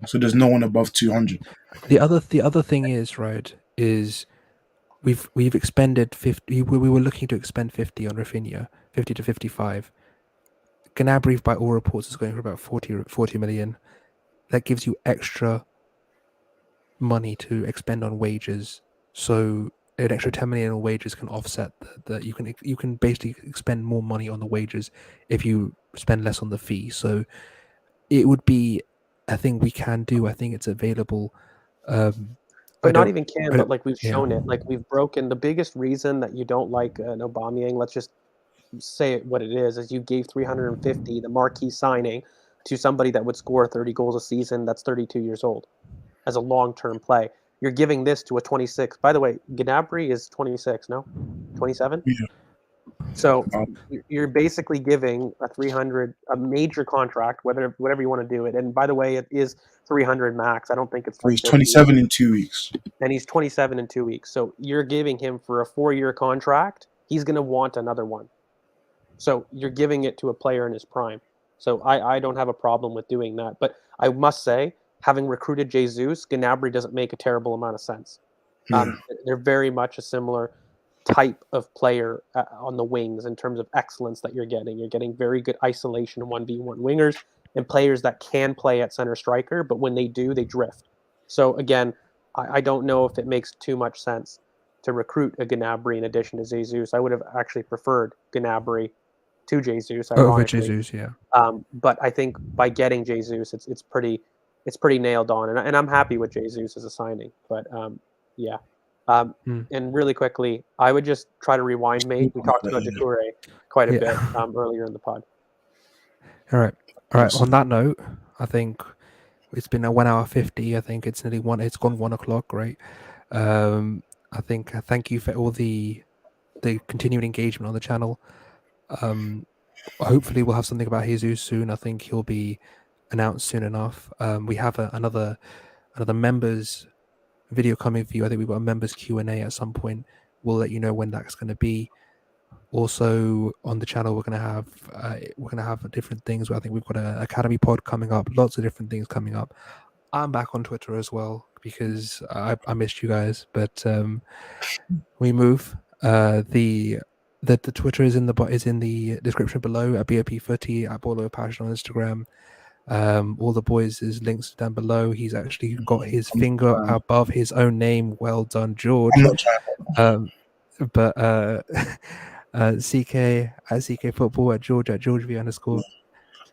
S2: so there's no one above 200.
S1: The other thing is, right, is we've expended 50. We were looking to expend 50 on Raphinha, 50 to 55. Gnabry, by all reports, is going for about 40 million. That gives you extra money to expend on wages. So an extra 10 million on wages can offset that. You can basically expend more money on the wages if you spend less on the fee. So it would be a thing we can do. I think it's available.
S3: But not even can, but like we've shown it. Like we've broken the biggest reason that you don't like an Aubameyang. Let's just say it what it is you gave 350, the marquee signing, to somebody that would score 30 goals a season that's 32 years old as a long-term play. You're giving this to a 26. By the way, Gnabry is 26, no? 27?
S2: Yeah.
S3: So you're basically giving a major contract, whatever you want to do it. And by the way, it is 300 max. I don't think it's.
S2: He's 27 in 2 weeks.
S3: And he's 27 in 2 weeks. So you're giving him for a 4-year contract. He's going to want another one. So you're giving it to a player in his prime. So I don't have a problem with doing that. But I must say, having recruited Jesus, Gnabry doesn't make a terrible amount of sense. They're very much a similar type of player on the wings in terms of excellence that you're getting. You're getting very good isolation 1v1 wingers and players that can play at center striker, but when they do, they drift. So again, I don't know if it makes too much sense to recruit a Gnabry in addition to Jesus. I would have actually preferred Gnabry to Jesus.
S1: Over Jesus, yeah.
S3: But I think by getting Jesus, it's pretty nailed on, and I'm happy with Jesus as a signing. But yeah. And really quickly, I would just try to rewind, mate. We talked about Doucouré quite a bit earlier in the pod.
S1: All right. On that note, I think it's been a 1 hour 50. I think it's nearly one. It's gone 1 o'clock, right? I think thank you for all the continued engagement on the channel. Hopefully we'll have something about Jesus soon. I think he'll be announced soon enough. We have another members video coming for you. I think we've got a members Q&A at some point. We'll let you know when that's going to be. Also on the channel, we're going to have different things. I think we've got an Academy pod coming up. Lots of different things coming up. I'm back on Twitter as well because I missed you guys. But we move. The Twitter is in the description below at BoP Footy, at Bolo Passion on Instagram. All the boys' links down below. He's actually got his finger above his own name. Well done, George. But CK at CK Football, at George V_.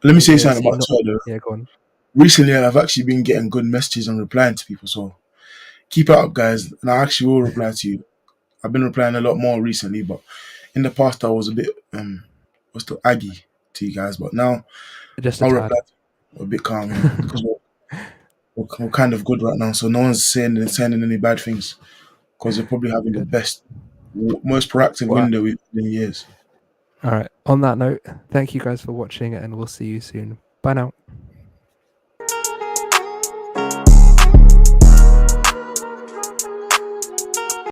S2: Let me say something about Twitter.
S1: Yeah, go on.
S2: Recently, I've actually been getting good messages and replying to people, so keep it up, guys. And I actually will reply to you. I've been replying a lot more recently, but in the past I was a bit aggy to you guys, but now I'll reply a bit calm because we're kind of good right now, so no one's saying any bad things because they're probably having the best, most proactive window we've had in years.
S1: All right. On that note, thank you guys for watching, and we'll see you soon. Bye now.